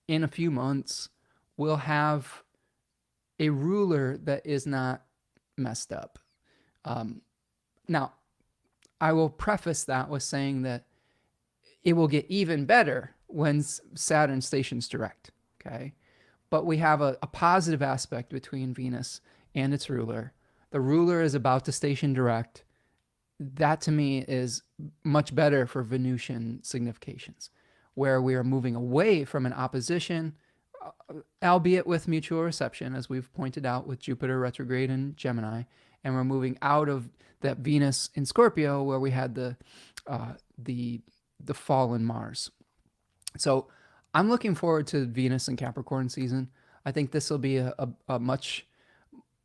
in a few months, will have a ruler that is not messed up. Now, I will preface that with saying that it will get even better when Saturn stations direct, okay? But we have a positive aspect between Venus and its ruler. The ruler is about to station direct. That, to me, is much better for Venusian significations, where we are moving away from an opposition, albeit with mutual reception, as we've pointed out with Jupiter retrograde in Gemini, and we're moving out of that Venus in Scorpio, where we had the fallen Mars. So I'm looking forward to Venus and Capricorn season. I think this will be a much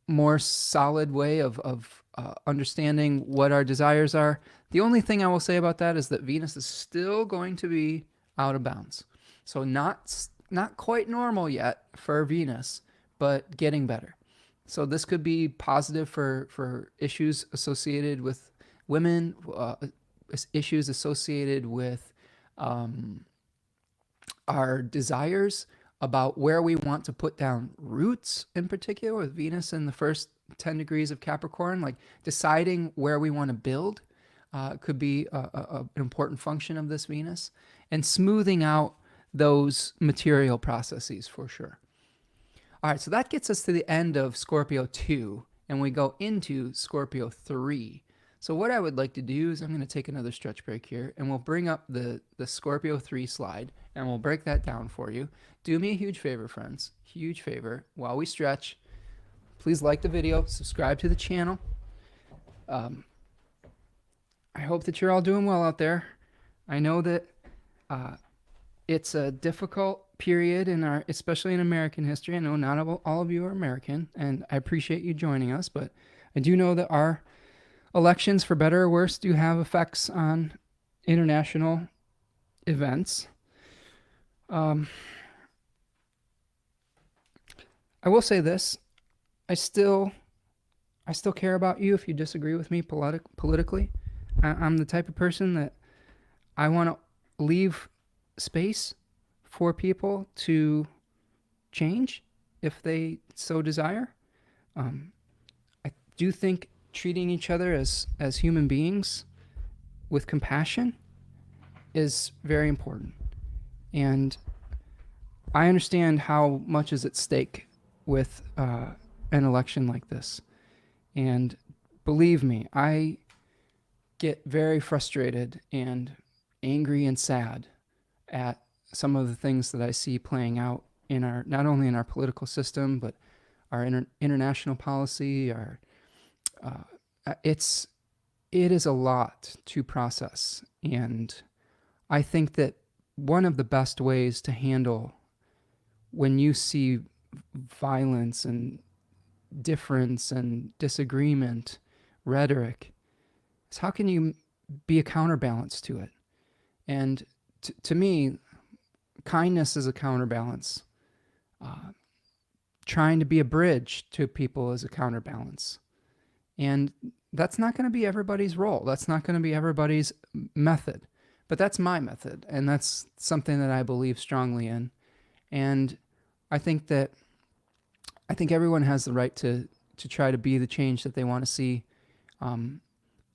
more solid way of understanding what our desires are. The only thing I will say about that is that Venus is still going to be out of bounds. So not quite normal yet for Venus, but getting better. So this could be positive for issues associated with women, issues associated with our desires about where we want to put down roots, in particular with Venus in the first 10 degrees of Capricorn, like deciding where we want to build could be an important function of this Venus, and smoothing out those material processes for sure. All right, so that gets us to the end of Scorpio 2, and we go into Scorpio 3. So what I would like to do is I'm going to take another stretch break here, and we'll bring up the Scorpio 3 slide, and we'll break that down for you. Do me a huge favor, friends, huge favor. While we stretch, please like the video, subscribe to the channel. I hope that you're all doing well out there. I know that it's a difficult period especially in American history. I know not all of you are American, and I appreciate you joining us, but I do know that our elections, for better or worse, do have effects on international events. I will say this. I still care about you if you disagree with me politically. I'm the type of person that I want to leave space for people to change if they so desire. I do think treating each other as human beings with compassion is very important. And I understand how much is at stake with an election like this. And believe me, I get very frustrated and angry and sad at some of the things that I see playing out in our, not only in our political system, but our international policy. It is a lot to process. And I think that one of the best ways to handle when you see violence and difference and disagreement, rhetoric, is how can you be a counterbalance to it? And to me, kindness is a counterbalance. Trying to be a bridge to people is a counterbalance. And that's not going to be everybody's role. That's not going to be everybody's method. But that's my method. And that's something that I believe strongly in. And I think everyone has the right to try to be the change that they want to see,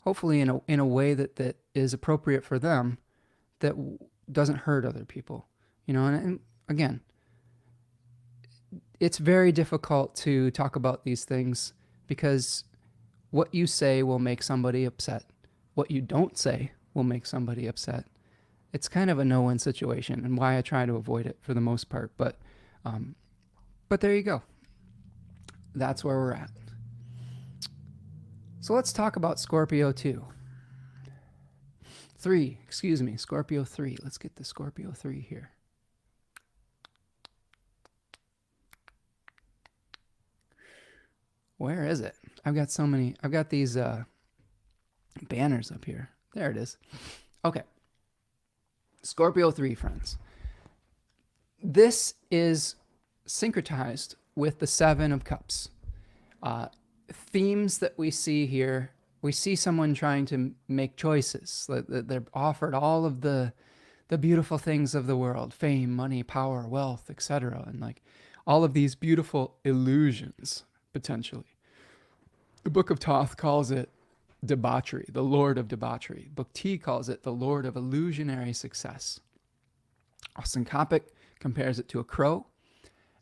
hopefully in a way that is appropriate for them, that doesn't hurt other people. And again, it's very difficult to talk about these things because what you say will make somebody upset. What you don't say will make somebody upset. It's kind of a no-win situation, and why I try to avoid it for the most part. But there you go. That's where we're at. So let's talk about Scorpio 2. Scorpio 3. Let's get the Scorpio 3 here. Where is it? I've got these banners up here. There it is. Okay. Scorpio 3, friends. This is syncretized with the Seven of Cups. Themes that we see here, we see someone trying to make choices. They're offered all of the beautiful things of the world, fame, money, power, wealth, etc. And like all of these beautiful illusions, potentially. The Book of Thoth calls it debauchery, the Lord of debauchery. Book T calls it the Lord of illusionary success. Austin Coppock compares it to a crow.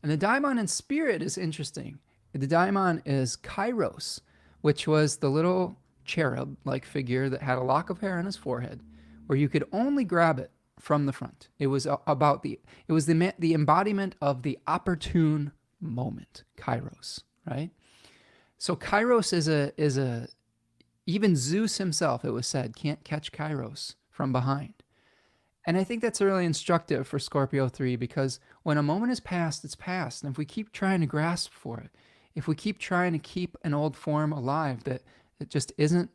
And the daimon in spirit is interesting. The daimon is Kairos, which was the little cherub-like figure that had a lock of hair on his forehead, where you could only grab it from the front. It was the embodiment of the opportune moment, Kairos, right? So Kairos is a even Zeus himself, it was said, can't catch Kairos from behind. And I think that's really instructive for Scorpio 3, because when a moment is past, it's past. And if we keep trying to grasp for it, if we keep trying to keep an old form alive that just isn't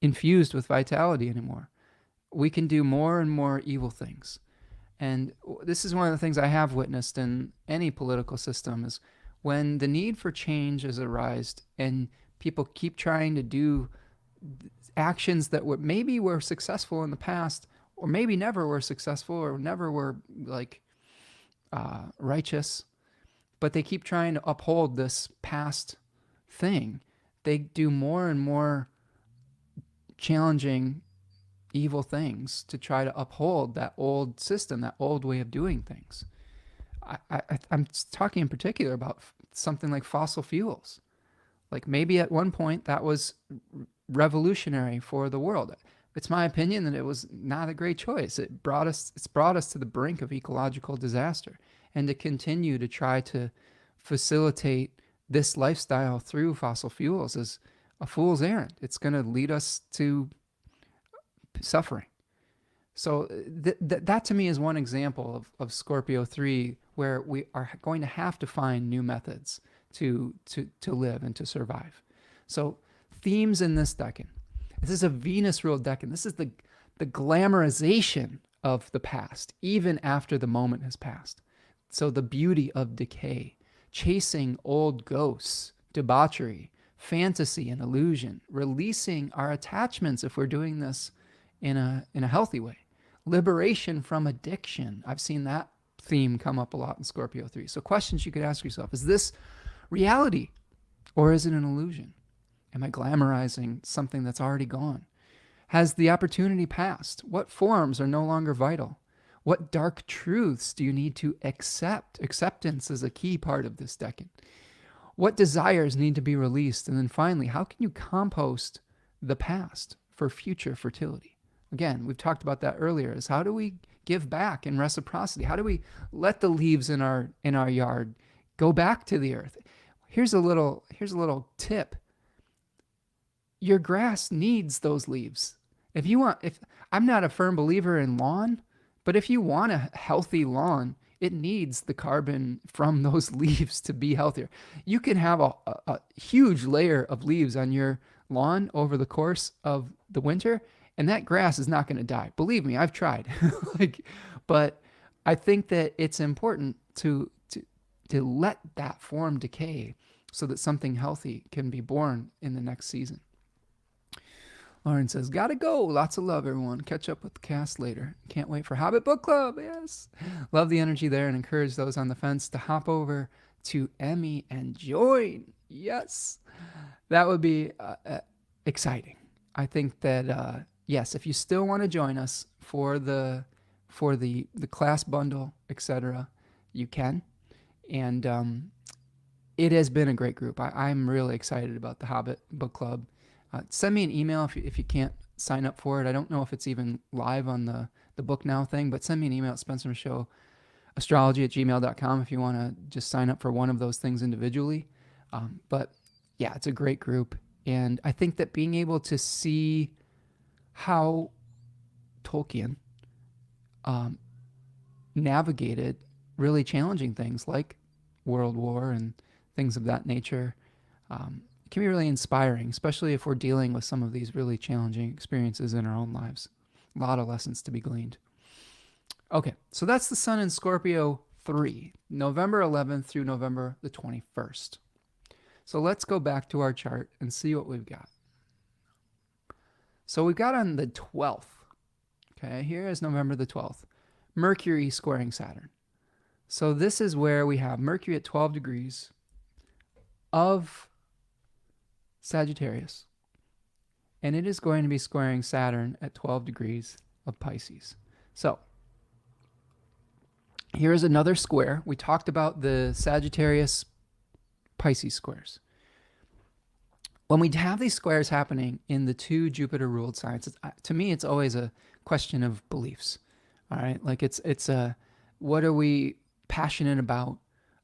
infused with vitality anymore, we can do more and more evil things. And this is one of the things I have witnessed in any political system, is when the need for change is arised and people keep trying to do actions that maybe were successful in the past, or maybe never were successful, or never were righteous, but they keep trying to uphold this past thing. They do more and more challenging, evil things to try to uphold that old system, that old way of doing things. I'm talking in particular about something like fossil fuels. Like maybe at one point that was revolutionary for the world. It's my opinion that it was not a great choice. It's brought us to the brink of ecological disaster. And to continue to try to facilitate this lifestyle through fossil fuels is a fool's errand. It's going to lead us to suffering. So that to me is one example of Scorpio 3, where we are going to have to find new methods to live and to survive. So themes in this decan. This is a Venus-ruled decan. This is the glamorization of the past, even after the moment has passed. So the beauty of decay, chasing old ghosts, debauchery, fantasy and illusion, releasing our attachments if we're doing this in a healthy way, liberation from addiction. I've seen that theme come up a lot in Scorpio 3. So questions you could ask yourself: is this reality or is it an illusion? Am I glamorizing something that's already gone? Has the opportunity passed? What forms are no longer vital? What dark truths do you need to accept? Acceptance is a key part of this decan. What desires need to be released? And then finally, how can you compost the past for future fertility? Again, we've talked about that earlier, is how do we give back in reciprocity? How do we let the leaves in our yard go back to the earth? Here's a little tip. Your grass needs those leaves. If I'm not a firm believer in lawn, but if you want a healthy lawn, it needs the carbon from those leaves to be healthier. You can have a huge layer of leaves on your lawn over the course of the winter, and that grass is not going to die. Believe me, I've tried. But I think that it's important to let that form decay so that something healthy can be born in the next season. Lauren says, gotta go. Lots of love, everyone. Catch up with the cast later. Can't wait for Hobbit Book Club. Yes. Love the energy there and encourage those on the fence to hop over to Emmy and join. Yes. That would be exciting. I think that, yes, if you still want to join us for the class bundle, etc., you can. And it has been a great group. I'm really excited about the Hobbit Book Club. Send me an email if you can't sign up for it. I don't know if it's even live on the Book Now thing, but send me an email at Spencer Michaud, astrology@gmail.com if you want to just sign up for one of those things individually. But yeah, it's a great group. And I think that being able to see how Tolkien navigated really challenging things like World War and things of that nature can be really inspiring, especially if we're dealing with some of these really challenging experiences in our own lives. A lot of lessons to be gleaned. Okay, so that's the Sun in Scorpio 3, November 11th through November the 21st. So let's go back to our chart and see what we've got. So we've got on the 12th, okay, here is November the 12th, Mercury squaring Saturn. So this is where we have Mercury at 12 degrees of Sagittarius, and it is going to be squaring Saturn at 12 degrees of Pisces. So here is another square. We talked about the Sagittarius Pisces squares. When we have these squares happening in the two Jupiter-ruled signs, to me, it's always a question of beliefs. All right, like it's what are we passionate about?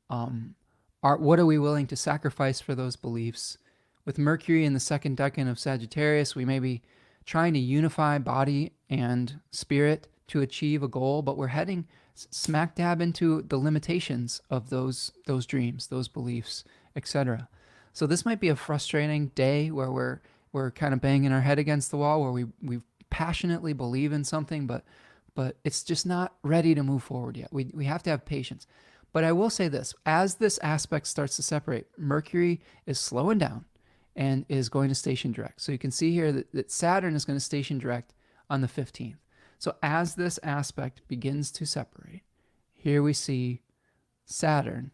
What are we willing to sacrifice for those beliefs? With Mercury in the second decan of Sagittarius, we may be trying to unify body and spirit to achieve a goal, but we're heading smack dab into the limitations of those dreams, those beliefs, etc. So this might be a frustrating day where we're kind of banging our head against the wall, where we passionately believe in something, but it's just not ready to move forward yet. We have to have patience. But I will say this, as this aspect starts to separate, Mercury is slowing down and is going to station direct. So you can see here that Saturn is going to station direct on the 15th. So as this aspect begins to separate, here we see Saturn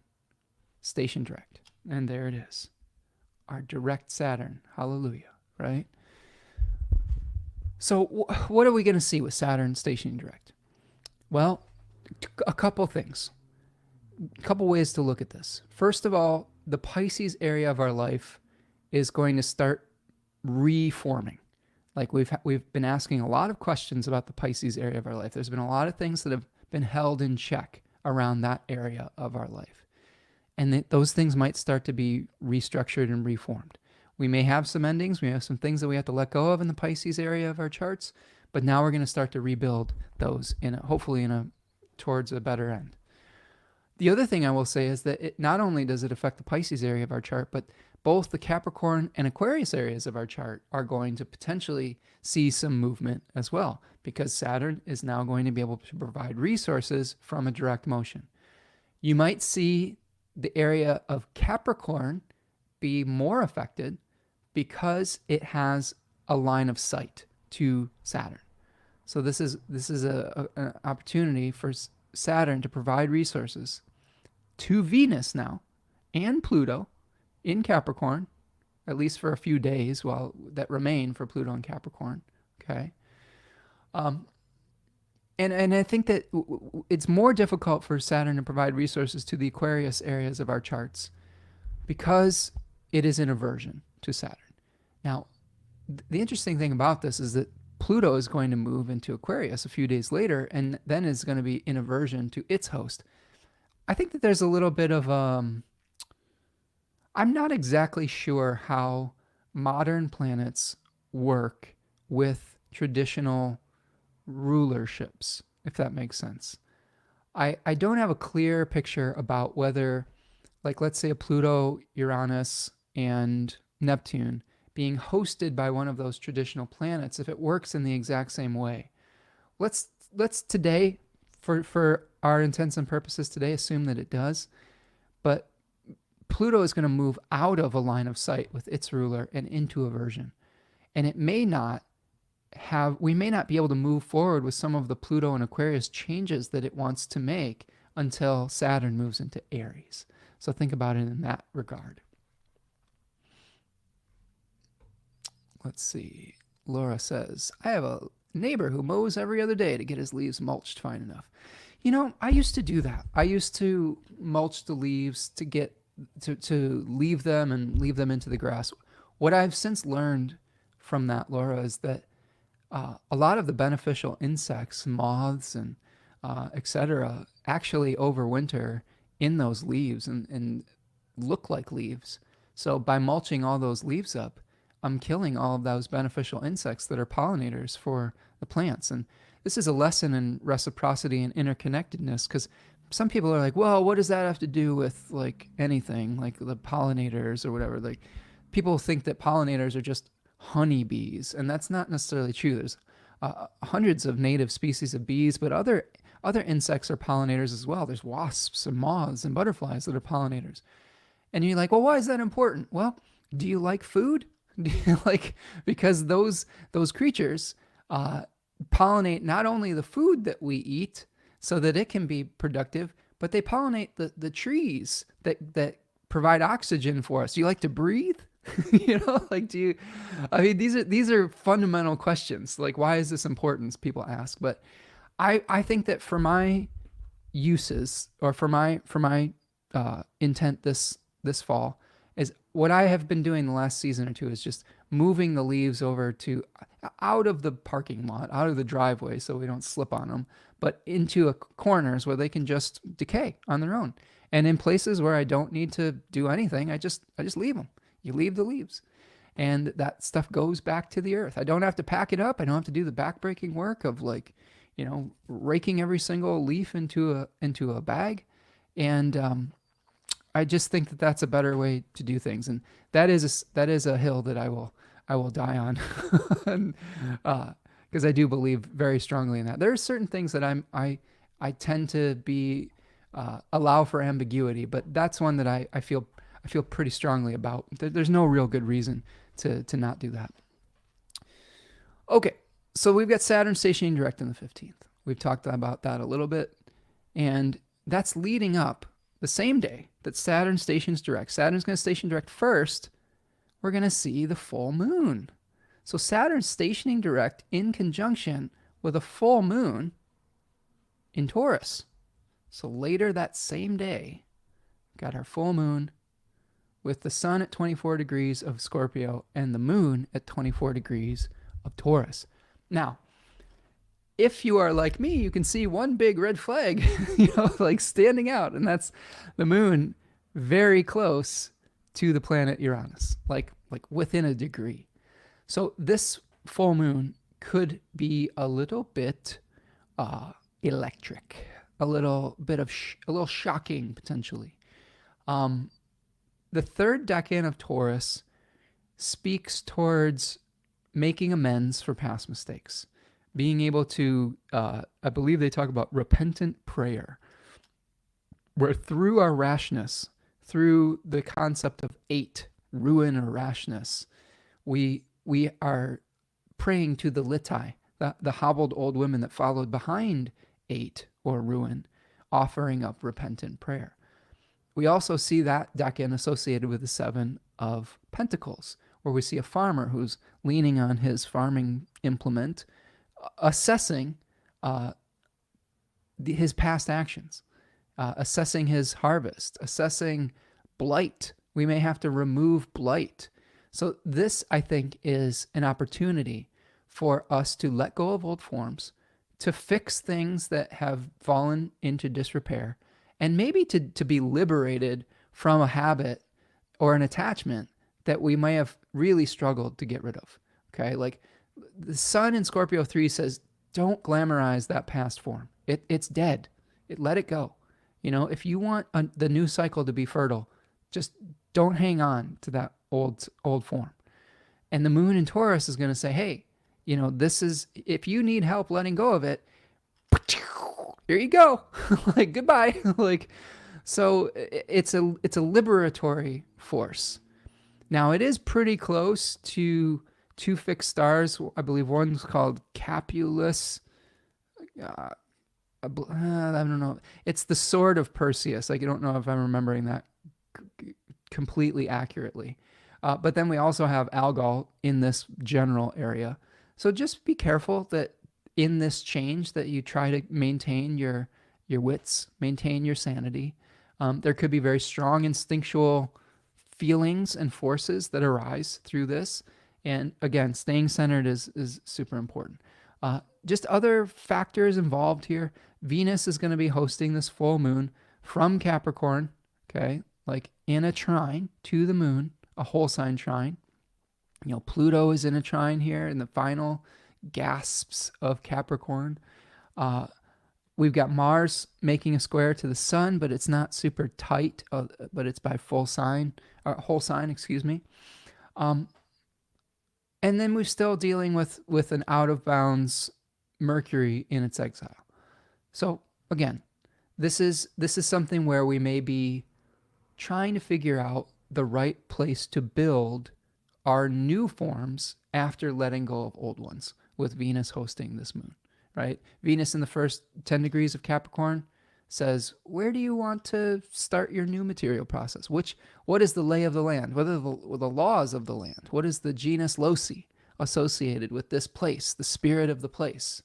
station direct. And there it is, our direct Saturn. Hallelujah, right? So what are we going to see with Saturn stationing direct? Well, a couple things. A couple ways to look at this. First of all, the Pisces area of our life is going to start reforming. Like we've been asking a lot of questions about the Pisces area of our life. There's been a lot of things that have been held in check around that area of our life. And those things might start to be restructured and reformed. We may have some endings. We have some things that we have to let go of in the Pisces area of our charts. But now we're going to start to rebuild those hopefully towards a better end. The other thing I will say is that not only does it affect the Pisces area of our chart, but both the Capricorn and Aquarius areas of our chart are going to potentially see some movement as well, because Saturn is now going to be able to provide resources from a direct motion. You might see the area of Capricorn be more affected because it has a line of sight to Saturn. So this is an opportunity for Saturn to provide resources to Venus now and Pluto in Capricorn, at least for a few days while that remain for Pluto and Capricorn. Okay. And I think that it's more difficult for Saturn to provide resources to the Aquarius areas of our charts because it is in aversion to Saturn. Now, the interesting thing about this is that Pluto is going to move into Aquarius a few days later and then is going to be in aversion to its host. I think that there's a little bit of I'm not exactly sure how modern planets work with traditional rulerships, if that makes sense. I don't have a clear picture about whether, like, let's say a Pluto, Uranus, and Neptune being hosted by one of those traditional planets, if it works in the exact same way. Let's today, for our intents and purposes today, assume that it does. But Pluto is going to move out of a line of sight with its ruler and into aversion. And it may not we may not be able to move forward with some of the Pluto and Aquarius changes that it wants to make until Saturn moves into Aries. So think about it in that regard. Let's see. Laura says, I have a neighbor who mows every other day to get his leaves mulched fine enough. You know, I used to do that. I used to mulch the leaves to get to leave them and leave them into the grass. What I've since learned from that, Laura, is that a lot of the beneficial insects, moths and etc., actually overwinter in those leaves and look like leaves. So by mulching all those leaves up, I'm killing all of those beneficial insects that are pollinators for the plants. And this is a lesson in reciprocity and interconnectedness, because some people are like, well, what does that have to do with like anything, like the pollinators or whatever? Like, people think that pollinators are just honeybees, and that's not necessarily true. There's hundreds of native species of bees, but other insects are pollinators as well. There's wasps and moths and butterflies that are pollinators. And you're like, well, why is that important? Well, do you like food? Do you like, because those creatures pollinate not only the food that we eat so that it can be productive, but they pollinate the trees that provide oxygen for us. Do you like to breathe? Like, I mean, these are fundamental questions. Like, why is this important? People ask. But I think that for my uses, or for my intent this fall, is what I have been doing the last season or two is just moving the leaves over to out of the parking lot, out of the driveway, so we don't slip on them, but into corners where they can just decay on their own. And in places where I don't need to do anything, I just leave them. You leave the leaves, and that stuff goes back to the earth. I don't have to pack it up. I don't have to do the backbreaking work of, like, raking every single leaf into a bag. And I just think that that's a better way to do things, and that is a hill that I will die on, because I do believe very strongly in that. There are certain things that I tend to be allow for ambiguity, but that's one that I feel pretty strongly about. There's no real good reason to not do that. Okay, so we've got Saturn stationing direct on the 15th. We've talked about that a little bit, and that's leading up the same day that Saturn stations direct. Saturn's going to station direct first. We're going to see the full moon. So Saturn's stationing direct in conjunction with a full moon in Taurus. So later that same day, got our full moon with the sun at 24 degrees of Scorpio and the moon at 24 degrees of Taurus. Now, if you are like me, you can see one big red flag, like standing out, and that's the moon very close to the planet Uranus, like within a degree. So this full moon could be a little bit electric, a little bit of a little shocking potentially. The third decan of Taurus speaks towards making amends for past mistakes, being able to, I believe they talk about repentant prayer, where through our rashness, through the concept of ruin or rashness, we are praying to the litai, the hobbled old women that followed behind 8 or ruin, offering up repentant prayer. We also see that decan associated with the 7 of Pentacles, where we see a farmer who's leaning on his farming implement, assessing his past actions, assessing his harvest, assessing blight. We may have to remove blight. So this, I think, is an opportunity for us to let go of old forms, to fix things that have fallen into disrepair, and maybe to be liberated from a habit or an attachment that we may have really struggled to get rid of. Okay, like the sun in Scorpio 3 says, don't glamorize that past form. It's dead. Let it go. You know, if you want the new cycle to be fertile, just don't hang on to that old form. And the moon in Taurus is going to say, hey, you know, this is, if you need help letting go of it, here you go. Like, goodbye. Like, so it's a liberatory force. Now, it is pretty close to 2 fixed stars. I believe one's called Capulus. I don't know. It's the sword of Perseus. Like, I don't know if I'm remembering that completely accurately. But then we also have Algol in this general area. So just be careful that in this change that you try to maintain your wits, maintain your sanity. There could be very strong instinctual feelings and forces that arise through this. And again, staying centered is super important. Just other factors involved here. Venus is going to be hosting this full moon from Capricorn, okay, like in a trine to the moon, a whole sign trine. You know, Pluto is in a trine here in the final gasps of Capricorn. We've got Mars making a square to the sun, but it's not super tight, but it's by whole sign, excuse me. And then we're still dealing with an out of bounds Mercury in its exile. So again, this is something where we may be trying to figure out the right place to build our new forms after letting go of old ones, with Venus hosting this moon, right? Venus in the first 10 degrees of Capricorn says, where do you want to start your new material process? What is the lay of the land? What are the laws of the land? What is the genus loci associated with this place, the spirit of the place?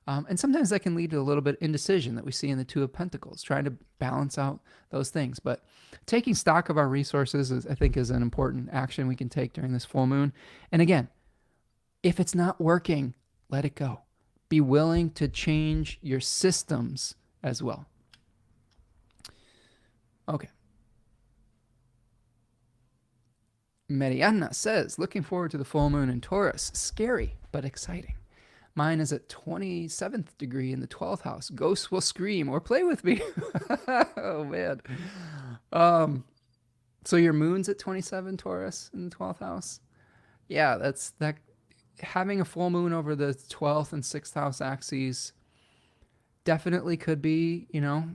And sometimes that can lead to a little bit of indecision that we see in the 2 of Pentacles, trying to balance out those things. But taking stock of our resources, I think, is an important action we can take during this full moon. And again, if it's not working, let it go. Be willing to change your systems as well. Okay. Mariana says, looking forward to the full moon in Taurus. Scary, but exciting. Mine is at 27th degree in the 12th house. Ghosts will scream or play with me. Oh, man. So your moon's at 27 Taurus in the 12th house? Yeah, that. Having a full moon over the 12th and 6th house axes definitely could be, you know,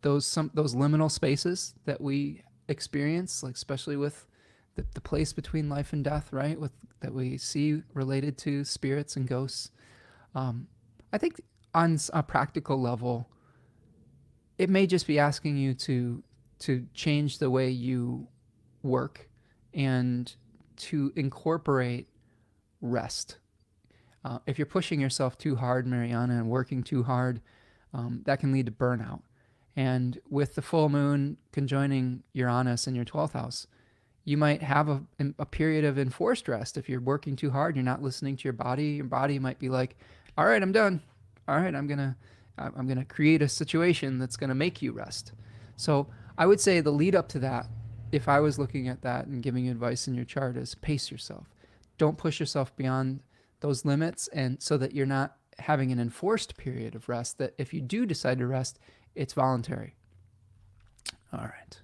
those liminal spaces that we experience, like especially with the place between life and death, right? That we see related to spirits and ghosts. I think on a practical level, it may just be asking you to change the way you work and to incorporate rest. If you're pushing yourself too hard, Mariana, and working too hard, that can lead to burnout. And with the full moon conjoining Uranus in your 12th house, you might have a period of enforced rest. If you're working too hard, you're not listening to your body might be like, all right, I'm done. All right, I'm gonna create a situation that's gonna make you rest. So I would say the lead up to that, if I was looking at that and giving you advice in your chart, is pace yourself. Don't push yourself beyond those limits, and so that you're not having an enforced period of rest, that if you do decide to rest, it's voluntary. All right.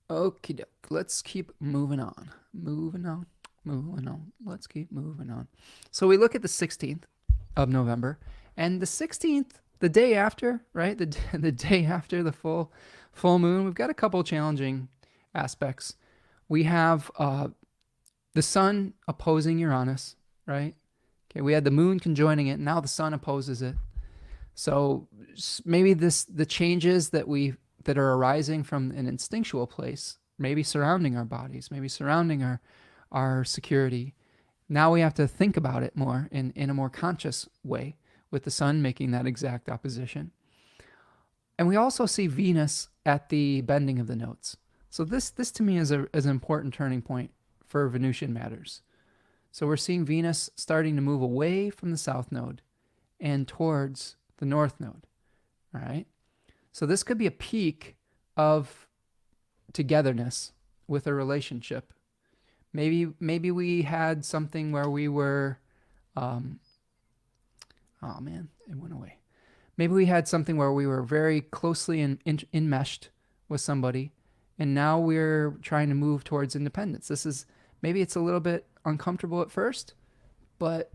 Okie doke. Let's keep moving on. Let's keep moving on. So we look at the 16th of November, and the 16th, the day after, right? The day after the full moon, we've got a couple challenging aspects. We have the sun opposing Uranus, right? Okay, we had the moon conjoining it, and now the sun opposes it. So maybe the changes that are arising from an instinctual place, maybe surrounding our bodies, maybe surrounding our security. Now we have to think about it more in a more conscious way, with the sun making that exact opposition. And we also see Venus at the bending of the nodes. So this to me is an important turning point for Venusian matters. So we're seeing Venus starting to move away from the south node and towards the north node. All right. So this could be a peak of togetherness with a relationship. Maybe we had something where we were, oh man, it went away. Maybe we had something where we were very closely enmeshed with somebody, and now we're trying to move towards independence. Maybe it's a little bit uncomfortable at first, but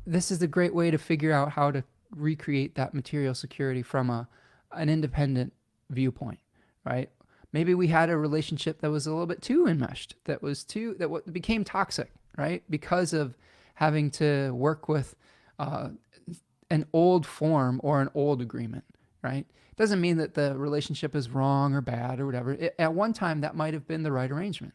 this is a great way to figure out how to recreate that material security from an independent viewpoint, right? Maybe we had a relationship that was a little bit too enmeshed, that became toxic, right? Because of having to work with an old form or an old agreement, right? It doesn't mean that the relationship is wrong or bad or whatever. At one time, that might have been the right arrangement,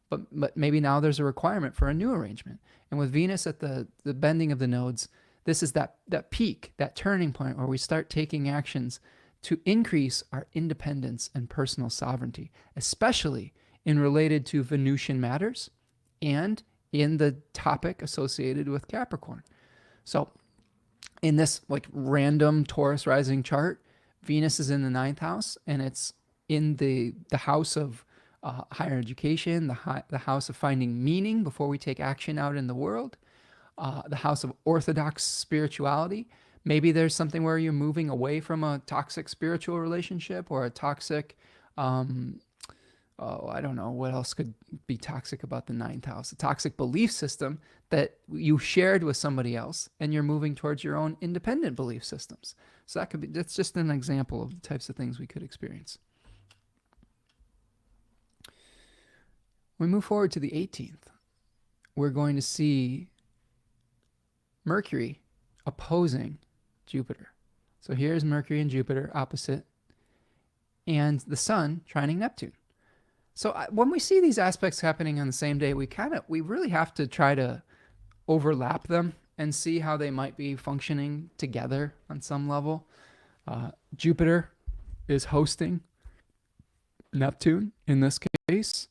but maybe now there's a requirement for a new arrangement. And with Venus at the bending of the nodes, this is that peak, that turning point where we start taking actions to increase our independence and personal sovereignty, especially in related to Venusian matters and in the topic associated with Capricorn. So in this like random Taurus rising chart, Venus is in the 9th house, and it's in the house of higher education, the house of finding meaning before we take action out in the world, the house of orthodox spirituality. Maybe there's something where you're moving away from a toxic spiritual relationship or a toxic, I don't know, what else could be toxic about the 9th house? A toxic belief system that you shared with somebody else, and you're moving towards your own independent belief systems. So that's just an example of the types of things we could experience. We move forward to the 18th. We're going to see Mercury opposing Jupiter. So here's Mercury and Jupiter opposite, and the sun trining Neptune. So when we see these aspects happening on the same day, we really have to try to overlap them and see how they might be functioning together on some level. Jupiter is hosting Neptune in this case.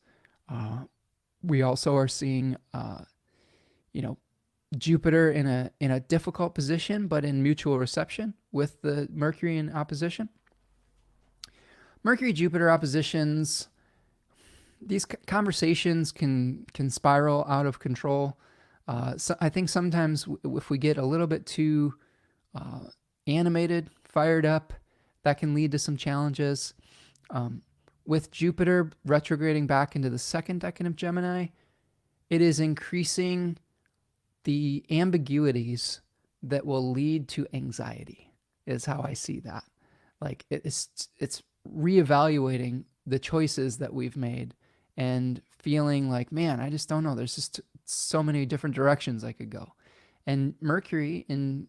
We also are seeing, Jupiter in a difficult position, but in mutual reception with the Mercury in opposition. Mercury-Jupiter oppositions, these conversations can spiral out of control. So I think sometimes if we get a little bit too animated, fired up, that can lead to some challenges. With Jupiter retrograding back into the 2nd decan of Gemini, it is increasing the ambiguities that will lead to anxiety, is how I see that. Like it's reevaluating the choices that we've made and feeling like, man, I just don't know. There's just so many different directions I could go. And Mercury in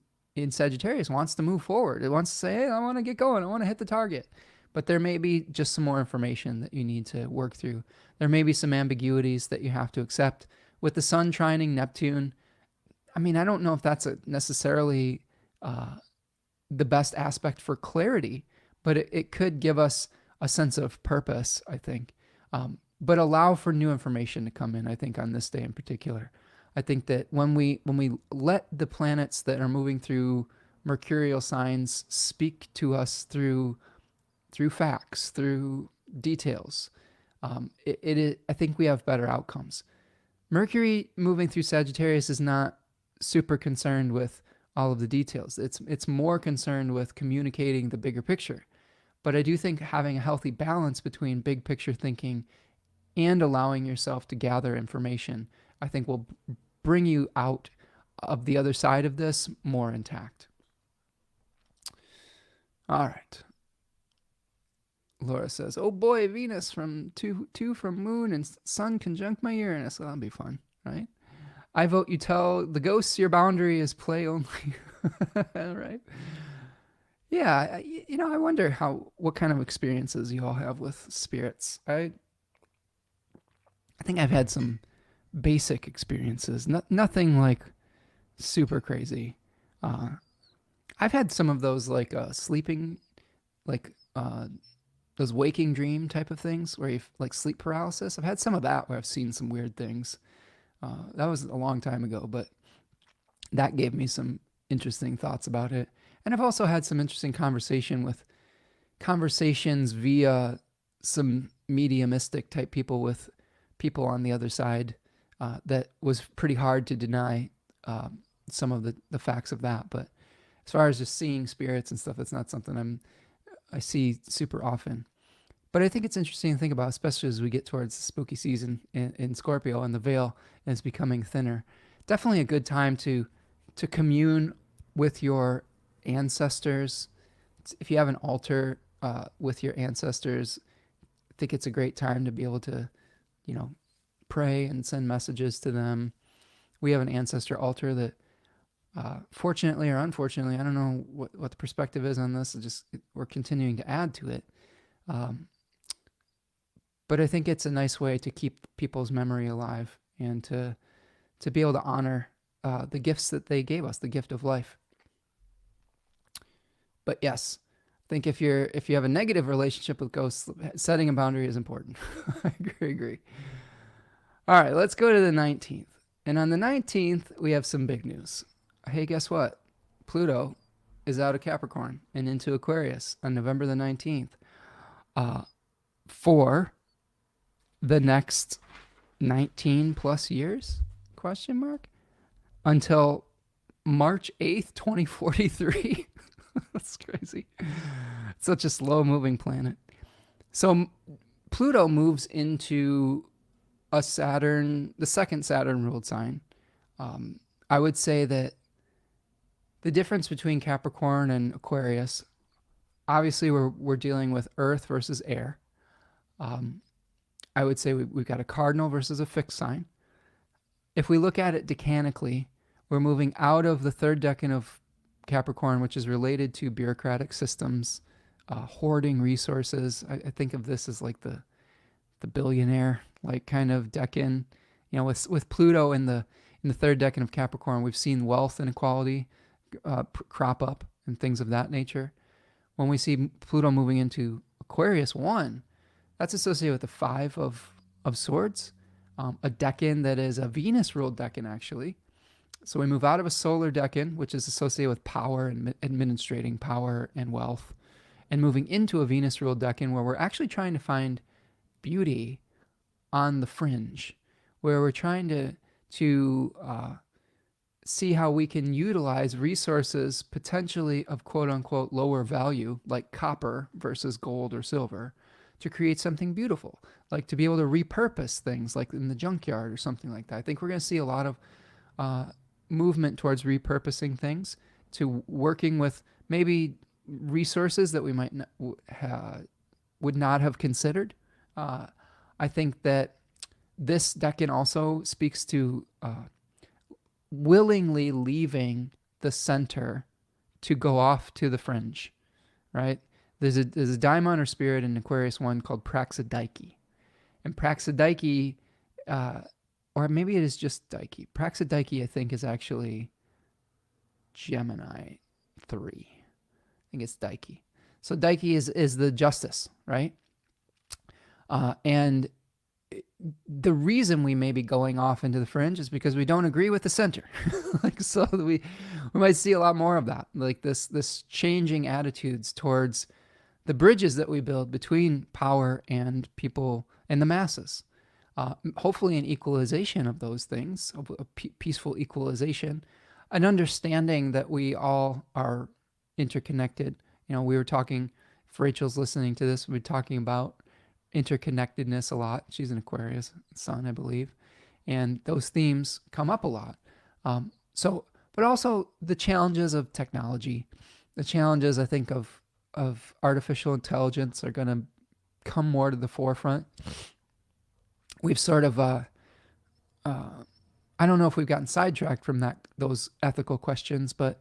Sagittarius wants to move forward. It wants to say, hey, I want to get going. I want to hit the target. But there may be just some more information that you need to work through. There may be some ambiguities that you have to accept. With the sun trining Neptune, I mean, I don't know if that's necessarily the best aspect for clarity, but it could give us a sense of purpose, I think. But allow for new information to come in, I think, on this day in particular. I think that when we let the planets that are moving through mercurial signs speak to us through facts, through details, I think we have better outcomes. Mercury moving through Sagittarius is not super concerned with all of the details. It's more concerned with communicating the bigger picture. But I do think having a healthy balance between big picture thinking and allowing yourself to gather information, I think will bring you out of the other side of this more intact. All right. Laura says, "Oh boy, Venus from two from Moon and Sun conjunct my Uranus. Well, that'll be fun, right?" I vote you tell the ghosts your boundary is play only. Right? Yeah, I wonder what kind of experiences you all have with spirits. I think I've had some basic experiences, nothing like super crazy. Uh, I've had some of those like sleeping, like those waking dream type of things where you like sleep paralysis. I've had some of that where I've seen some weird things. That was a long time ago, but that gave me some interesting thoughts about it. And I've also had some interesting conversations via some mediumistic type people with people on the other side that was pretty hard to deny some of the facts of that. But as far as just seeing spirits and stuff, that's not something I see super often. But I think it's interesting to think about, especially as we get towards the spooky season in Scorpio and the veil is becoming thinner. Definitely a good time to commune with your ancestors. If you have an altar with your ancestors, I think it's a great time to be able to, pray and send messages to them. We have an ancestor altar that, fortunately or unfortunately, I don't know what the perspective is on this. We're continuing to add to it. But I think it's a nice way to keep people's memory alive and to be able to honor the gifts that they gave us, the gift of life. But yes, I think if you have a negative relationship with ghosts, setting a boundary is important. I agree. All right, let's go to the 19th. And on the 19th, we have some big news. Hey, guess what? Pluto is out of Capricorn and into Aquarius on November the 19th for the next 19 plus years, ? Until March 8th, 2043. That's crazy. It's such a slow moving planet. So Pluto moves into the second Saturn ruled sign. I would say that the difference between Capricorn and Aquarius, obviously we're dealing with earth versus air. I would say we've got a cardinal versus a fixed sign. If we look at it decanically, we're moving out of the third decan of Capricorn, which is related to bureaucratic systems, hoarding resources. I think of this as like the billionaire like kind of decan. With Pluto in the third decan of Capricorn, we've seen wealth inequality crop up and things of that nature. When we see Pluto moving into Aquarius 1, that's associated with the Five of Swords, a decan that is a Venus-ruled decan, actually. So we move out of a solar decan, which is associated with power and administrating power and wealth, and moving into a Venus-ruled decan where we're actually trying to find beauty on the fringe, where we're trying to see how we can utilize resources potentially of quote-unquote lower value, like copper versus gold or silver, to create something beautiful, like to be able to repurpose things like in the junkyard or something like that. I think we're going to see a lot of movement towards repurposing things, to working with maybe resources that we might would not have considered. I think that this decan also speaks to willingly leaving the center to go off to the fringe, right? There's a daimon or spirit in Aquarius 1 called Praxidike. And Praxidike, or maybe it is just Dike. Praxidike, I think, is actually Gemini 3. I think it's Dike. So Dike is the justice, right? And the reason we may be going off into the fringe is because we don't agree with the center. So we might see a lot more of that, like this changing attitudes towards the bridges that we build between power and people and the masses. Hopefully an equalization of those things, a peaceful equalization, an understanding that we all are interconnected. We were talking, if Rachel's listening to this, we're talking about interconnectedness a lot. She's an Aquarius sun, I believe. And those themes come up a lot. But also the challenges of technology, the challenges, I think, of artificial intelligence are going to come more to the forefront. We've sort of, I don't know if we've gotten sidetracked from those ethical questions, but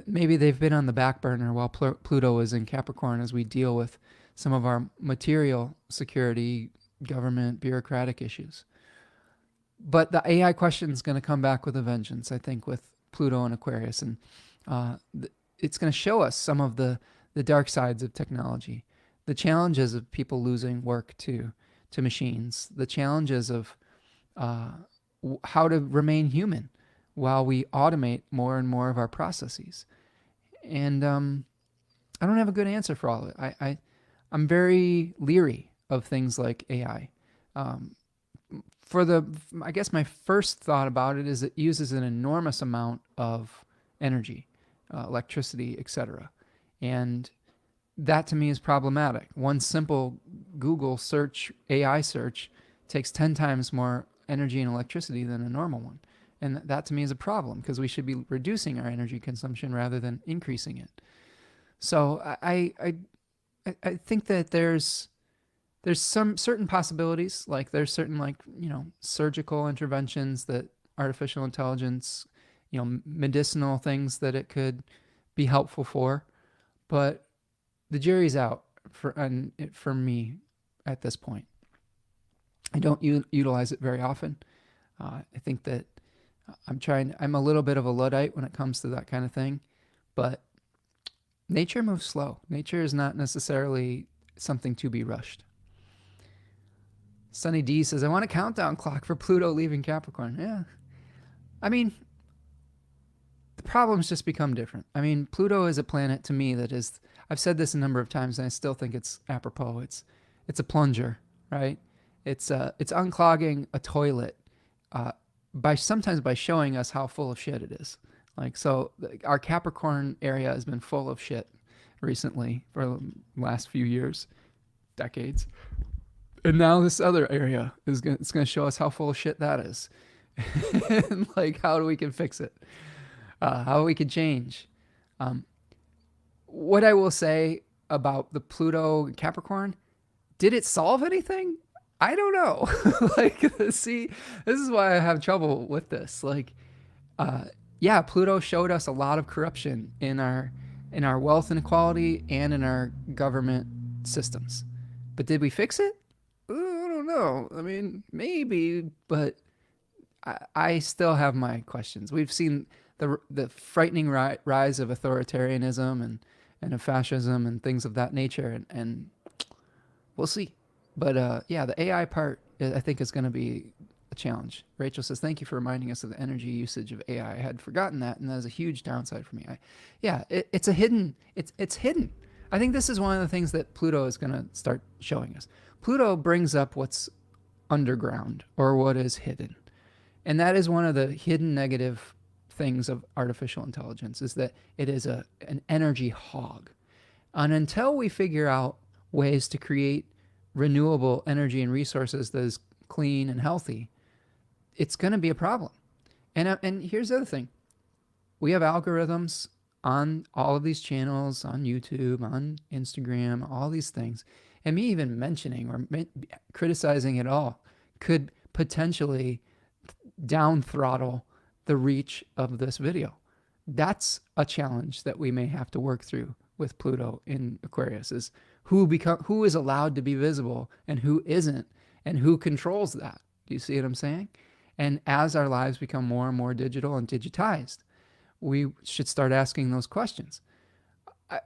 maybe they've been on the back burner while Pluto is in Capricorn as we deal with some of our material security, government, bureaucratic issues. But the AI question is going to come back with a vengeance, I think, with Pluto and Aquarius. And it's going to show us some of the dark sides of technology, the challenges of people losing work to machines, the challenges of how to remain human while we automate more and more of our processes. And I don't have a good answer for all of it. I'm very leery of things like AI. I guess my first thought about it is it uses an enormous amount of energy, electricity, etc. And that to me is problematic. One simple Google search, AI search, takes 10 times more energy and electricity than a normal one. And that to me is a problem because we should be reducing our energy consumption rather than increasing it. So I think that there's some certain possibilities, like there's certain surgical interventions that artificial intelligence, medicinal things that it could be helpful for, but the jury's out for me at this point. I don't utilize it very often. I think that I'm a little bit of a Luddite when it comes to that kind of thing, but nature moves slow. Nature is not necessarily something to be rushed. Sunny D says, I want a countdown clock for Pluto leaving Capricorn. Yeah. I mean, the problems just become different. I mean, Pluto is a planet to me that is, I've said this a number of times and I still think it's apropos. It's a plunger, right? It's unclogging a toilet sometimes by showing us how full of shit it is. Our Capricorn area has been full of shit recently for the last few years, decades. And now this other area it's going to show us how full of shit that is. And how we can fix it. How we can change. What I will say about the Pluto Capricorn, did it solve anything? I don't know. See, this is why I have trouble with this. Yeah, Pluto showed us a lot of corruption in our wealth inequality and in our government systems. But did we fix it? I don't know. I mean, maybe, but I still have my questions. We've seen the frightening rise of authoritarianism and of fascism and things of that nature, and we'll see. But yeah, the AI part, I think, is going to be a challenge. Rachel says, thank you for reminding us of the energy usage of AI. I had forgotten that, and that is a huge downside for me. It's hidden. I think this is one of the things that Pluto is going to start showing us. Pluto brings up what's underground or what is hidden. And that is one of the hidden negative things of artificial intelligence, is that it is an energy hog. And until we figure out ways to create renewable energy and resources that is clean and healthy, it's going to be a problem. And here's the other thing. We have algorithms on all of these channels, on YouTube, on Instagram, all these things. And me even mentioning or criticizing it all could potentially down throttle the reach of this video. That's a challenge that we may have to work through with Pluto in Aquarius, is who is allowed to be visible and who isn't, and who controls that. Do you see what I'm saying? And as our lives become more and more digital and digitized, we should start asking those questions.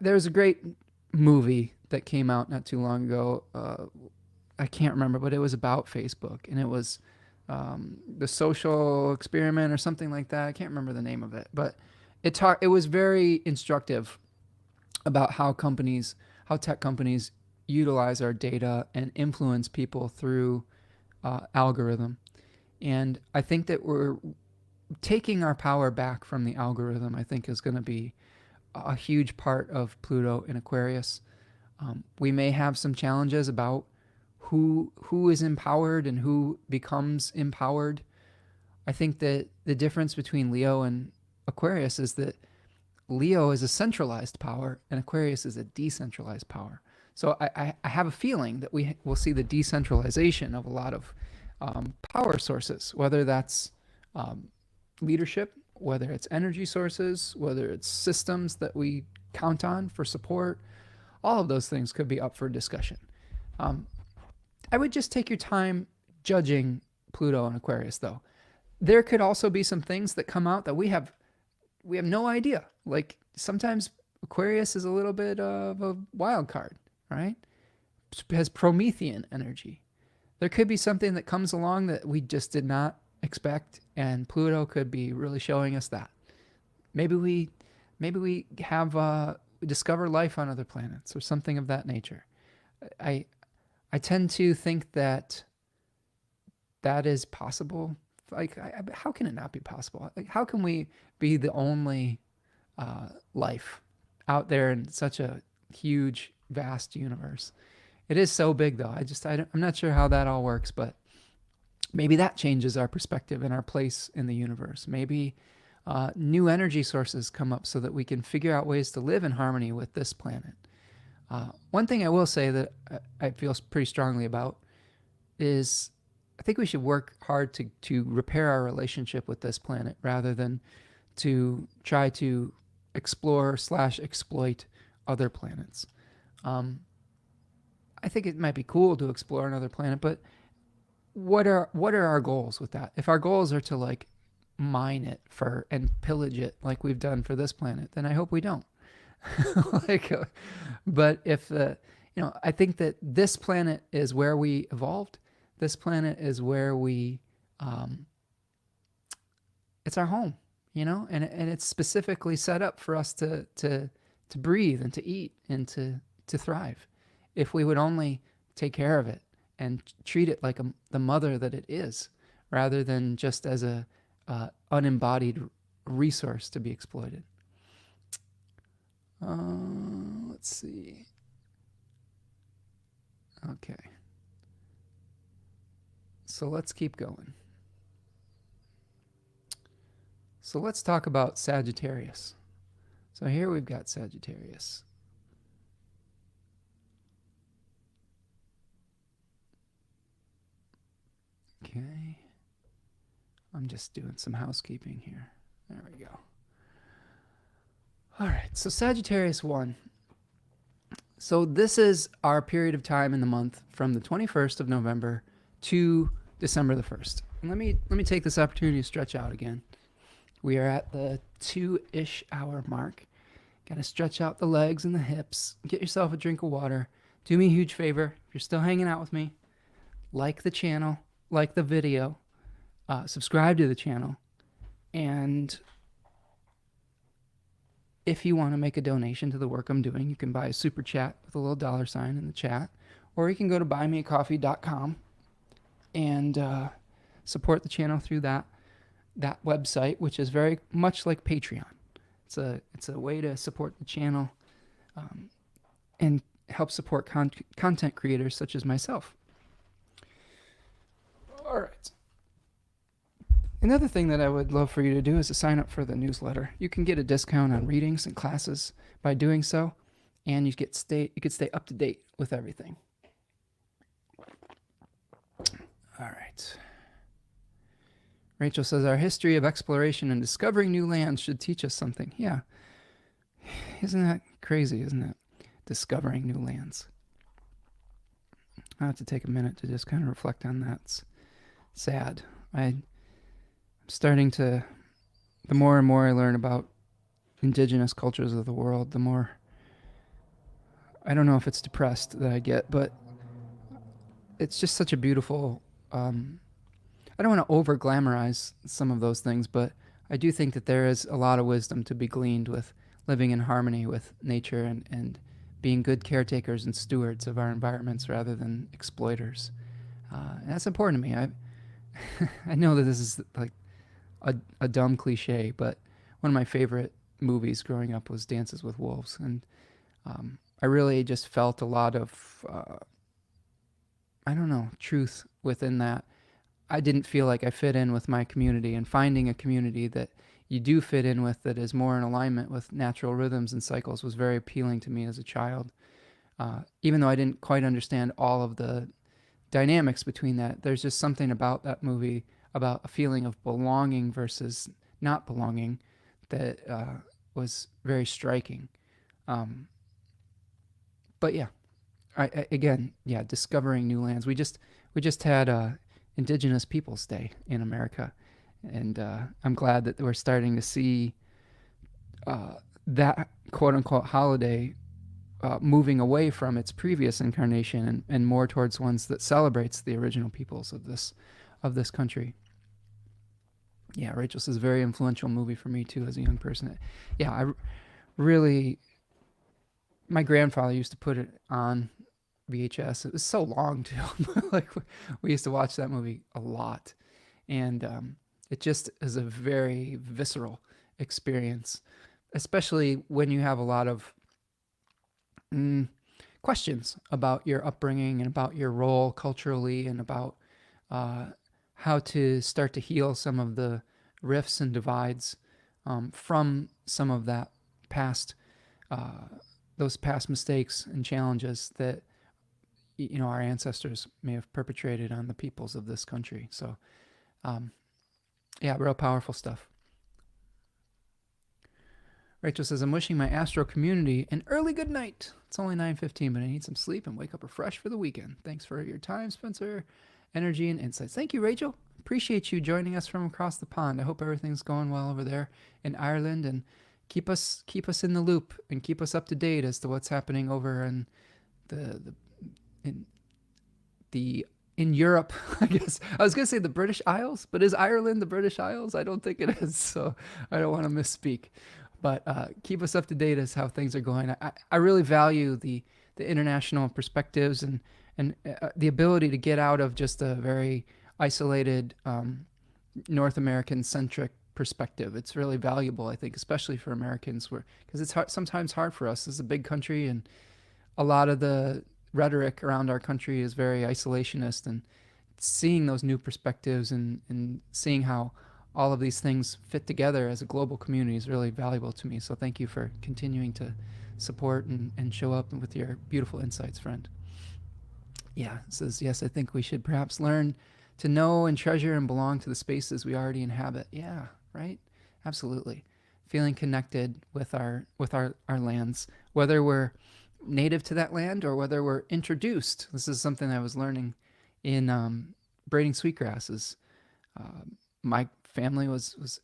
There's a great movie that came out not too long ago. I can't remember, but it was about Facebook, and it was The Social Experiment or something like that. I can't remember the name of it, but it was very instructive about how tech companies utilize our data and influence people through algorithm. And I think that we're taking our power back from the algorithm, I think, is going to be a huge part of Pluto in Aquarius. We may have some challenges about who is empowered and who becomes empowered. I think that the difference between Leo and Aquarius is that Leo is a centralized power and Aquarius is a decentralized power. So I have a feeling that we will see the decentralization of a lot of power sources, whether that's leadership, whether it's energy sources, whether it's systems that we count on for support. All of those things could be up for discussion. I would just take your time judging Pluto and Aquarius, though. There could also be some things that come out that we have no idea. Like sometimes Aquarius is a little bit of a wild card, right? It has Promethean energy. There could be something that comes along that we just did not expect, and Pluto could be really showing us that. Maybe we have we discover life on other planets or something of that nature. I tend to think that is possible. Like, how can it not be possible? Like, how can we be the only life out there in such a huge, vast universe? It is so big, though. I'm not sure how that all works, but maybe that changes our perspective and our place in the universe. Maybe new energy sources come up so that we can figure out ways to live in harmony with this planet. One thing I will say that I feel pretty strongly about is I think we should work hard to repair our relationship with this planet rather than to try to explore / exploit other planets. I think it might be cool to explore another planet, but what are our goals with that? If our goals are to like mine it and pillage it like we've done for this planet, then I hope we don't. But if I think that this planet is where we evolved. This planet is where we, it's our home, and it's specifically set up for us to breathe and to eat and to thrive. If we would only take care of it and treat it like the mother that it is, rather than just as a unembodied resource to be exploited. Let's see. Okay. So let's keep going. So let's talk about Sagittarius. So here we've got Sagittarius. Okay. I'm just doing some housekeeping here. There we go. All right, so Sagittarius 1. So this is our period of time in the month from the 21st of November to December the 1st. And let me take this opportunity to stretch out again. We are at the 2-ish hour mark. Got to stretch out the legs and the hips. Get yourself a drink of water. Do me a huge favor. If you're still hanging out with me, like the channel, like the video, subscribe to the channel, and if you want to make a donation to the work I'm doing, you can buy a super chat with a little $sign in the chat, or you can go to buymeacoffee.com and support the channel through that website, which is very much like Patreon. It's a way to support the channel and help support content creators such as myself. All right. Another thing that I would love for you to do is to sign up for the newsletter. You can get a discount on readings and classes by doing so, and you could stay up to date with everything. All right. Rachel says, our history of exploration and discovering new lands should teach us something. Yeah. Isn't that crazy, isn't it? Discovering new lands. I have to take a minute to just kind of reflect on that. It's sad. I'm starting to, the more and more I learn about indigenous cultures of the world, the more, I don't know if it's depressed that I get, but it's just such a beautiful, I don't want to over glamorize some of those things, but I do think that there is a lot of wisdom to be gleaned with living in harmony with nature and being good caretakers and stewards of our environments rather than exploiters. And that's important to me. I know that this is like a dumb cliche, but one of my favorite movies growing up was Dances with Wolves. And I really just felt a lot of, truth within that. I didn't feel like I fit in with my community, and finding a community that you do fit in with that is more in alignment with natural rhythms and cycles was very appealing to me as a child. Even though I didn't quite understand all of the dynamics between that, there's just something about that movie, about a feeling of belonging versus not belonging, that was very striking. Um, but yeah, again, yeah, discovering new lands. We just had Indigenous Peoples Day in America, and I'm glad that we're starting to see that quote unquote holiday moving away from its previous incarnation, and more towards ones that celebrates the original peoples of this country. Yeah, Rachel says very influential movie for me too as a young person. Yeah, really, my grandfather used to put it on VHS. It was so long too. Like we used to watch that movie a lot, and it just is a very visceral experience, especially when you have a lot of questions about your upbringing and about your role culturally, and about how to start to heal some of the rifts and divides from some of that past, those past mistakes and challenges that our ancestors may have perpetrated on the peoples of this country. So, yeah, real powerful stuff. Rachel says, I'm wishing my Astro community an early good night. It's only 9:15, but I need some sleep and wake up refreshed for the weekend. Thanks for your time, Spencer, energy, and insights. Thank you, Rachel. Appreciate you joining us from across the pond. I hope everything's going well over there in Ireland, and keep us in the loop and keep us up to date as to what's happening over in in Europe. I guess I was gonna say the British Isles, but is Ireland the British Isles? I don't think it is, so I don't want to misspeak. But keep us up to date as how things are going. I really value the international perspectives, and the ability to get out of just a very isolated North American centric perspective. It's really valuable, I think, especially for Americans, because it's sometimes hard for us. This is a big country, and a lot of the rhetoric around our country is very isolationist, and seeing those new perspectives and seeing how all of these things fit together as a global community is really valuable to me. So thank you for continuing to support and show up with your beautiful insights, friend. Yeah, it says, yes, I think we should perhaps learn to know and treasure and belong to the spaces we already inhabit. Yeah, right? Absolutely. Feeling connected with our lands, whether we're native to that land or whether we're introduced. This is something I was learning in braiding sweetgrasses. My family was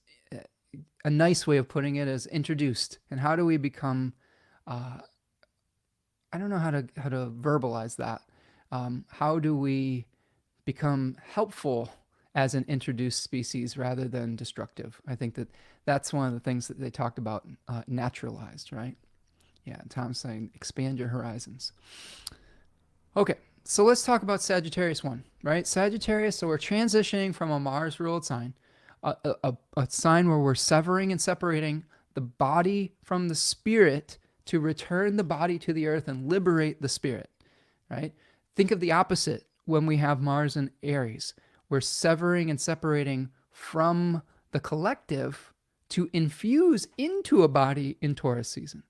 a nice way of putting it as introduced. And how do we become, I don't know how to verbalize that. How do we become helpful as an introduced species rather than destructive? I think that's one of the things that they talked about, naturalized, right? Yeah, Tom's saying expand your horizons. Okay, so let's talk about Sagittarius 1, right? Sagittarius, so we're transitioning from a Mars-ruled sign, a sign where we're severing and separating the body from the spirit to return the body to the earth and liberate the spirit, right? Think of the opposite when we have Mars in Aries. We're severing and separating from the collective to infuse into a body in Taurus season.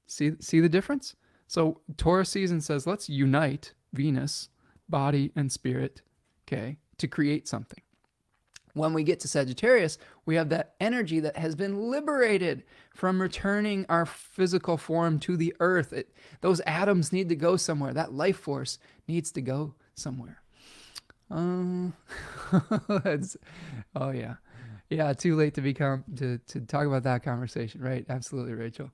See the difference? So Taurus season says, let's unite Venus, body and spirit, okay, to create something. When we get to Sagittarius, we have that energy that has been liberated from returning our physical form to the earth. Those atoms need to go somewhere. That life force needs to go somewhere. Oh yeah. Yeah, too late to talk about that conversation, right? Absolutely, Rachel.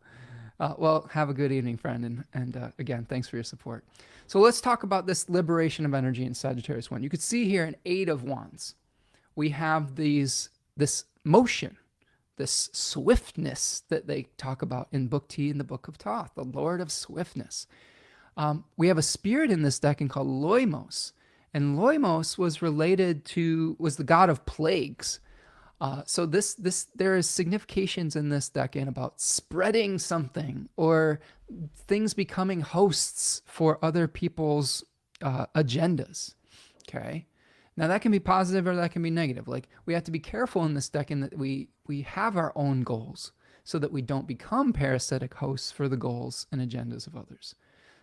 Well, have a good evening, friend, and again, thanks for your support. So let's talk about this liberation of energy in Sagittarius 1. You could see here an 8 of Wands. We have this motion, this swiftness that they talk about in Book T in the Book of Thoth, the Lord of Swiftness. We have a spirit in this decan called Loimos, and Loimos was the god of plagues. So there is significations in this decan about spreading something or things becoming hosts for other people's agendas. Okay. Now that can be positive or that can be negative. Like, we have to be careful in this decan that we have our own goals so that we don't become parasitic hosts for the goals and agendas of others.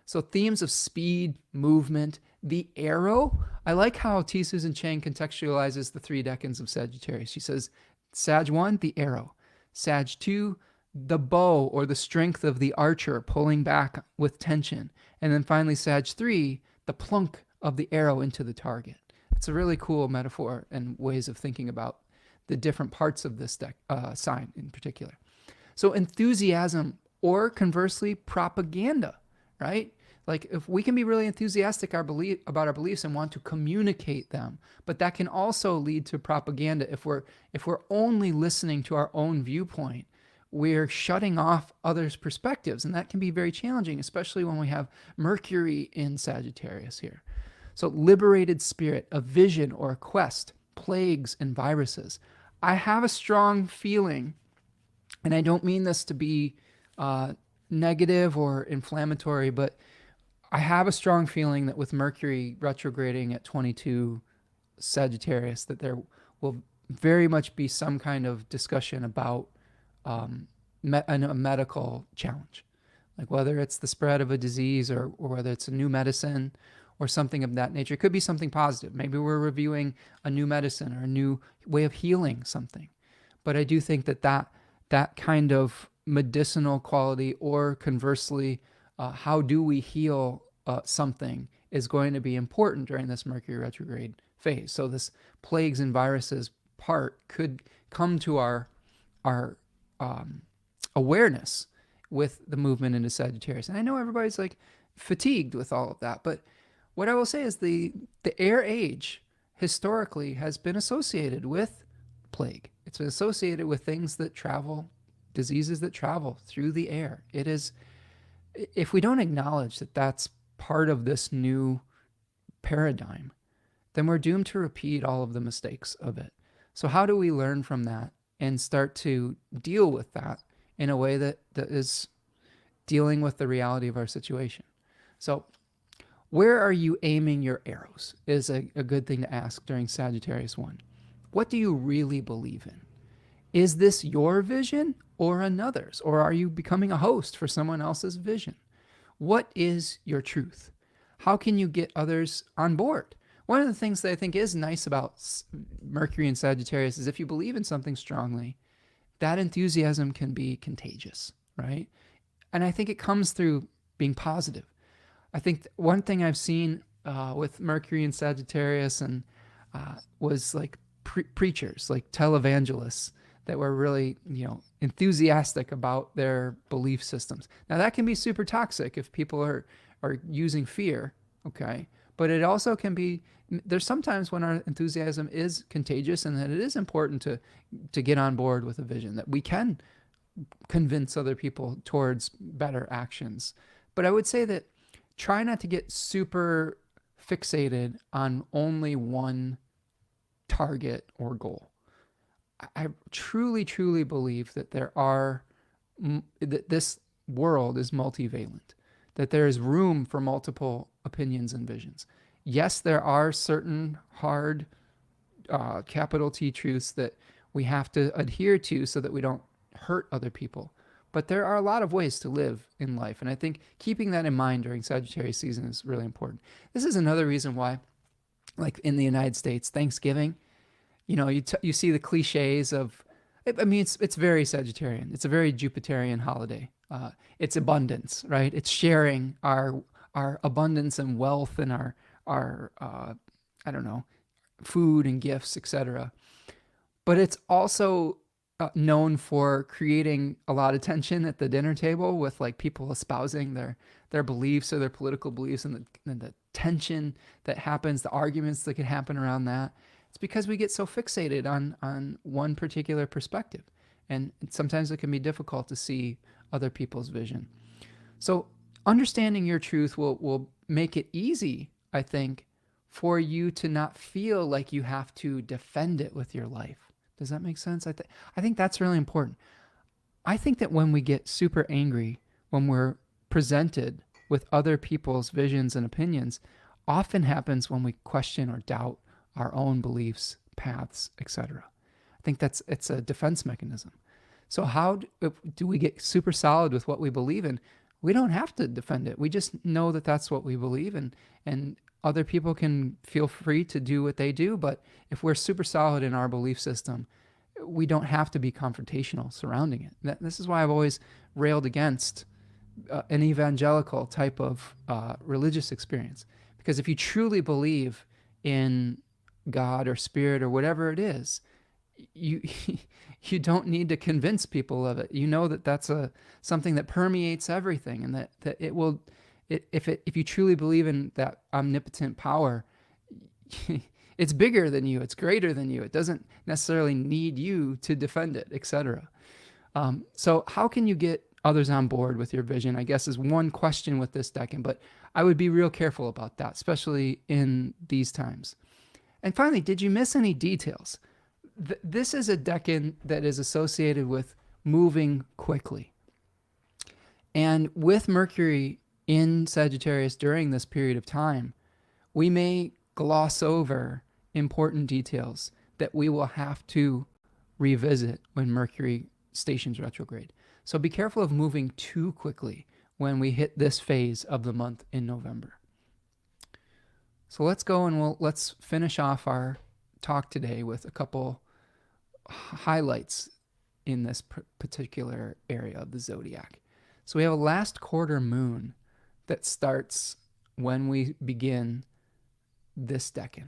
So themes of speed, movement, the arrow. I like how T. Susan Chang contextualizes the 3 decans of Sagittarius. She says, Sag 1, the arrow. Sag 2, the bow or the strength of the archer pulling back with tension. And then finally, Sag 3, the plunk of the arrow into the target. It's a really cool metaphor and ways of thinking about the different parts of this sign in particular. So enthusiasm, or conversely, propaganda, right? Like if we can be really enthusiastic about our beliefs and want to communicate them, but that can also lead to propaganda. If we're only listening to our own viewpoint, we're shutting off others' perspectives, and that can be very challenging, especially when we have Mercury in Sagittarius here. So liberated spirit, a vision or a quest, plagues and viruses. I have a strong feeling, and I don't mean this to be negative or inflammatory, but I have a strong feeling that with Mercury retrograding at 22 Sagittarius, that there will very much be some kind of discussion about a medical challenge, like whether it's the spread of a disease or whether it's a new medicine or something of that nature. It could be something positive. Maybe we're reviewing a new medicine or a new way of healing something. But I do think that kind of medicinal quality, or conversely, how do we heal something, is going to be important during this Mercury retrograde phase. So this plagues and viruses part could come to our awareness with the movement into Sagittarius. And I know everybody's like fatigued with all of that, but what I will say is the air age historically has been associated with plague. It's been associated with things that travel, diseases that travel through the air. It is, if we don't acknowledge that that's part of this new paradigm, then we're doomed to repeat all of the mistakes of it. So how do we learn from that and start to deal with that in a way that is dealing with the reality of our situation? So where are you aiming your arrows is a good thing to ask during Sagittarius 1. What do you really believe in? Is this your vision or another's? Or are you becoming a host for someone else's vision? What is your truth? How can you get others on board? One of the things that I think is nice about Mercury and Sagittarius is if you believe in something strongly, that enthusiasm can be contagious, right? And I think it comes through being positive. I think one thing I've seen with Mercury and Sagittarius and was like preachers, like televangelists that were really, enthusiastic about their belief systems. Now that can be super toxic if people are using fear, okay? But it also can be, there's sometimes when our enthusiasm is contagious and that it is important to get on board with a vision, that we can convince other people towards better actions. But I would say that try not to get super fixated on only one target or goal. I truly, truly believe that that this world is multivalent, that there is room for multiple opinions and visions. Yes, there are certain hard capital T truths that we have to adhere to so that we don't hurt other people. But there are a lot of ways to live in life. And I think keeping that in mind during Sagittarius season is really important. This is another reason why, like in the United States, Thanksgiving, you see the cliches of, I mean, it's very Sagittarian. It's a very Jupiterian holiday. It's abundance, right? It's sharing our abundance and wealth and our food and gifts, etc. But it's also known for creating a lot of tension at the dinner table with like people espousing their beliefs or their political beliefs, and the tension that happens, the arguments that can happen around that. It's because we get so fixated on one particular perspective, and sometimes it can be difficult to see other people's vision. So understanding your truth will make it easy, I think, for you to not feel like you have to defend it with your life. Does that make sense? I think that's really important. I think that when we get super angry, when we're presented with other people's visions and opinions, often happens when we question or doubt our own beliefs, paths, etc. I think it's a defense mechanism. So how do we get super solid with what we believe in? we don't have to defend it. We just know that that's what we believe, and other people can feel free to do what they do. But if we're super solid in our belief system, we don't have to be confrontational surrounding it. This is why I've always railed against an evangelical type of religious experience. Because if you truly believe in God or spirit or whatever it is, you you don't need to convince people of it. You know that that's something that permeates everything, and that it will, if you truly believe in that omnipotent power, it's bigger than you, it's greater than you. It doesn't necessarily need you to defend it, etc. So how can you get others on board with your vision, I guess, is one question with this decan, but I would be real careful about that, especially in these times. And finally, did you miss any details? This is a decan that is associated with moving quickly. And with Mercury in Sagittarius during this period of time, we may gloss over important details that we will have to revisit when Mercury stations retrograde. So be careful of moving too quickly when we hit this phase of the month in November. So let's go and let's finish off our talk today with a couple highlights in this particular area of the zodiac. So we have a last quarter moon that starts when we begin this decan.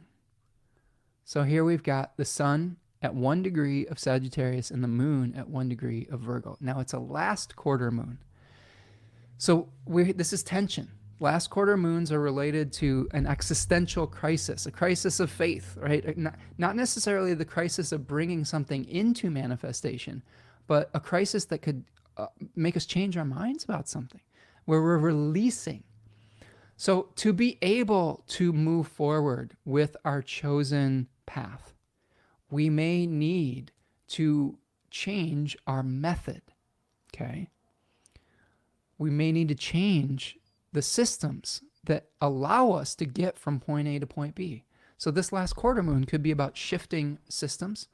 So here we've got the sun at 1 degree of Sagittarius and the moon at 1 degree of Virgo. Now it's a last quarter moon. So this is tension. Last quarter moons are related to an existential crisis, a crisis of faith, right? Not necessarily the crisis of bringing something into manifestation, but a crisis that could make us change our minds about something, where we're releasing. So to be able to move forward with our chosen path, we may need to change our method, okay? We may need to change the systems that allow us to get from point A to point B. So this last quarter moon could be about shifting systems,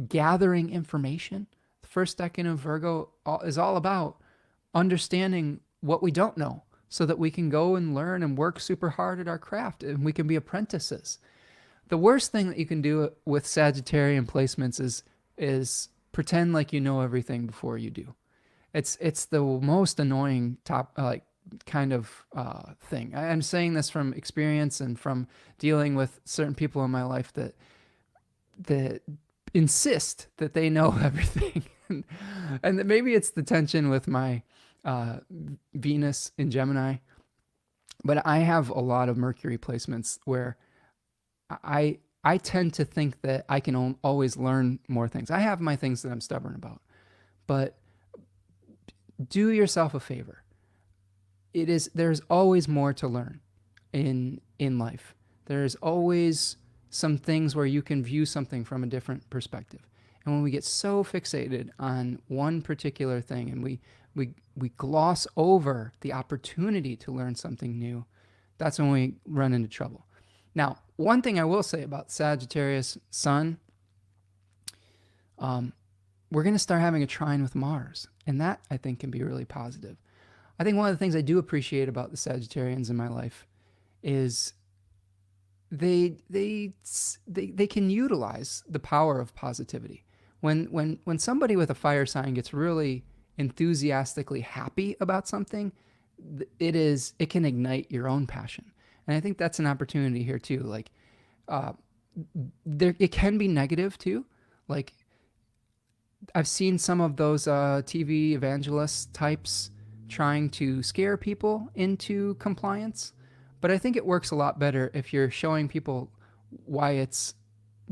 gathering information. The first decan of Virgo is all about understanding what we don't know so that we can go and learn and work super hard at our craft and we can be apprentices. The worst thing that you can do with Sagittarian placements is pretend like you know everything before you do. It's the most annoying kind of thing. I'm saying this from experience and from dealing with certain people in my life that insist that they know everything. And that maybe it's the tension with my Venus in Gemini, but I have a lot of Mercury placements where I tend to think that I can always learn more things. I have my things that I'm stubborn about, but do yourself a favor. There's always more to learn in life. There's always some things where you can view something from a different perspective. And when we get so fixated on one particular thing and we gloss over the opportunity to learn something new, that's when we run into trouble. Now, one thing I will say about Sagittarius Sun, we're going to start having a trine with Mars, and that I think can be really positive. I think one of the things I do appreciate about the Sagittarians in my life is they can utilize the power of positivity. When somebody with a fire sign gets really enthusiastically happy about something, it can ignite your own passion. And I think that's an opportunity here too. Like, it can be negative too. Like, I've seen some of those TV evangelist types trying to scare people into compliance, but I think it works a lot better if you're showing people why it's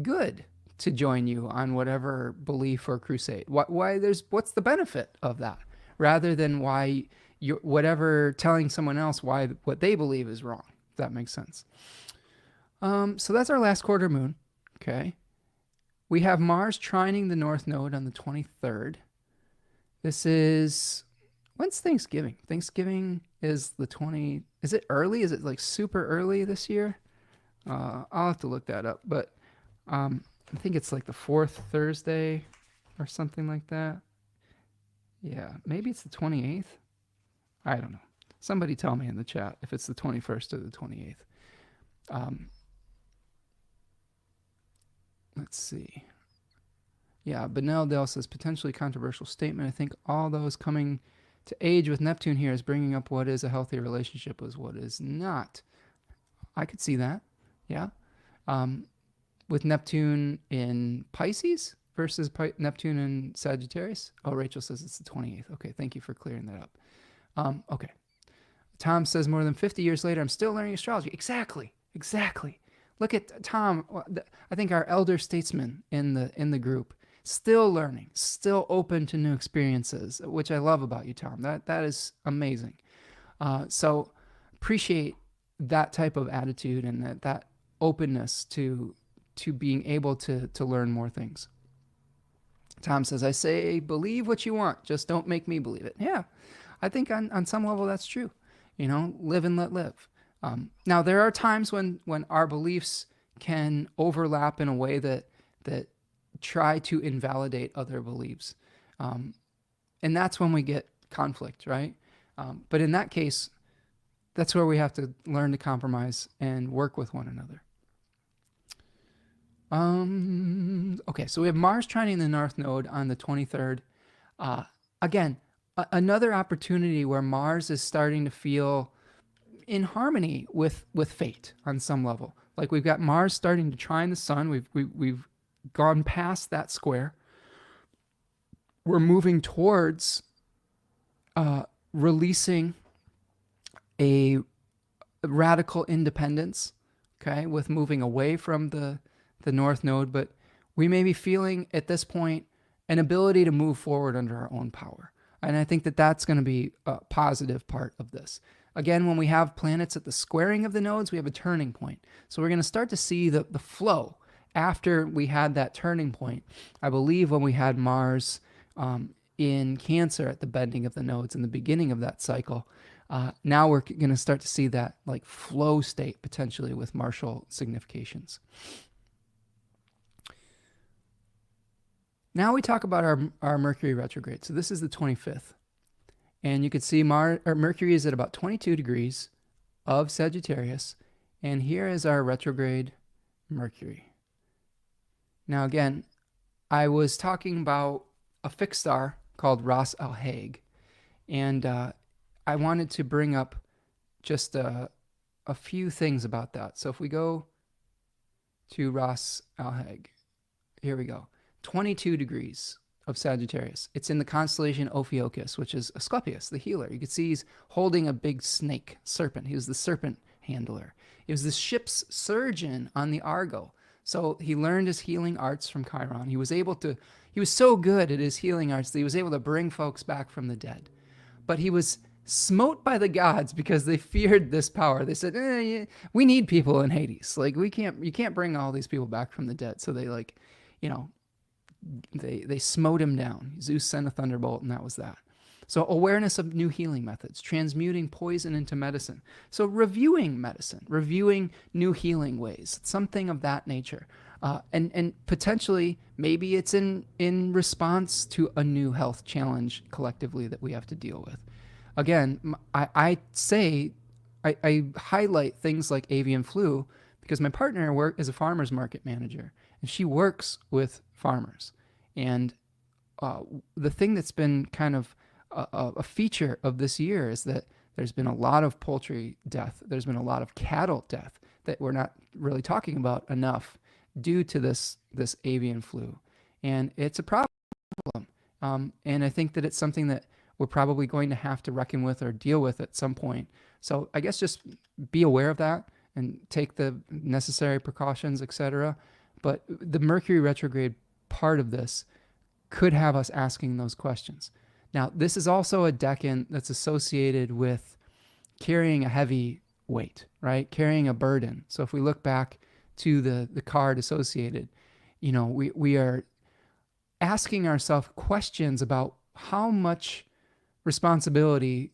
good to join you on whatever belief or crusade. What's the benefit of that, rather than why you're telling someone else what they believe is wrong. If that makes sense. So that's our last quarter moon. Okay. We have Mars trining the North Node on the 23rd. This is, when's Thanksgiving? Thanksgiving is the 20, is it early? Is it like super early this year? I'll have to look that up, but I think it's like the 4th Thursday or something like that. Yeah, maybe it's the 28th. I don't know. Somebody tell me in the chat if it's the 21st or the 28th. Let's see. Yeah, Benel Dell says potentially controversial statement. I think all those coming to age with Neptune here is bringing up what is a healthy relationship with what is not. I could see that. Yeah. With Neptune in Pisces versus Neptune in Sagittarius. Oh, Rachel says it's the 28th. Okay, thank you for clearing that up. Okay. Tom says more than 50 years later, I'm still learning astrology. Exactly. Look at Tom. I think our elder statesman in the group, still learning, still open to new experiences, which I love about you, Tom. That is amazing. So appreciate that type of attitude and that openness to being able to learn more things. Tom says, I say, believe what you want, just don't make me believe it. Yeah, I think on some level that's true. Live and let live. Now, there are times when our beliefs can overlap in a way that try to invalidate other beliefs. And that's when we get conflict, right? But in that case, that's where we have to learn to compromise and work with one another. Okay, so we have Mars trining the North Node on the 23rd. Again, another opportunity where Mars is starting to feel in harmony with fate on some level. Like we've got Mars starting to trine the Sun. We've gone past that square. We're moving towards releasing a radical independence, okay, with moving away from the North Node, but we may be feeling at this point an ability to move forward under our own power. And I think that that's going to be a positive part of this. Again, when we have planets at the squaring of the nodes, we have a turning point. So we're going to start to see the flow after we had that turning point. I believe when we had Mars in Cancer at the bending of the nodes in the beginning of that cycle, now we're going to start to see that like flow state potentially with Martial significations. Now we talk about our Mercury retrograde. So this is the 25th. And you can see Mercury is at about 22 degrees of Sagittarius. And here is our retrograde Mercury. Now again, I was talking about a fixed star called Ras al-Hag. And I wanted to bring up just a few things about that. So if we go to Ras al-Hag, here we go. 22 degrees of Sagittarius. It's in the constellation Ophiuchus, which is Asclepius, the healer. You can see he's holding a big snake, serpent. He was the serpent handler. He was the ship's surgeon on the Argo. So he learned his healing arts from Chiron. He was so good at his healing arts that he was able to bring folks back from the dead. But he was smote by the gods because they feared this power. They said, we need people in Hades. Like you can't bring all these people back from the dead. So they they smote him down. Zeus sent a thunderbolt, and that was that. So awareness of new healing methods, transmuting poison into medicine. So reviewing medicine, reviewing new healing ways, something of that nature. And potentially, maybe it's in response to a new health challenge collectively that we have to deal with. Again, I highlight things like avian flu because my partner is a farmer's market manager, and she works with farmers. And the thing that's been kind of a feature of this year is that there's been a lot of poultry death. There's been a lot of cattle death that we're not really talking about enough due to this avian flu. And it's a problem. And I think that it's something that we're probably going to have to reckon with or deal with at some point. So I guess just be aware of that and take the necessary precautions, etc. But the Mercury retrograde part of this could have us asking those questions. Now, this is also a decan that's associated with carrying a heavy weight, right? Carrying a burden. So if we look back to the card associated, we are asking ourselves questions about how much responsibility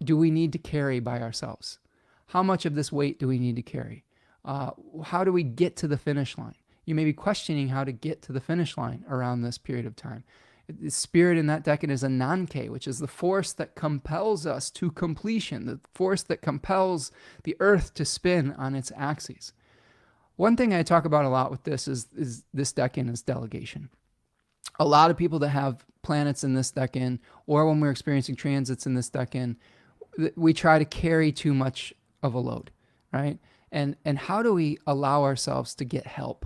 do we need to carry by ourselves? How much of this weight do we need to carry? How do we get to the finish line? You may be questioning how to get to the finish line around this period of time. The spirit in that decan is a Nanke, which is the force that compels us to completion, the force that compels the earth to spin on its axes. One thing I talk about a lot with this is this decan is delegation. A lot of people that have planets in this decan, or when we're experiencing transits in this decan, we try to carry too much of a load, right? And how do we allow ourselves to get help?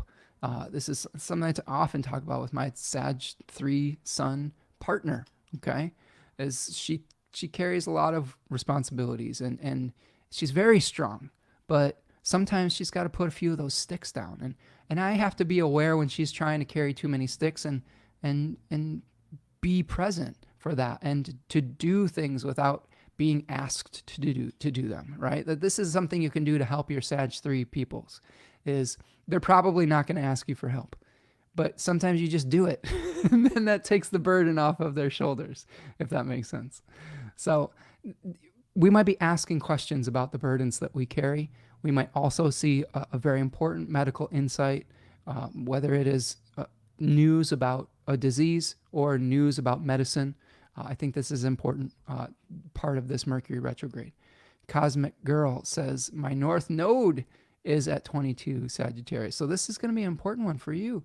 This is something I often talk about with my Sag 3 Sun partner, okay? Is she carries a lot of responsibilities, and she's very strong, but sometimes she's got to put a few of those sticks down. And I have to be aware when she's trying to carry too many sticks and be present for that, and to do things without being asked to do them, right? That this is something you can do to help your Sag 3 peoples, is they're probably not going to ask you for help, but sometimes you just do it and then that takes the burden off of their shoulders, if that makes sense. So we might be asking questions about the burdens that we carry. We might also see a very important medical insight, whether it is news about a disease or news about medicine. I think this is an important part of this Mercury retrograde. Cosmic Girl says, my North Node is at 22 Sagittarius. So this is going to be an important one for you,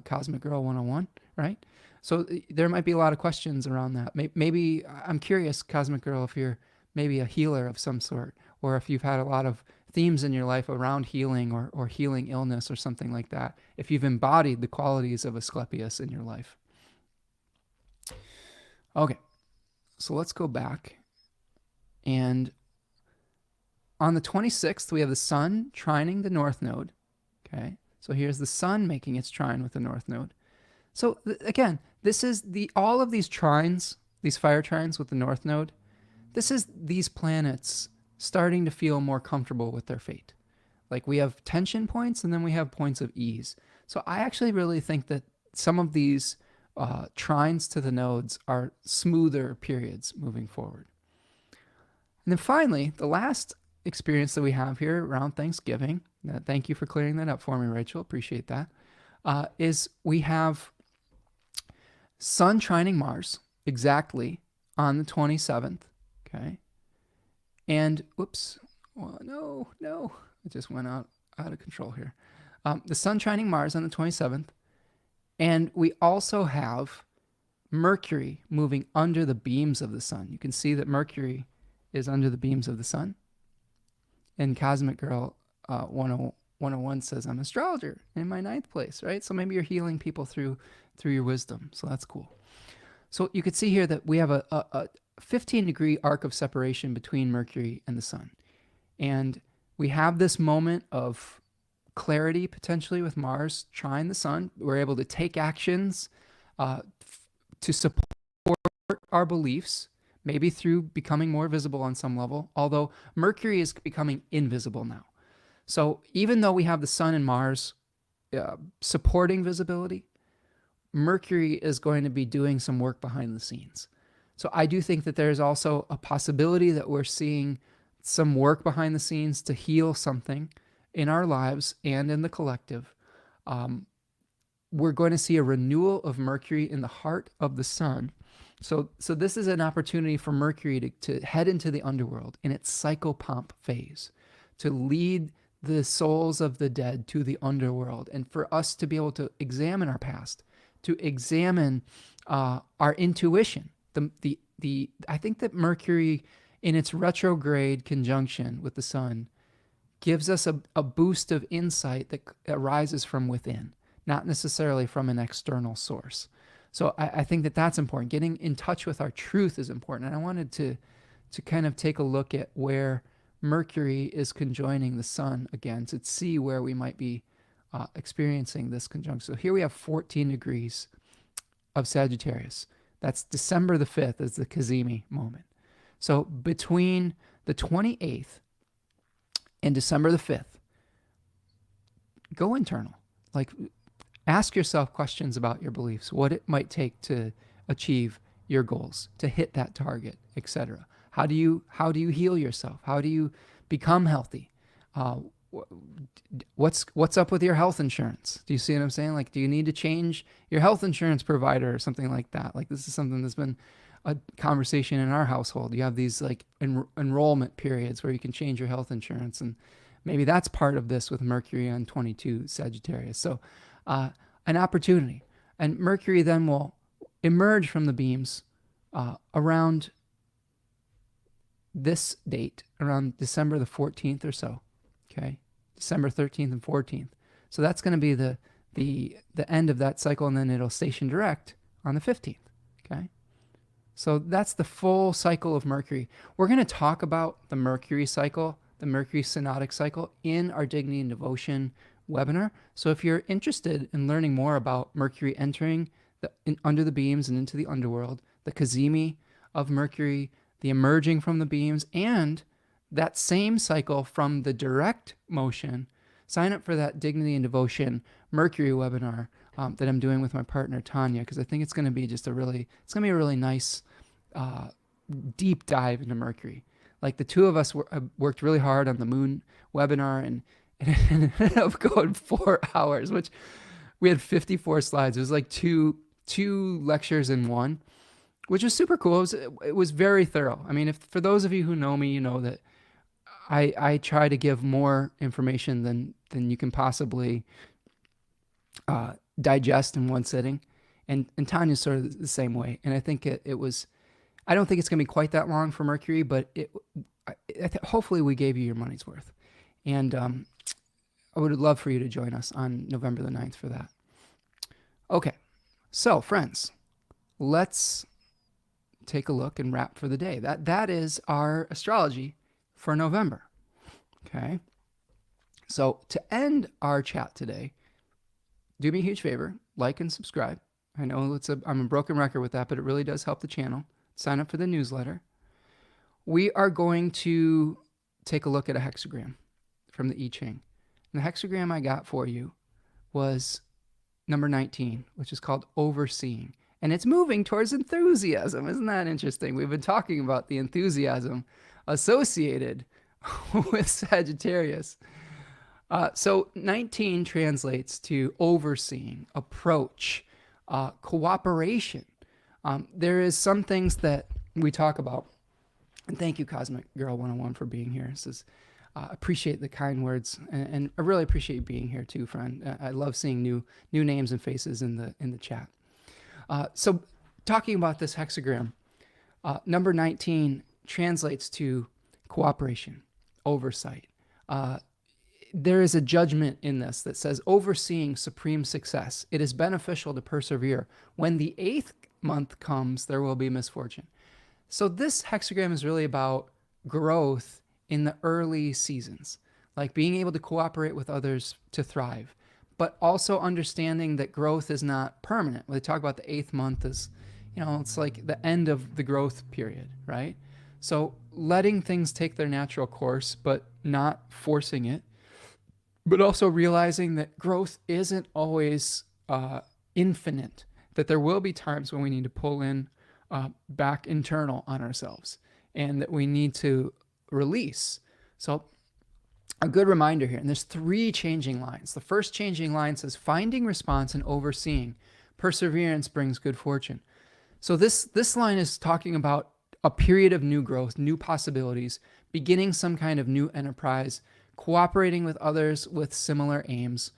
Cosmic Girl 101, right? So there might be a lot of questions around that. Maybe I'm curious, Cosmic Girl, if you're maybe a healer of some sort, or if you've had a lot of themes in your life around healing or healing illness or something like that, if you've embodied the qualities of Asclepius in your life. Okay, so let's go back. And on the 26th, we have the Sun trining the North Node. Okay, so here's the Sun making its trine with the North Node. So again, this is all of these trines, these fire trines with the North Node. This is these planets starting to feel more comfortable with their fate. Like we have tension points and then we have points of ease. So I actually really think that some of these trines to the nodes are smoother periods moving forward. And then finally, the last experience that we have here around Thanksgiving, thank you for clearing that up for me, Rachel, appreciate that, is we have Sun trining Mars exactly on the 27th, okay? And, whoops, well, no, it just went out of control here. The Sun trining Mars on the 27th, and we also have Mercury moving under the beams of the Sun. You can see that Mercury is under the beams of the Sun. And Cosmic Girl 101 says, I'm an astrologer in my 9th place, right? So maybe you're healing people through your wisdom. So that's cool. So you could see here that we have a 15-degree arc of separation between Mercury and the Sun. And we have this moment of clarity potentially with Mars trine the Sun. We're able to take actions to support our beliefs, maybe through becoming more visible on some level, although Mercury is becoming invisible now. So even though we have the Sun and Mars supporting visibility, Mercury is going to be doing some work behind the scenes. So I do think that there's also a possibility that we're seeing some work behind the scenes to heal something in our lives and in the collective. We're going to see a renewal of Mercury in the heart of the Sun. So this is an opportunity for Mercury to head into the underworld in its psychopomp phase, to lead the souls of the dead to the underworld, and for us to be able to examine our past, to examine our intuition. I think that Mercury, in its retrograde conjunction with the Sun, gives us a boost of insight that arises from within, not necessarily from an external source. So I think that that's important. Getting in touch with our truth is important. And I wanted to kind of take a look at where Mercury is conjoining the Sun again, to see where we might be experiencing this conjunction. So here we have 14 degrees of Sagittarius. That's December the 5th is the Cazimi moment. So between the 28th and December the 5th, go internal. Like, ask yourself questions about your beliefs, what it might take to achieve your goals, to hit that target, etc. How do you heal yourself? How do you become healthy? what's up with your health insurance? Do you see what I'm saying? Like, do you need to change your health insurance provider or something like that? Like, this is something that's been a conversation in our household. You have these like enrollment periods where you can change your health insurance, and maybe that's part of this with Mercury on 22 Sagittarius. So, an opportunity, and Mercury then will emerge from the beams around this date, around December the 14th or so. Okay, December 13th and 14th. So that's going to be the end of that cycle, and then it'll station direct on the 15th. Okay. So that's the full cycle of Mercury. We're going to talk about the Mercury cycle, the Mercury synodic cycle, in our Dignity and Devotion webinar. So if you're interested in learning more about Mercury entering under the beams and into the underworld, the Cazimi of Mercury, the emerging from the beams, and that same cycle from the direct motion, sign up for that Dignity and Devotion Mercury webinar that I'm doing with my partner Tanya, because I think it's going to be a really nice deep dive into Mercury. Like, the two of us worked really hard on the moon webinar, and it ended up going 4 hours, which we had 54 slides. It was like two lectures in one, which was super cool. It was very thorough. I mean, for those of you who know me, you know that I try to give more information than you can possibly digest in one sitting. And Tanya's sort of the same way. And I think it was, I don't think it's going to be quite that long for Mercury, but hopefully we gave you your money's worth. And I would love for you to join us on November the 9th for that. Okay, so friends, let's take a look and wrap for the day. That is our astrology for November. Okay, so to end our chat today, do me a huge favor, like and subscribe. I know I'm a broken record with that, but it really does help the channel. Sign up for the newsletter. We are going to take a look at a hexagram from the I-Ching. And the hexagram I got for you was number 19, which is called overseeing. And it's moving towards enthusiasm. Isn't that interesting? We've been talking about the enthusiasm associated with Sagittarius. So 19 translates to overseeing, approach, cooperation. There is some things that we talk about. And thank you, Cosmic Girl 101, for being here. This is appreciate the kind words, and I really appreciate you being here too, friend. I love seeing new names and faces in the chat. So talking about this hexagram, number 19 translates to cooperation, oversight. There is a judgment in this that says, overseeing supreme success. It is beneficial to persevere. When the 8th month comes, there will be misfortune. So this hexagram is really about growth in the early seasons, like being able to cooperate with others to thrive, but also understanding that growth is not permanent. When they talk about the 8th month as, it's like the end of the growth period, right? So letting things take their natural course, but not forcing it, but also realizing that growth isn't always infinite, that there will be times when we need to pull in back internal on ourselves, and that we need to release. So a good reminder here, and there's 3 changing lines. The first changing line says, finding response and overseeing. Perseverance brings good fortune. So this line is talking about a period of new growth, new possibilities, beginning some kind of new enterprise, cooperating with others with similar aims,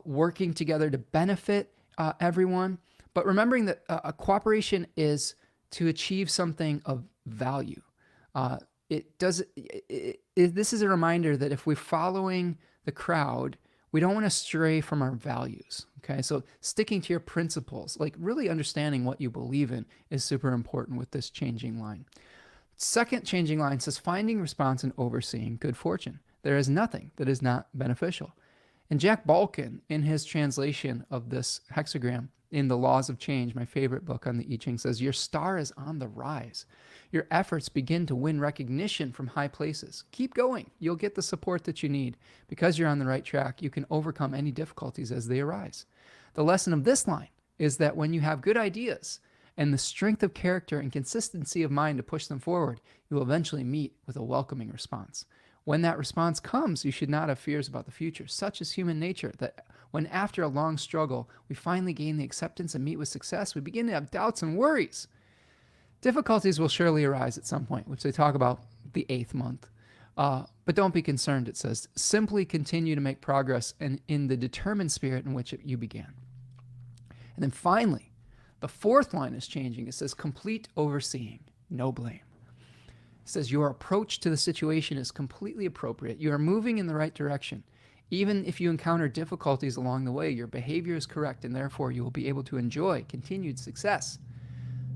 working together to benefit everyone. But remembering that a cooperation is to achieve something of value. This is a reminder that if we're following the crowd, we don't want to stray from our values. Okay, so sticking to your principles, like really understanding what you believe in, is super important with this changing line. Second changing line says, finding response and overseeing good fortune. There is nothing that is not beneficial. And Jack Balkin, in his translation of this hexagram in The Laws of Change, my favorite book on the I-Ching, says, your star is on the rise. Your efforts begin to win recognition from high places. Keep going. You'll get the support that you need. Because you're on the right track, you can overcome any difficulties as they arise. The lesson of this line is that when you have good ideas and the strength of character and consistency of mind to push them forward, you will eventually meet with a welcoming response. When that response comes, you should not have fears about the future. Such is human nature that when after a long struggle, we finally gain the acceptance and meet with success, we begin to have doubts and worries. Difficulties will surely arise at some point, which they talk about the 8th month. But don't be concerned, it says. Simply continue to make progress in the determined spirit in which you began. And then finally, the 4th line is changing. It says, complete overseeing, no blame. It says, your approach to the situation is completely appropriate. You are moving in the right direction. Even if you encounter difficulties along the way, your behavior is correct, and therefore you will be able to enjoy continued success.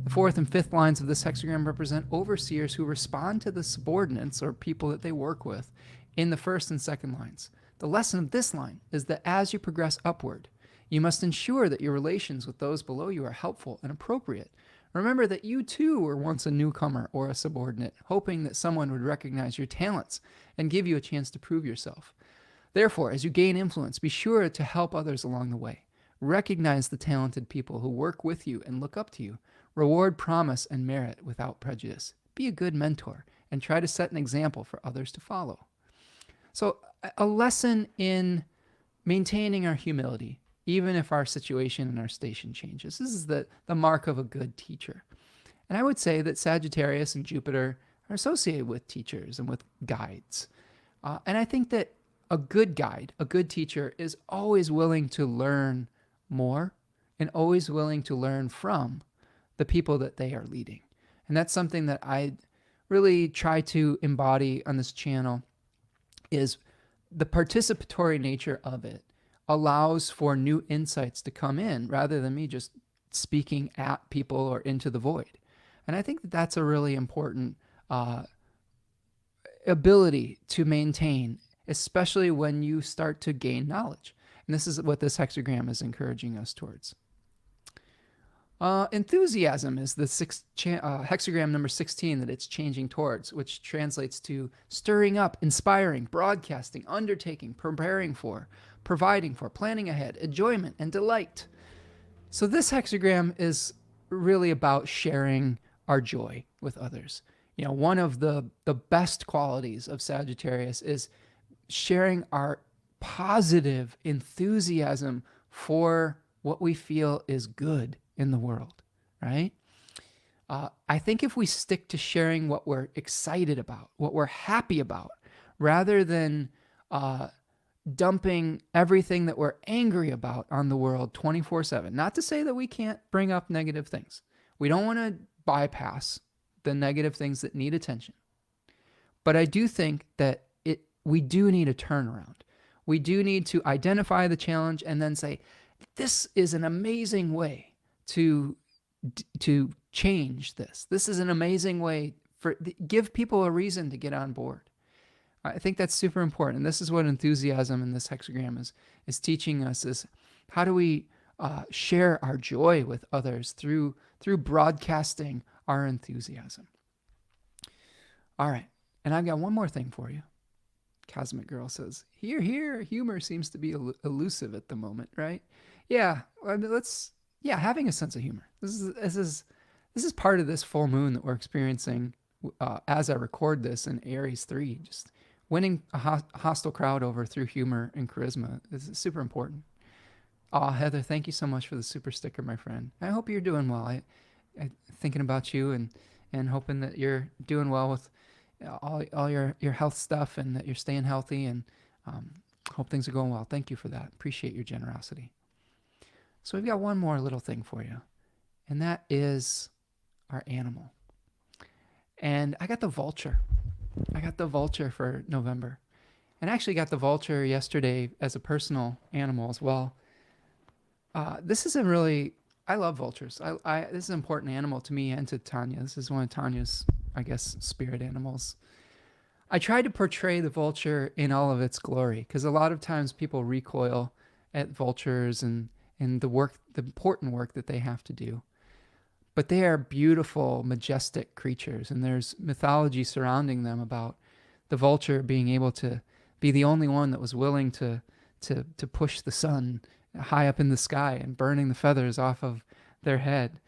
The 4th and 5th lines of this hexagram represent overseers who respond to the subordinates or people that they work with in the 1st and 2nd lines. The lesson of this line is that as you progress upward, you must ensure that your relations with those below you are helpful and appropriate. Remember that you too were once a newcomer or a subordinate, hoping that someone would recognize your talents and give you a chance to prove yourself. Therefore, as you gain influence, be sure to help others along the way. Recognize the talented people who work with you and look up to you. Reward promise and merit without prejudice. Be a good mentor and try to set an example for others to follow. So a lesson in maintaining our humility, even if our situation and our station changes. This is the mark of a good teacher. And I would say that Sagittarius and Jupiter are associated with teachers and with guides. And I think that a good guide, a good teacher, is always willing to learn more and always willing to learn from the people that they are leading. And that's something that I really try to embody on this channel, is the participatory nature of it allows for new insights to come in rather than me just speaking at people or into the void. And I think that that's a really important ability to maintain, especially when you start to gain knowledge. And this is what this hexagram is encouraging us towards. Enthusiasm is the hexagram number 16 that it's changing towards, which translates to stirring up, inspiring, broadcasting, undertaking, preparing for, providing for, planning ahead, enjoyment, and delight. So this hexagram is really about sharing our joy with others. You know, one of the best qualities of Sagittarius is sharing our positive enthusiasm for what we feel is good in the world, right? I think if we stick to sharing what we're excited about, what we're happy about, rather than dumping everything that we're angry about on the world 24/7, not to say that we can't bring up negative things. We don't want to bypass the negative things that need attention. But I do think that we do need a turnaround. We do need to identify the challenge and then say, this is an amazing way to change this. This is an amazing way give people a reason to get on board. I think that's super important. And this is what enthusiasm in this hexagram is teaching us, is how do we share our joy with others through broadcasting our enthusiasm. All right. And I've got one more thing for you. Cosmic Girl says, here, humor seems to be elusive at the moment, right? Yeah, having a sense of humor. This is part of this full moon that we're experiencing as I record this in Aries 3. Just winning a hostile crowd over through humor and charisma is super important. Heather, thank you so much for the super sticker, my friend. I hope you're doing well. I thinking about you and hoping that you're doing well with all your health stuff and that you're staying healthy, and hope things are going well. Thank you for that. Appreciate your generosity. So we've got one more little thing for you, and that is our animal. And I got the vulture. I got the vulture for November. And I actually got the vulture yesterday as a personal animal as well. This is I love vultures. This is an important animal to me and to Tanya. This is one of Tanya's, I guess, spirit animals. I try to portray the vulture in all of its glory, because a lot of times people recoil at vultures and the important work that they have to do. But they are beautiful, majestic creatures, and there's mythology surrounding them about the vulture being able to be the only one that was willing to push the sun high up in the sky and burning the feathers off of their head.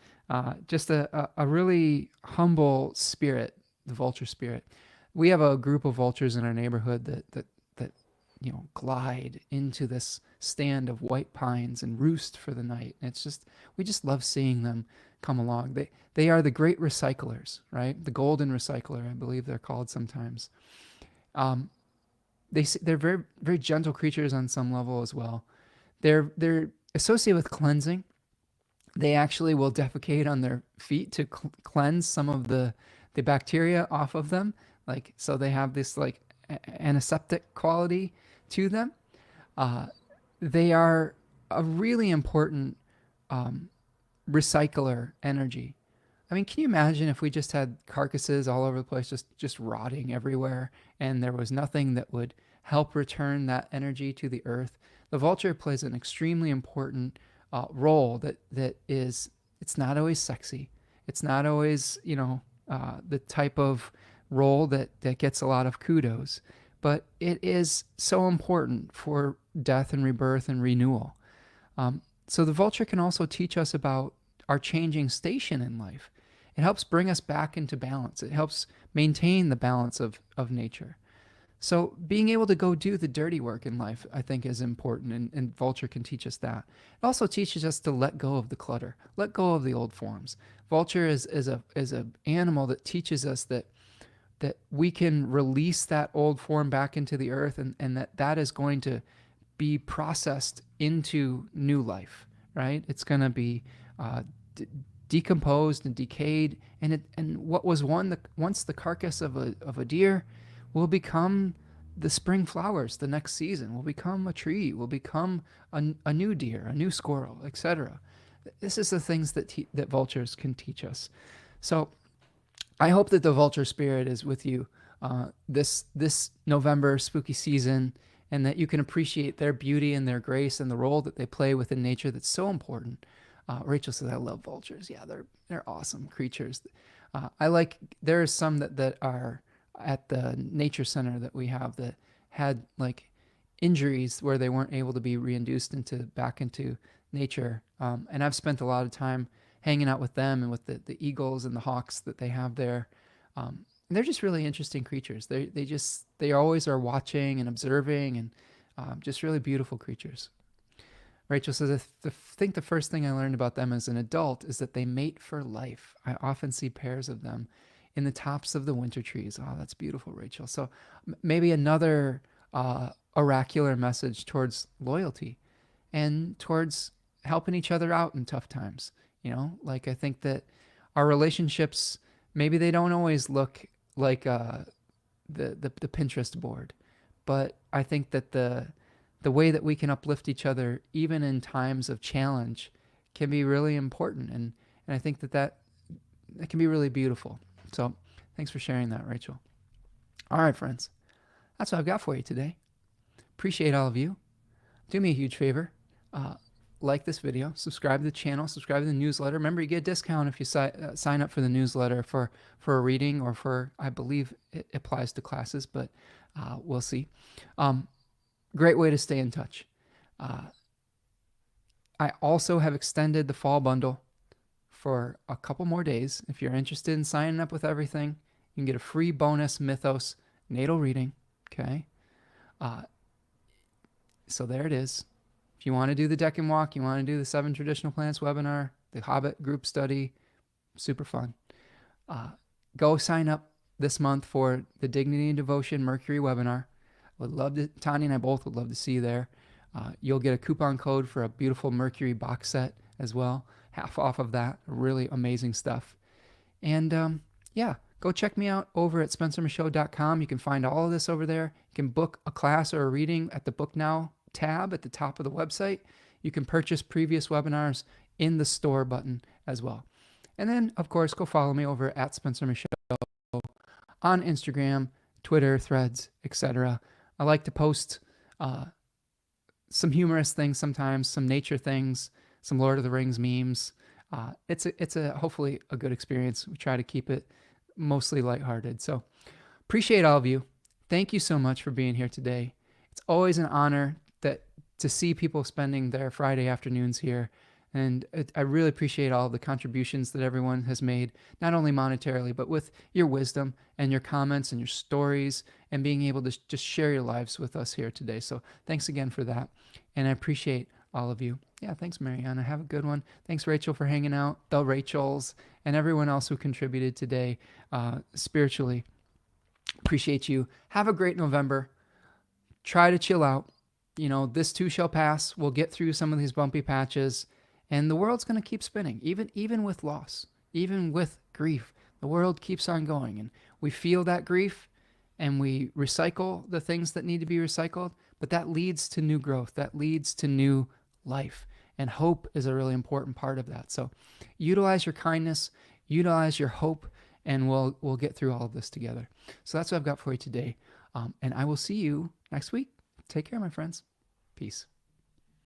Just a really humble spirit, the vulture spirit. we have a group of vultures in our neighborhood that glide into this stand of white pines and roost for the night. And it's just, we just love seeing them come along. They are the great recyclers, right? The golden recycler, I believe they're called sometimes. Um, they're very very gentle creatures on some level as well. They're associated with cleansing. They actually will defecate on their feet to cleanse some of the bacteria off of them. Like, so they have this like antiseptic quality to them. Uh, they are a really important um, recycler energy. I mean, can you imagine if we just had carcasses all over the place, just rotting everywhere, and there was nothing that would help return that energy to the earth? The vulture plays an extremely important role that is, it's not always sexy. It's not always, the type of role that gets a lot of kudos, but it is so important for death and rebirth and renewal. So the vulture can also teach us about our changing station in life. It helps bring us back into balance. It helps maintain the balance of nature. So being able to go do the dirty work in life, I think, is important, and vulture can teach us that. It also teaches us to let go of the clutter, let go of the old forms. Vulture is a animal that teaches us that we can release that old form back into the earth, and that is going to be processed into new life, right? It's going to be decomposed and decayed, and what was once the carcass of a deer will become the spring flowers the next season, will become a tree, will become a new deer, a new squirrel, etc. This is the things that vultures can teach us. So I hope that the vulture spirit is with you this November spooky season, and that you can appreciate their beauty and their grace and the role that they play within nature that's so important. Rachel says, I love vultures. Yeah, they're awesome creatures. There are some that are at the nature center that we have that had like injuries where they weren't able to be reinduced back into nature. And I've spent a lot of time hanging out with them and with the eagles and the hawks that they have there. And they're just really interesting creatures. They always are watching and observing, and just really beautiful creatures. Rachel says, I think the first thing I learned about them as an adult is that they mate for life. I often see pairs of them in the tops of the winter trees. Oh, that's beautiful, Rachel. So maybe another oracular message towards loyalty and towards helping each other out in tough times. Like, I think that our relationships, maybe they don't always look like the Pinterest board, but I think that the way that we can uplift each other, even in times of challenge, can be really important. And I think that can be really beautiful. So thanks for sharing that, Rachel. All right, friends. That's what I've got for you today. Appreciate all of you. Do me a huge favor. Like this video, subscribe to the channel, subscribe to the newsletter. Remember, you get a discount if you sign up for the newsletter for a reading, or for, I believe it applies to classes, but we'll see. Great way to stay in touch. I also have extended the fall bundle for a couple more days. If you're interested in signing up with everything, you can get a free bonus Mythos natal reading. Okay. So there it is. If you want to do the Decan Walk, you want to do the 7 Traditional Planets webinar, the Hobbit group study, super fun. Go sign up this month for the Dignity and Devotion Mercury webinar. Would love to, Tanya and I both would love to see you there. You'll get a coupon code for a beautiful Mercury box set as well. Half off of that. Really amazing stuff. And yeah, go check me out over at spencermichaud.com. You can find all of this over there. You can book a class or a reading at the Book Now tab at the top of the website. You can purchase previous webinars in the store button as well. And then, of course, go follow me over at Spencer Michaud on Instagram, Twitter, Threads, etc. I like to post some humorous things sometimes, some nature things, some Lord of the Rings memes. It's a hopefully a good experience. We try to keep it mostly lighthearted. So appreciate all of you. Thank you so much for being here today. It's always an honor to see people spending their Friday afternoons here And I really appreciate all the contributions that everyone has made, not only monetarily, but with your wisdom and your comments and your stories and being able to just share your lives with us here today. So thanks again for that. And I appreciate all of you. Yeah, thanks, Mariana. Have a good one. Thanks, Rachel, for hanging out, the Rachels, and everyone else who contributed today spiritually. Appreciate you. Have a great November. Try to chill out. You know, this too shall pass. We'll get through some of these bumpy patches, and the world's going to keep spinning, even with loss, even with grief. The world keeps on going, and we feel that grief, and we recycle the things that need to be recycled, but that leads to new growth. That leads to new life, and hope is a really important part of that. So utilize your kindness, utilize your hope, and we'll get through all of this together. So that's what I've got for you today, and I will see you next week. Take care, my friends. Peace.